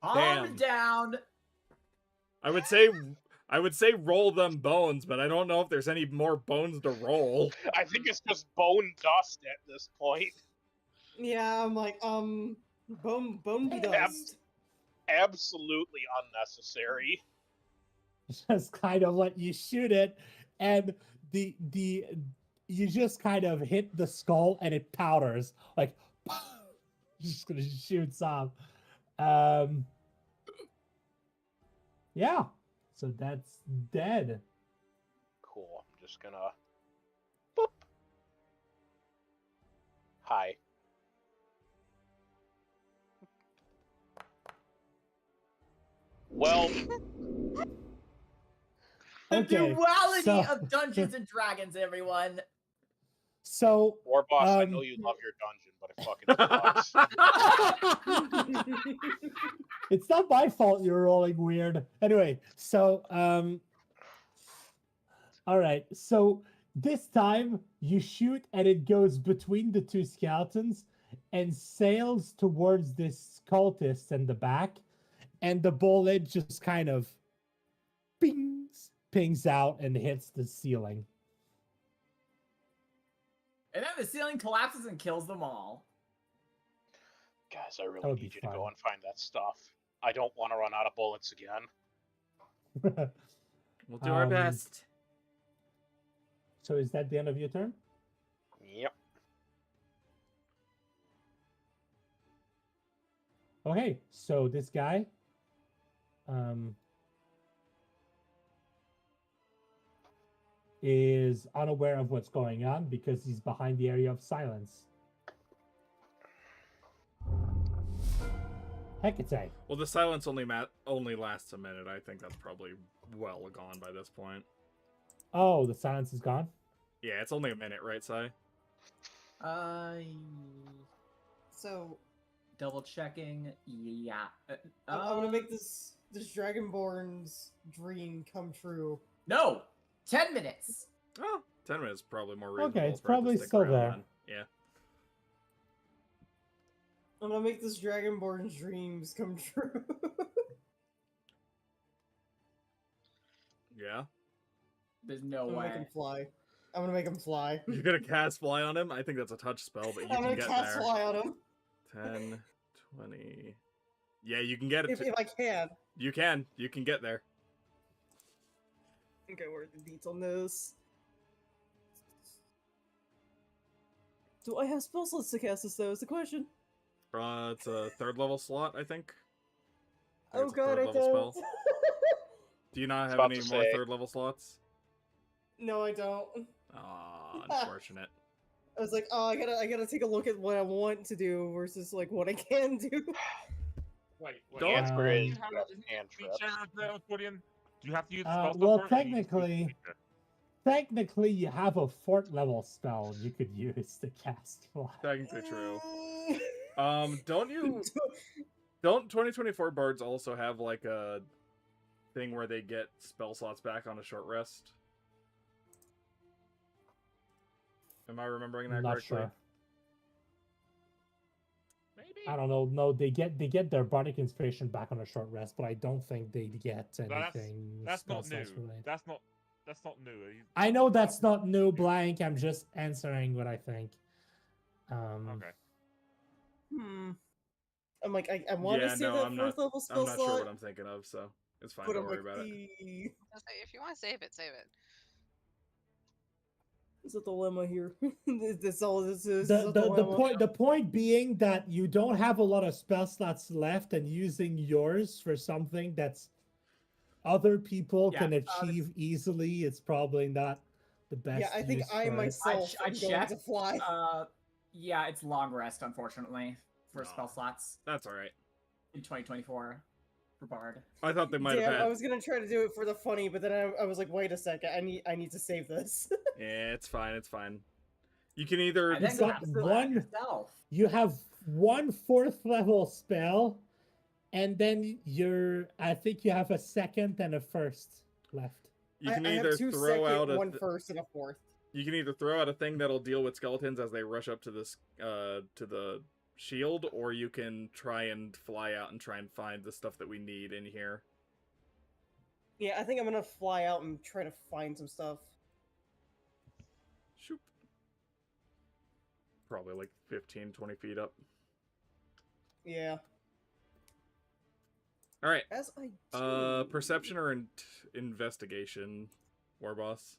Calm down. I would say I would say roll them bones, but I don't know if there's any more bones to roll. I think it's just bone dust at this point. Yeah, I'm like, bone be dust. Absolutely unnecessary. Just kind of let you shoot it, and the you just kind of hit the skull and it powders like just gonna shoot some. Yeah, so that's dead. Cool. I'm just gonna. Boop. Hi. Well, The Okay, duality so- of Dungeons and Dragons, everyone. So War Boss, I Um, know you love your dungeon, but it fucking sucks. it's not my fault you're rolling weird. Anyway, so all right. So this time you shoot and it goes between the two skeletons and sails towards this cultist in the back, and the bullet just kind of pings out and hits the ceiling. And then the ceiling collapses and kills them all. Guys, I That really would need be you to go fun. and find that stuff. I don't want to run out of bullets again. We'll do our Um, best. So is that the end of your turn? Yep. Okay, so this guy is unaware of what's going on because he's behind the area of silence. Hecate. Well, the silence only lasts a minute. I think that's probably well gone by this point. Oh, the silence is gone? Yeah, it's only a minute, right, Sai? So Double checking. Yeah. I'm gonna make this Dragonborn's dream come true. No! 10 minutes! Oh, 10 minutes is probably more reasonable. Okay, it's for it to probably stick still around there. then. Yeah. I'm gonna make this Dragonborn's dreams come true. Yeah? There's no I'm gonna make him way. fly. I'm gonna make him fly. You're gonna cast fly on him? I think that's a touch spell, but you I'm can gonna get cast there. fly on him 10, 20. Yeah, you can get it. if I can. You can. You can get there. Okay, where are the deets on this? Do I have spell slots to cast this though? Is the question. It's a third level slot, I think. I think Oh it's a god, third I level don't. spell. Do you not have about any to more say- third level slots? No, I don't. Aw, unfortunate. I was like, oh, I gotta take a look at what I want to do versus like what I can do. Wait, The Don't- answer is you have yes, a cantrip. feature of the accordion? Do you have to use Uh, spell well, slot for it, or you just use technically- feature? Technically, you have a fourth level spell you could use to cast fly. Technically true. Don't 2024 bards also have like a thing where they get spell slots back on a short rest? Am I remembering that Not correctly? sure. Maybe. I don't know. No, they get their bardic inspiration back on a short rest, but I don't think they get anything. That's not spell new. slots related. That's not new. I know that's not new, blank. I'm just answering what I think. Okay. I'm like, I want to Yeah, say no, that I'm fourth not. level spell I'm not slot, sure what I'm thinking of, so it's fine. but Don't I'm worry like, about it. I was say, if you want to save it, save it. There's a dilemma here. This all this is. The, a the dilemma. point being that you don't have a lot of spell slots left, and using yours for something that's other people Yeah, can achieve easily, it's probably not the best. Yeah, I think use I for it. myself I am going checked. to fly. Yeah, it's long rest, unfortunately, for Aw. spell slots That's all right. in 2024 for Bard. I thought they might Damn, have I had. was gonna try to do it for the funny, but then I was like, wait a second, I need to save this. Yeah, it's fine. It's fine. You can either. And then You've you got have to do it one- yourself. You have one fourth level spell, and then I think you have a second and a first left. You can I either have two throw second, out one first, and a fourth. You can either throw out a thing that'll deal with skeletons as they rush up to this to the shield, or you can try and fly out and try and find the stuff that we need in here. Yeah, I think I'm gonna fly out and try to find some stuff. Shoop. Probably like 15, 20 feet up. Yeah. All right. As I do. Perception or investigation, War Boss?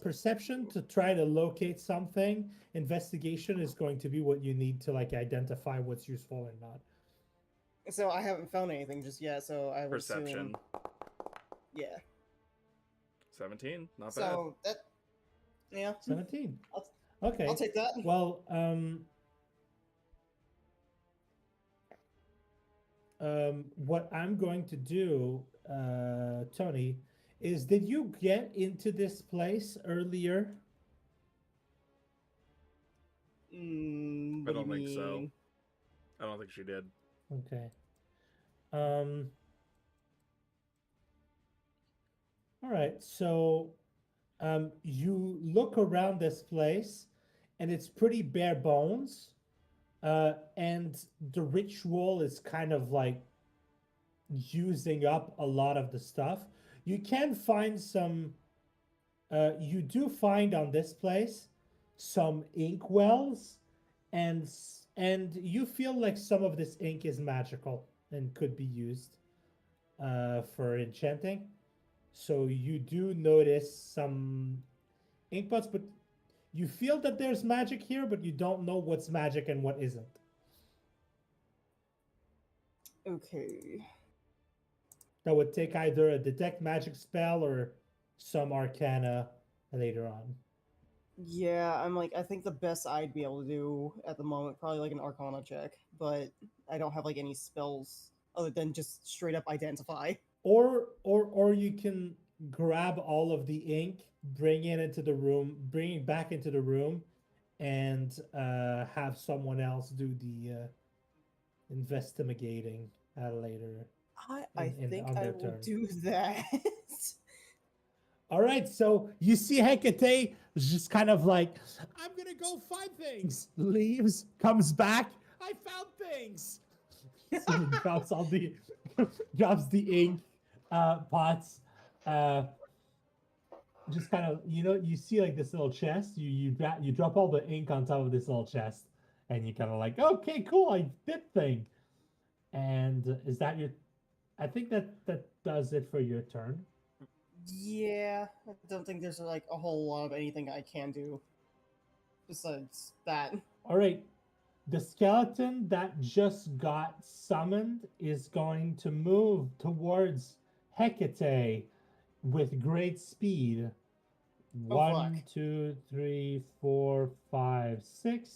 Perception to try to locate something. Investigation is going to be what you need to like identify what's useful and not. So I haven't found anything just yet, so I would Perception. assume. Yeah. 17, not bad. So that. Yeah. 17. I'll- Okay. I'll take that. Well, what I'm going to do, Tony, is did you get into this place earlier? Mm, I what do don't you think so. mean? I don't think she did. Okay. All right. So, you look around this place, and it's pretty bare bones. And the ritual is kind of like using up a lot of the stuff. You can find some. You do find on this place some ink wells, and you feel like some of this ink is magical and could be used for enchanting. So you do notice some ink pots, but you feel that there's magic here, but you don't know what's magic and what isn't. Okay. That would take either a detect magic spell or some arcana later on. Yeah, I'm like, I think the best I'd be able to do at the moment, probably like an Arcana check, but I don't have like any spells other than just straight up identify. Or you can grab all of the ink, bring it into the room, bring it back into the room, and have someone else do the investigating later. I think on I their will turn. do that. All right, so you see Hecate is just kind of like, I'm gonna go find things. Leaves, comes back. I found things. So he drops all the drops the ink pots. Just kind of you see like this little chest. You drop all the ink on top of this little chest, and you kind of like, okay, cool, I did thing. And is that your? I think that does it for your turn. Yeah, I don't think there's like a whole lot of anything I can do besides that. All right. The skeleton that just got summoned is going to move towards Hecate with great speed. Oh, fuck. 1, 2, 3, 4, 5, 6.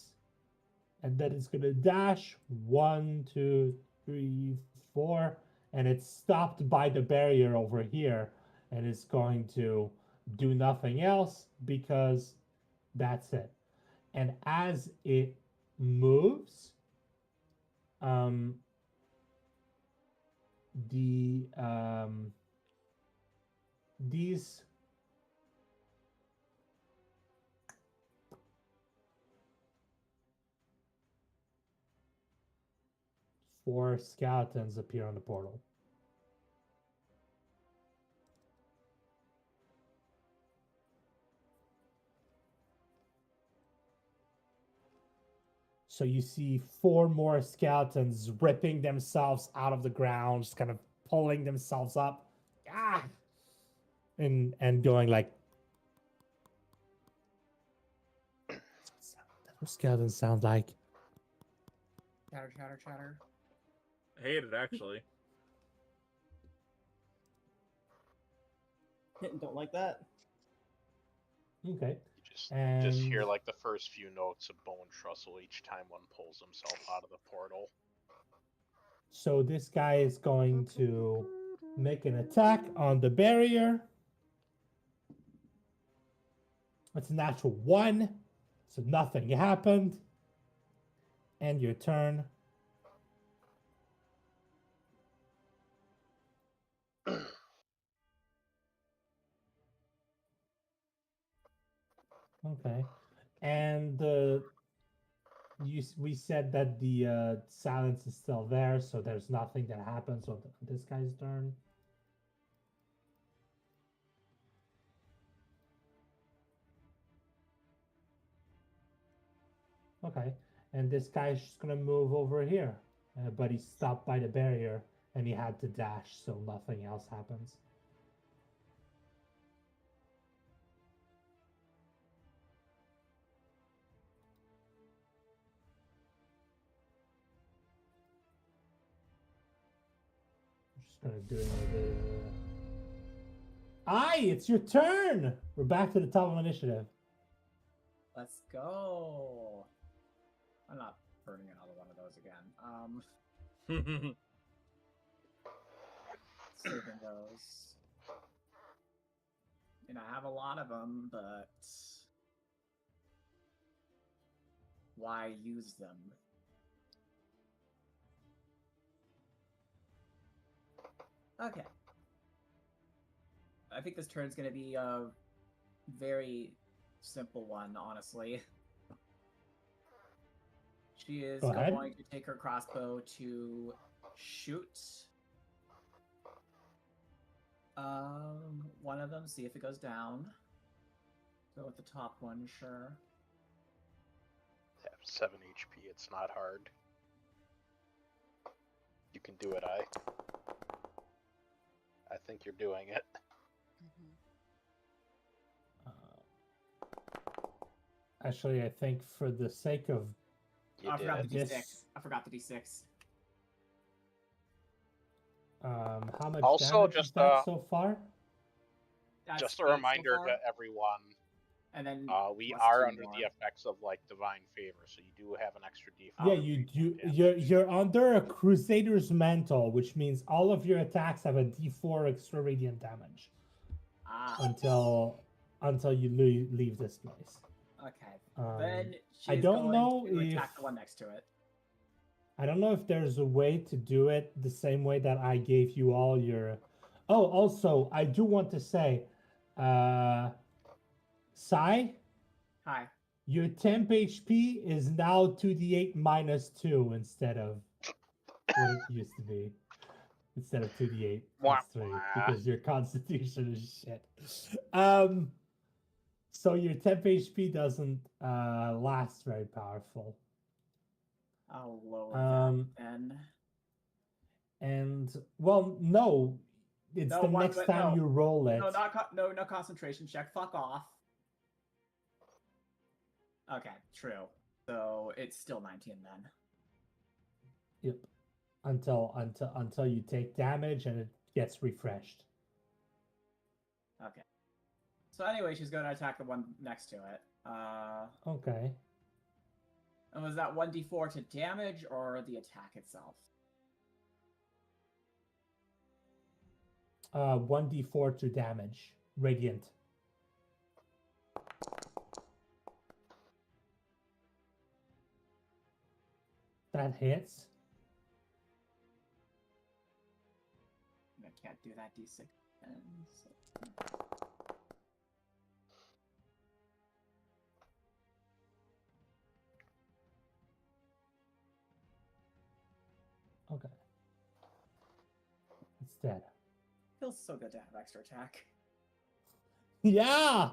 And then it's going to dash 1, 2, 3, 4. And it's stopped by the barrier over here. And it's going to do nothing else because that's it. And as it moves, these four skeletons appear on the portal. So you see four more skeletons ripping themselves out of the ground, just kind of pulling themselves up. Ah! And going like that's what skeletons sound like. Chatter, chatter, chatter. I hate it, actually. Don't like that. Okay. You just hear And- like the first few notes of bone trussel each time one pulls himself out of the portal. So this guy is going to make an attack on the barrier. It's a natural 1, so nothing happened. And your turn. Okay. And we said that the silence is still there, so there's nothing that happens on this guy's turn. Okay. And this guy's just gonna move over here. But he's stopped by the barrier and he had to dash, so nothing else happens. I'm just gonna do it. Aye, it's your turn! We're back to the top of initiative. Let's go. I'm not burning another one of those again. Saving those. And I have a lot of them, but why use them? Okay. I think this turn's gonna be a very simple one, honestly. She is Go ahead. going to take her crossbow to shoot one of them, see if it goes down. Go with the top one, sure. Have 7 HP. It's not hard. You can do it, I think you're doing it. Actually, I think for the sake of You I did forgot it. the D6. This- I forgot the D6. how much Also, damage is just, that so far? That's Just a 8 so reminder far. to everyone, And then we plus are 2 under more. the effects of like divine favor, so you do have an extra D4. Yeah, Oh. you're under a Crusader's mantle, which means all of your attacks have a D4 extra radiant damage Ah, until you leave this place. okay. Then she's I don't going know to attack if- the one next to it. I don't know if there's a way to do it the same way that I gave you all your. Oh, also, I do want to say, Sai, Hi. your temp HP is now 2d8 minus 2 instead of what it used to be. Instead of 2d8 plus 3 because your constitution is shit. So your temp HP doesn't last very powerful. I'll lower Um, that then. And well, no, it's No, the why- next but time no. you roll it. No, no concentration check. Fuck off. Okay, true. So it's still 19 then. Yep. Until you take damage and it gets refreshed. Okay. So anyway, she's going to attack the one next to it. Okay. And was that 1d4 to damage or the attack itself? 1d4 to damage. Radiant. That hits. I can't do that d6 then. So... Okay. It's dead. Feels so good to have extra attack. Yeah.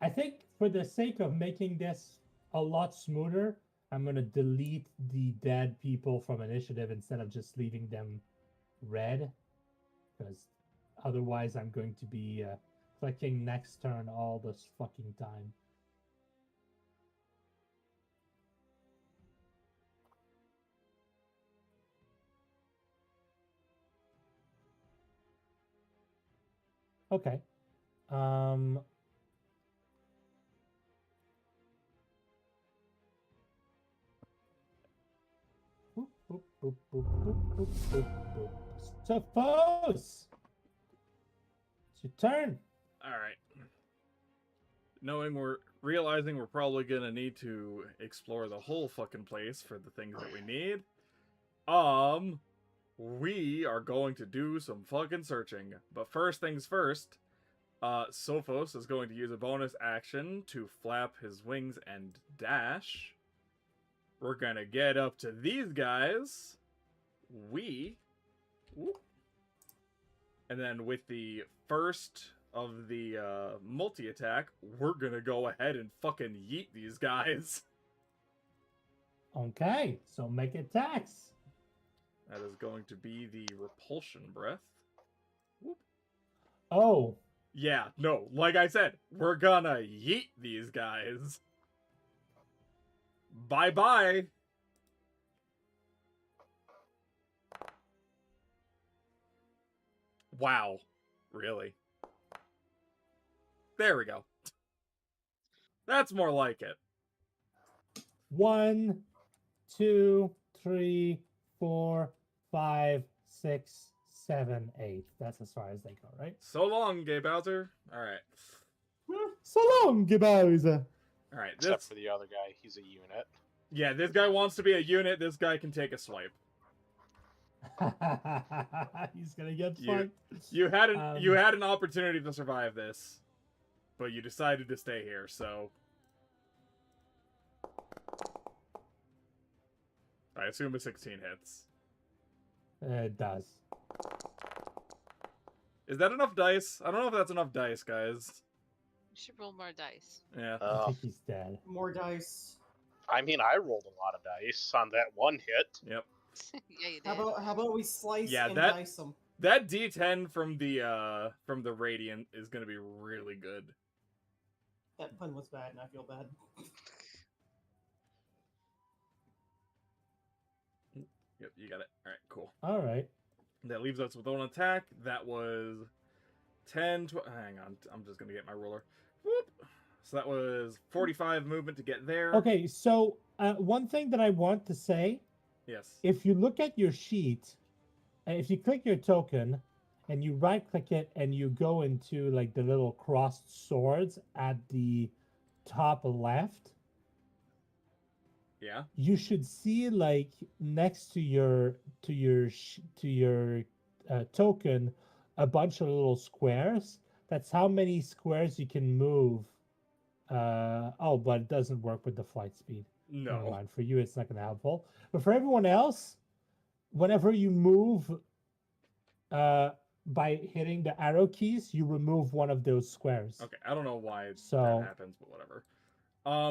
I think for the sake of making this a lot smoother, I'm gonna delete the dead people from initiative instead of just leaving them red, because otherwise I'm going to be clicking next turn all this fucking time. Okay. Boop, boop, boop, boop, boop, boop, boop, boop. Suppose it's your turn. All right. Realizing we're probably gonna need to explore the whole fucking place for the things that we need. We are going to do some fucking searching. But first things first, Sophos is going to use a bonus action to flap his wings and dash. We're gonna get up to these guys. And then with the first of the multi-attack, we're gonna go ahead and fucking yeet these guys. Okay, so make attacks. That is going to be the repulsion breath. Whoop. Oh, Yeah, no, like I said, we're gonna yeet these guys. Bye-bye. Wow. Really? There we go. That's more like it. 1, 2, 3, 4, 5, 6, 7, 8. That's as far as they go, right? So long, Gay Bowser. Alright. So long, Bowser. Alright, Except this... for the other guy, he's a unit. Yeah, this guy wants to be a unit. This guy can take a swipe. He's gonna get You- fucked. You had an opportunity to survive this, but you decided to stay here, so... I assume a 16 hits. It does. Is that enough dice? I don't know if that's enough dice, guys. You should roll more dice. Yeah. I think he's dead. More dice. I mean, I rolled a lot of dice on that one hit. Yep. Yeah, you did. How about we slice Yeah, and that- dice them? That D10 from the Radiant is gonna be really good. That pun was bad, and I feel bad. Yep, you got it. Alright, cool. All right. That leaves us with one attack. That was 10, hang on, I'm just gonna get my ruler. Whoop. So that was 45 movement to get there. Okay, so one thing that I want to say, Yes. if you look at your sheet, if you click your token and you right click it and you go into like the little crossed swords at the top left, Yeah. you should see like next to your token a bunch of little squares. That's how many squares you can move. Oh, but it doesn't work with the flight speed. Never No. mind. For you, it's not going to helpful. But for everyone else, whenever you move by hitting the arrow keys, you remove one of those squares. Okay, I don't know why So- that happens, but whatever.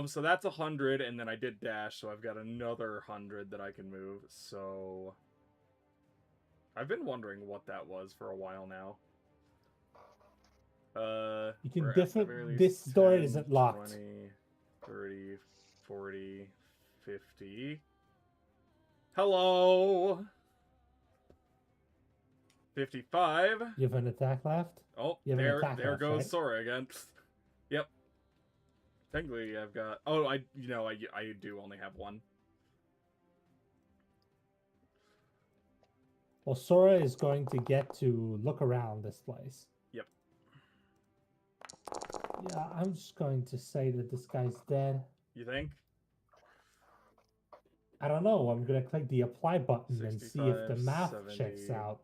So that's 100, and then I did dash, so I've got another 100 that I can move. So I've been wondering what that was for a while now. You can we're at the different- very least this door 10, isn't locked. 20, 30, 40, 50. Hello. 55. You have an attack left? Oh, You have an there attack left, goes right? Sora again. Yep. Technically, I've got. Oh, I do only have one. Well, Sora is going to get to look around this place. Yep. Yeah, I'm just going to say that this guy's dead. You think? I don't know. I'm going to click the apply button and see if the 65, math 70. checks out.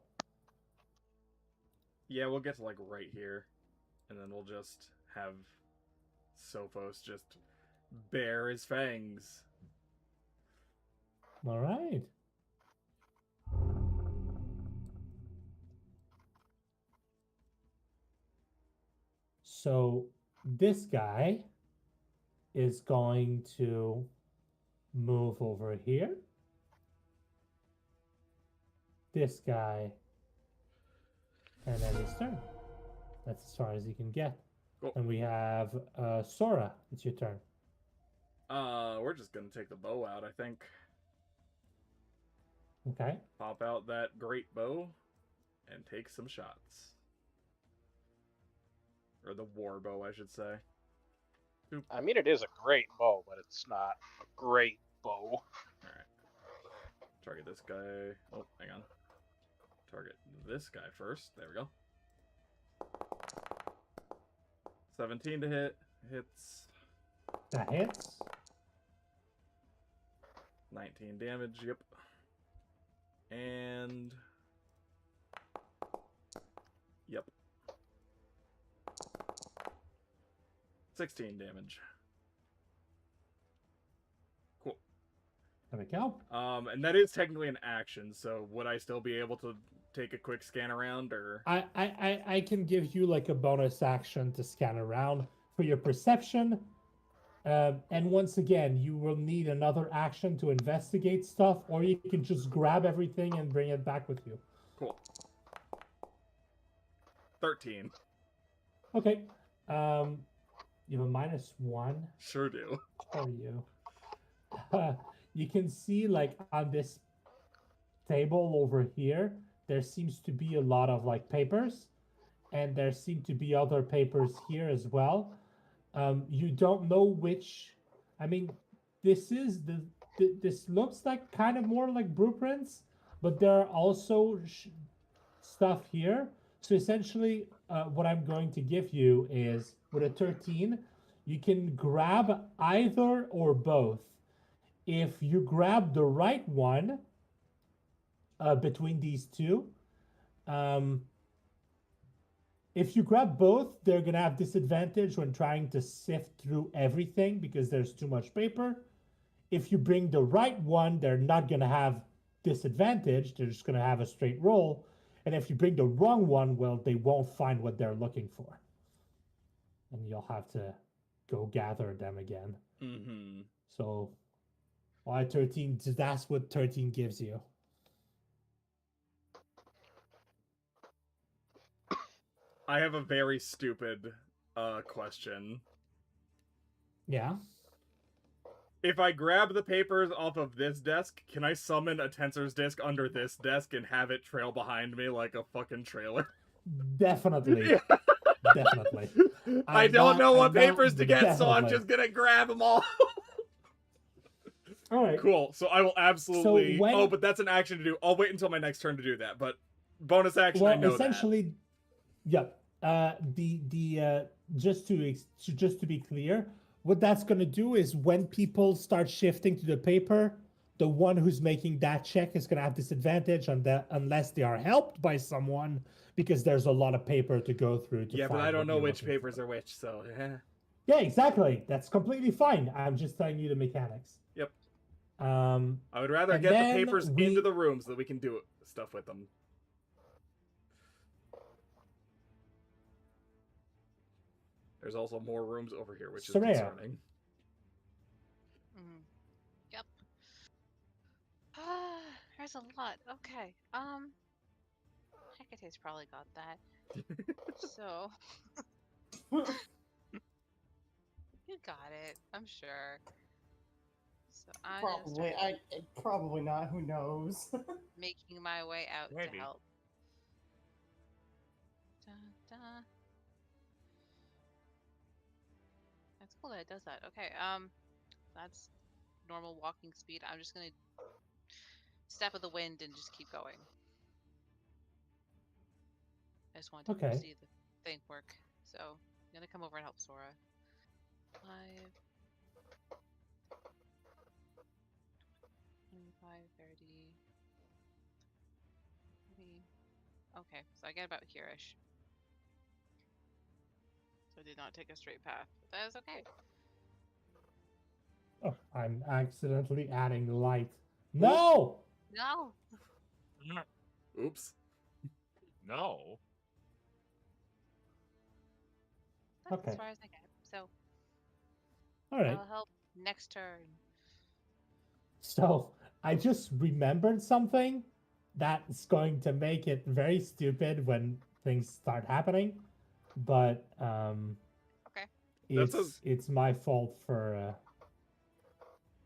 Yeah, we'll get to like right here, and then we'll just have Sophos just bare his fangs. All right. So this guy is going to move over here. This guy, and then his turn. That's as far as he can get. Cool. And we have Sora. It's your turn. We're just gonna take the bow out, I think. Okay. Pop out that great bow, and take some shots. Or the war bow, I should say. Oop. I mean, it is a great bow, but it's not a great bow. Alright. Target this guy. Oh, hang on. Target this guy first. There we go. 17 to hit. Hits. That hits. 19 damage, yep. And... Yep. 16 damage. Cool. There we go. And that is technically an action, so would I still be able to take a quick scan around, or I can give you like a bonus action to scan around for your perception. And once again, you will need another action to investigate stuff, or you can just grab everything and bring it back with you. cool. 13. Okay. You have a -1 Sure do. for you. You can see like on this table over here, there seems to be a lot of like papers, and there seem to be other papers here as well. You don't know which. I mean, this is this looks like kind of more like blueprints, but there are also stuff here. So essentially, what I'm going to give you is with a 13, you can grab either or both. If you grab the right one between these two, um, if you grab both, they're going to have disadvantage when trying to sift through everything because there's too much paper. If you bring the right one, they're not going to have disadvantage. They're just going to have a straight roll. And if you bring the wrong one, well, they won't find what they're looking for. And you'll have to go gather them again. Mm-hmm. So, why 13? That's what 13 gives you. I have a very stupid question. Yeah. If I grab the papers off of this desk, can I summon a Tensor's disc under this desk and have it trail behind me like a fucking trailer? Definitely. Definitely. I don't know what papers to get, so I'm just gonna grab them all. All right. Cool. So I will absolutely. So when... Oh, but that's an action to do. I'll wait until my next turn to do that. But bonus action, I know essentially, yep. Just to be clear, what that's going to do is when people start shifting to the paper, the one who's making that check is going to have disadvantage on that unless they are helped by someone, because there's a lot of paper to go through. Yeah, but I don't know which papers are which, so yeah. Yeah, exactly. That's completely fine. I'm just telling you the mechanics. Yep. I would rather get the papers into the room so that we can do stuff with them. There's also more rooms over here, which is concerning. Yep. There's a lot. Okay. Hecate's probably got that. So you got it, I'm sure. So I'm probably not. Who knows? making my way out Maybe. to help. Dun, dun. That's cool that it does that. Okay, that's normal walking speed. I'm just gonna step of the wind and just keep going. I just wanted to see the thing work. So I'm gonna come over and help Sora. 5, 25, 30. Okay, so I get about here-ish. So I did not take a straight path, but that is okay. Oh, I'm accidentally adding light. No! No! Oops. No. That's Okay. as far as I get. So All right. I'll help next turn. So I just remembered something that's going to make it very stupid when things start happening, but okay. It's my fault for.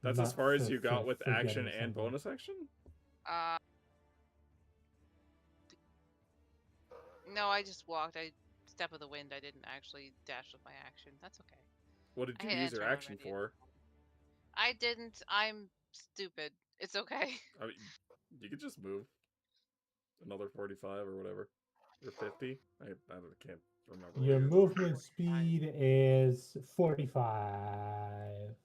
That's as far as you got with action and bonus action? No, I just walked. I step of the wind. I didn't actually dash with my action. That's okay. What did you use your action for? I didn't. I'm stupid. It's okay. I mean, you could just move another 45 or whatever, or 50. I can't remember. Your movement speed is 45.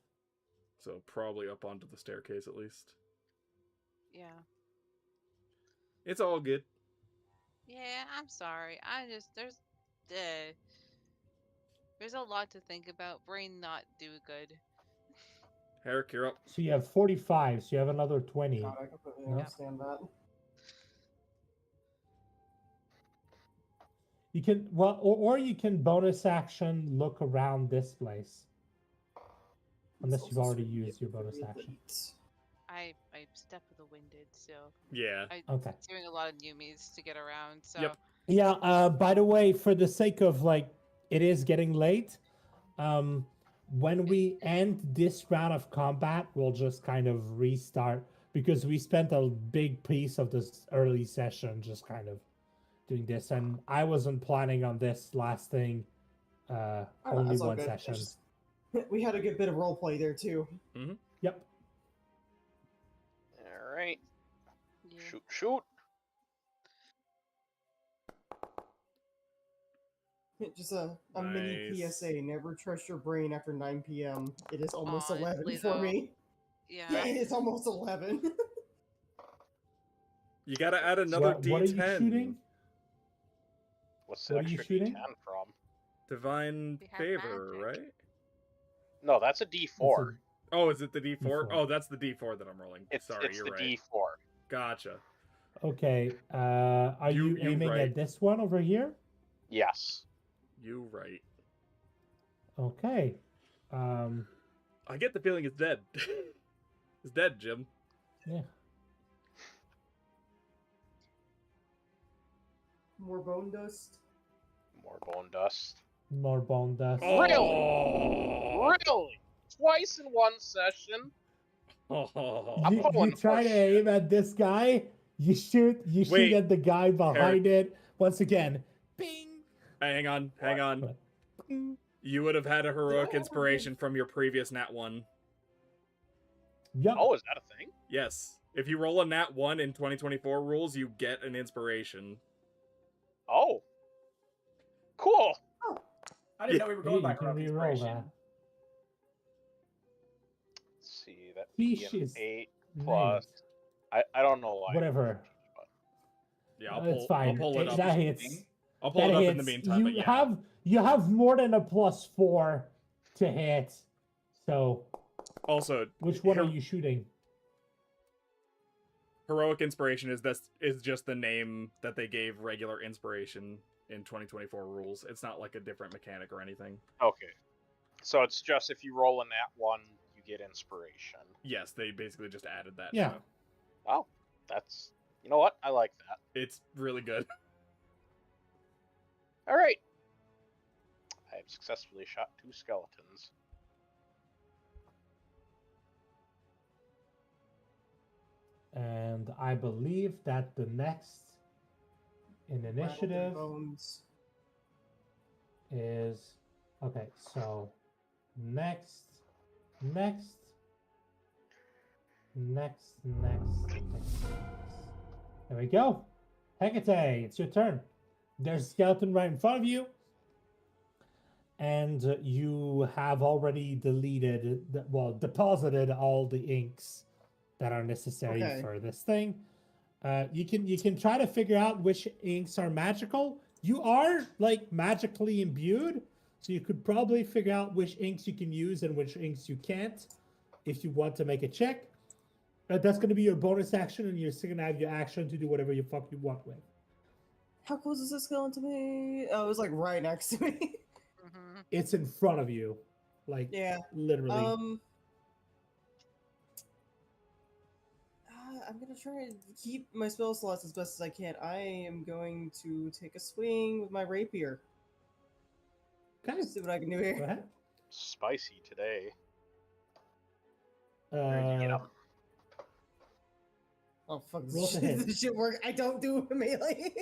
So probably up onto the staircase at least. Yeah. It's all good. Yeah, I'm sorry. There's a lot to think about. Brain not do good. Herrick, you're up. So you have 45, so you have another 20. God, I completely understand that. You can or you can bonus action look around this place. Unless It's you've also already starting to used get your bonus very action. late. I step with the winded, so Yeah. I'm Okay. doing a lot of newbies to get around. So Yep. Yeah, by the way, for the sake of like it is getting late, when we end this round of combat, we'll just kind of restart because we spent a big piece of this early session just kind of doing this, and I wasn't planning on this lasting Oh, no, only that's all one good. session. It's just- we had a good bit of roleplay there too. Yep. All right. yeah. Shoot. Just a mini Nice. PSA. Never trust your brain after 9 p.m. It is almost Honestly, 11 for though, me. Yeah. It is almost 11. You gotta add another What are you D10. shooting? What's the What are you extra shooting? D10 from? Divine We have favor, magic. right? No, that's a D4. Oh, is it the D4? D4. Oh, that's the D4 that I'm rolling. Sorry, It's you're the right. D4. Gotcha. Okay. Are you You aiming right. at this one over here? Yes. You right. Okay. I get the feeling it's dead. It's dead, Jim. Yeah. More bone dust. More bone dust. More bone dust. Oh. Really? Twice in one session? Oh. I'm You pulling try to horseshit. aim at this guy. You shoot Wait, at the guy behind it. Once again, bing. Hang on. What? You would have had a heroic ever inspiration from your previous nat 1. Yep. Oh, is that a thing? Yes. If you roll a nat 1 in 2024 rules, you get an inspiration. Oh. Cool. I didn't know we were going Hey, by you can heroic reroll inspiration. that. Let's see, that Species 8 plus. I don't know why. Whatever. Yeah, It's fine. I'll pull it up. That hits. I'll pull That it up hits. in the meantime. You But yeah. have more than a +4 to hit. So Also, which one are you shooting? Heroic inspiration is just the name that they gave regular inspiration in 2024 rules. It's not like a different mechanic or anything. Okay. So it's just if you roll a nat 1, you get inspiration. Yes, they basically just added that. Yeah. to it. Oh, that's... You know what? I like that. It's really good. All right. I have successfully shot 2 skeletons. And I believe that the next in initiative Bones. is okay. So next. There we go. Hecate, it's your turn. There's a skeleton right in front of you. And you have already deposited all the inks that are necessary Okay. for this thing. You can try to figure out which inks are magical. You are like magically imbued, so you could probably figure out which inks you can use and which inks you can't if you want to make a check. That's going to be your bonus action, and you're still going to have your action to do whatever you fuck you want with. How close is this skeleton to me? Oh, it was like right next to me. Mm-hmm. It's in front of you, like Yeah. literally. I'm gonna try to keep my spell slots as best as I can. I am going to take a swing with my rapier. Okay, See what I can do go here. ahead. Spicy today. Uh, Oh fuck! Roll This to hit. shit, this shit work. I don't do melee.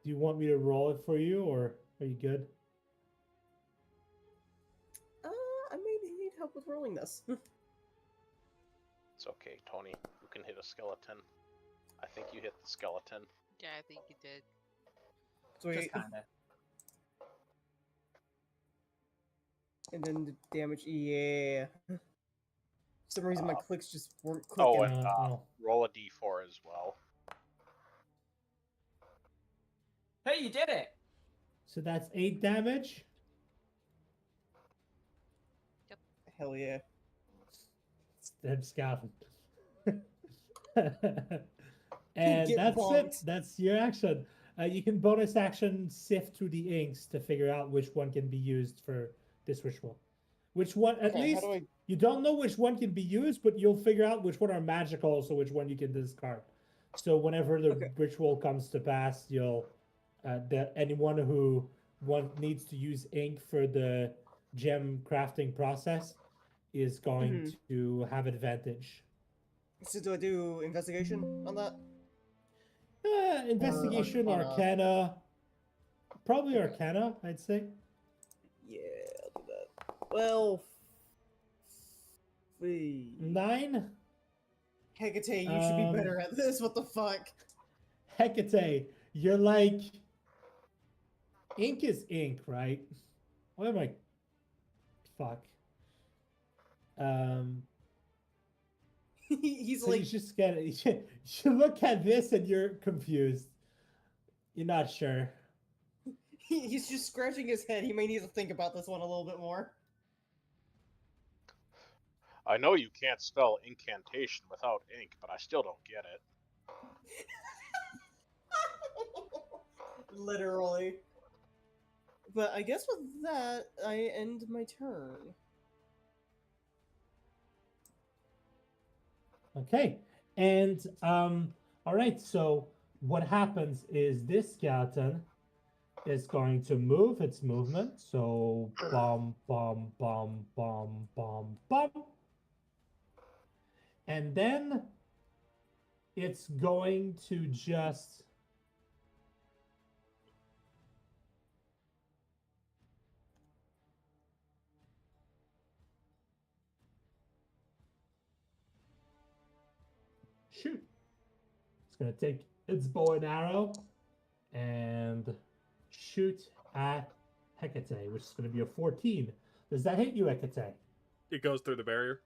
Do you want me to roll it for you, or are you good? I may need help with rolling this. It's okay, Tony. You can hit a skeleton. I think you hit the skeleton. Yeah, I think you did. Sweet. Just kinda. And then the damage. Yeah. For some reason, my clicks just weren't Oh, clicking. and no. roll a d4 as well. Hey, you did it! So that's 8 damage. Hell yeah. Dead scouting. And Get that's it. bonked. That's your action. You can bonus action sift through the inks to figure out which one can be used for this ritual. Which one, at Okay, how least do I? you don't know which one can be used, but you'll figure out which one are magical, so which one you can discard. So whenever the Okay. ritual comes to pass, you'll anyone who needs to use ink for the gem crafting process is going Mhm. to have advantage. So do I do investigation on that? Or Investigation, Arcana? Arcana, probably Okay. Arcana, I'd say. Yeah, I'll do that. Well, 9. Hecate, you should be better at this. What the fuck? Hecate, you're like ink is ink, right? What am I? Fuck. Um, He's so you like, just get it. You look at this and you're confused. You're not sure. he's just scratching his head. He may need to think about this one a little bit more. I know you can't spell incantation without ink, but I still don't get it. Literally. But I guess with that, I end my turn. Okay. And all right, so what happens is this skeleton is going to move its movement. So bum bum bum bum bum bum. And then it's going to just shoot. It's going to take its bow and arrow and shoot at Hecate, which is going to be a 14. Does that hit you, Hecate? It goes through the barrier.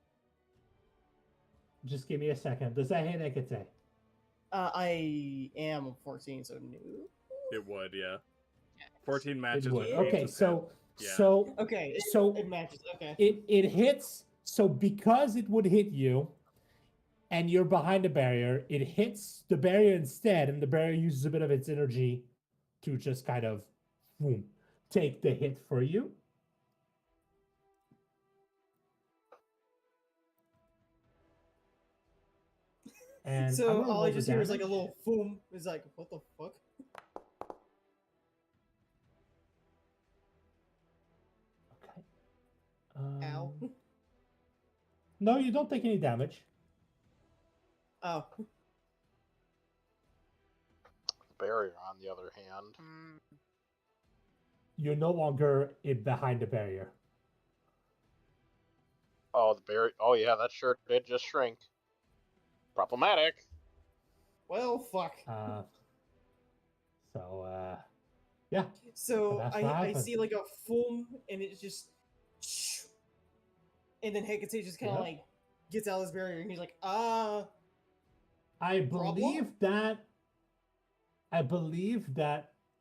Just give me a second. Does that hit Hecate? I am 14, so no. It would, yeah. 14 matches It would. with Okay, Reed's so Yeah. so Okay, so it matches. Okay. it hits. So because it would hit you, and you're behind a barrier, it hits the barrier instead, and the barrier uses a bit of its energy to just kind of boom, take the hit for you. And I'm So gonna all roll I the just hear is like a damage. little boom. It's like, what the fuck? Okay. Ow. No, you don't take any damage. Oh. Barrier, on the other hand. Mm, You're no longer behind the barrier. Oh, the barrier. Oh, yeah, that sure did just shrink. Problematic. Well, fuck. Yeah. So that's what I happened. see like a foam, and it's just, and then Hecate just kind of Yep. like gets out of this barrier, and he's like, I Problem? believe that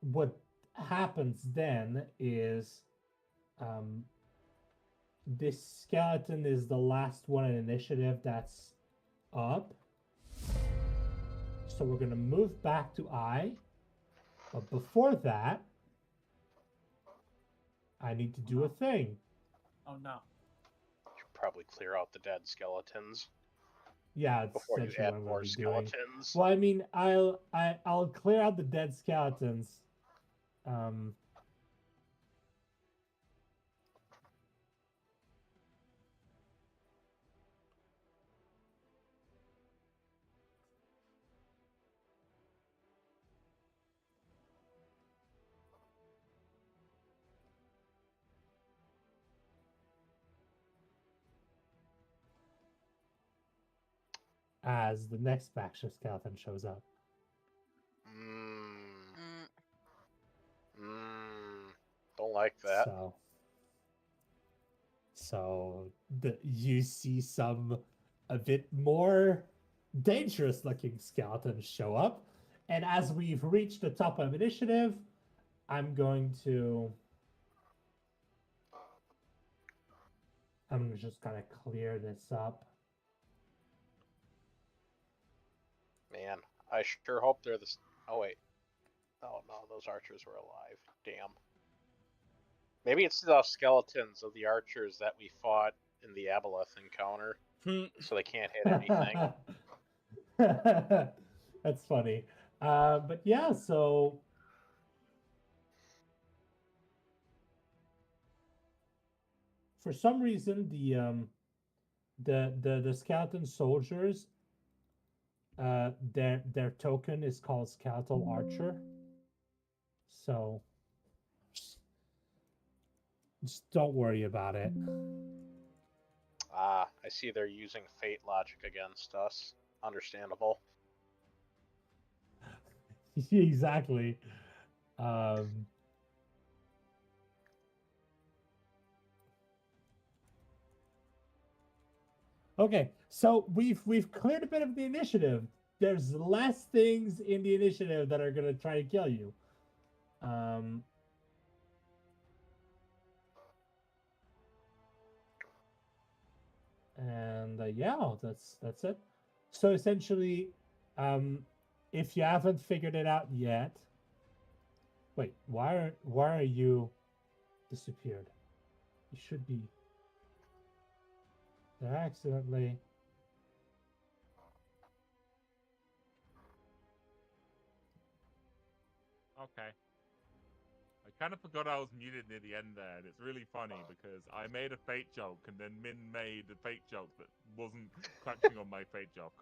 what happens then is this skeleton is the last one in initiative that's up. So we're gonna move back to I. But before that, I need to do a thing. Oh no. You should probably clear out the dead skeletons Yeah, it's before you essentially add what I'm more gonna be doing. skeletons. Well, I mean, I'll clear out the dead skeletons. As the next faction skeleton shows up. Mmm. Don't like that. So you see some a bit more dangerous looking skeletons show up. And as we've reached the top of initiative, I'm just gonna clear this up. Man, I sure hope they're the. Oh wait, Oh no, those archers were alive. Damn. Maybe it's the skeletons of the archers that we fought in the Aboleth encounter, so they can't hit anything. That's funny. But yeah, so for some reason the skeleton soldiers their token is called skeletal archer. So just don't worry about it. Ah, I see they're using fate logic against us. Understandable. Exactly. Um, okay, so we've cleared a bit of the initiative. There's less things in the initiative that are gonna try to kill you. Um, and yeah, that's it. So essentially, um, if you haven't figured it out yet, wait, why are you disappeared? You should be. They're accidentally. Okay. I kind of forgot I was muted near the end there, and it's really funny because I made a fate joke, and then Min made a fate joke that wasn't touching on my fate joke.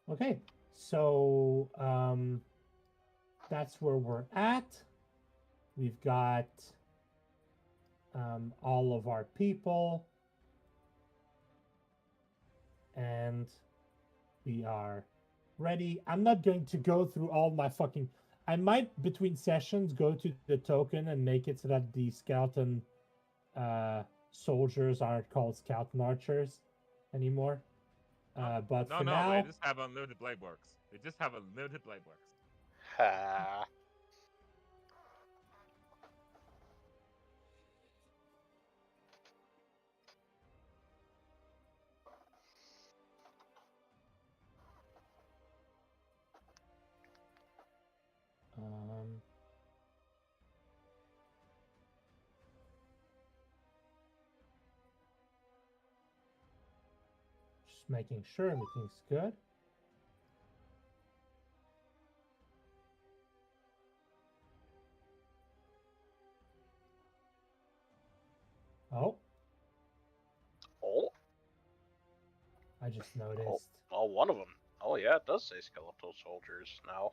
Okay, so that's where we're at. We've got all of our people, and we are ready. I'm not going to go through all my fucking. I might between sessions go to the token and make it so that the skeleton soldiers aren't called skeleton archers anymore. But No, for no, now, they just have unlimited blade works. They just have unlimited blade works. Ha. um, just making sure everything's good. Oh, Oh, I just oh, noticed. oh, one of them. Oh yeah, it does say skeletal soldiers now.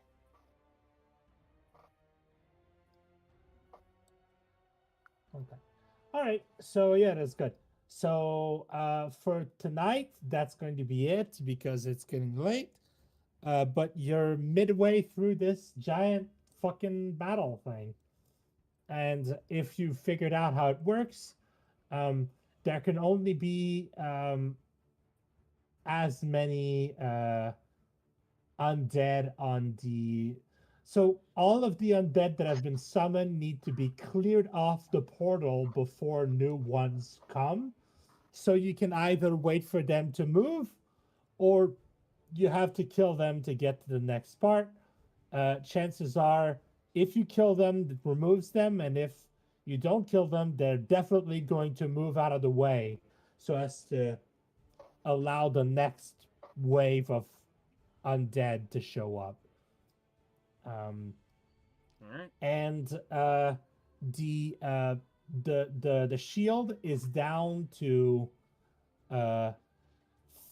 Okay. All right. So yeah, that's good. So for tonight, that's going to be it because it's getting late. But you're midway through this giant fucking battle thing, and if you figured out how it works, there can only be as many undead on the. So all of the undead that have been summoned need to be cleared off the portal before new ones come. So you can either wait for them to move, or you have to kill them to get to the next part. Chances are, if you kill them, it removes them, and if you don't kill them, they're definitely going to move out of the way so as to allow the next wave of undead to show up. All right. And the shield is down to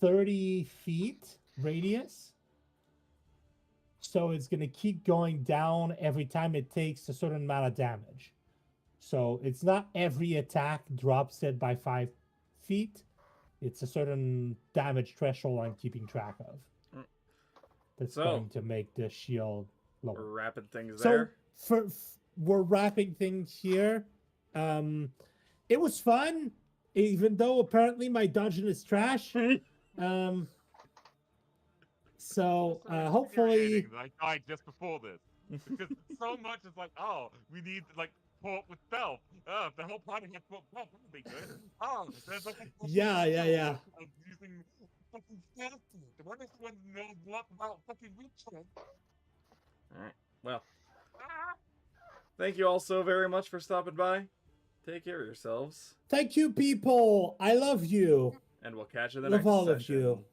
30 feet radius. So it's going to keep going down every time it takes a certain amount of damage. So it's not every attack drops it by 5 feet. It's a certain damage threshold I'm keeping track of. That's So, going to make the shield lower. We're wrapping things So there. we're wrapping things here. It was fun, even though apparently my dungeon is trash. So Also, it's hopefully, infuriating that I died just before this because so much is like, oh, we need like teleport with stealth. If the whole party had to that would be good. Oh, there's like a Yeah. of using fucking stealth. What if someone knows a lot about fucking witches? Alright. Well, Ah! thank you all so very much for stopping by. Take care of yourselves. Thank you, people. I love you. And we'll catch you in the Love next all of session. you.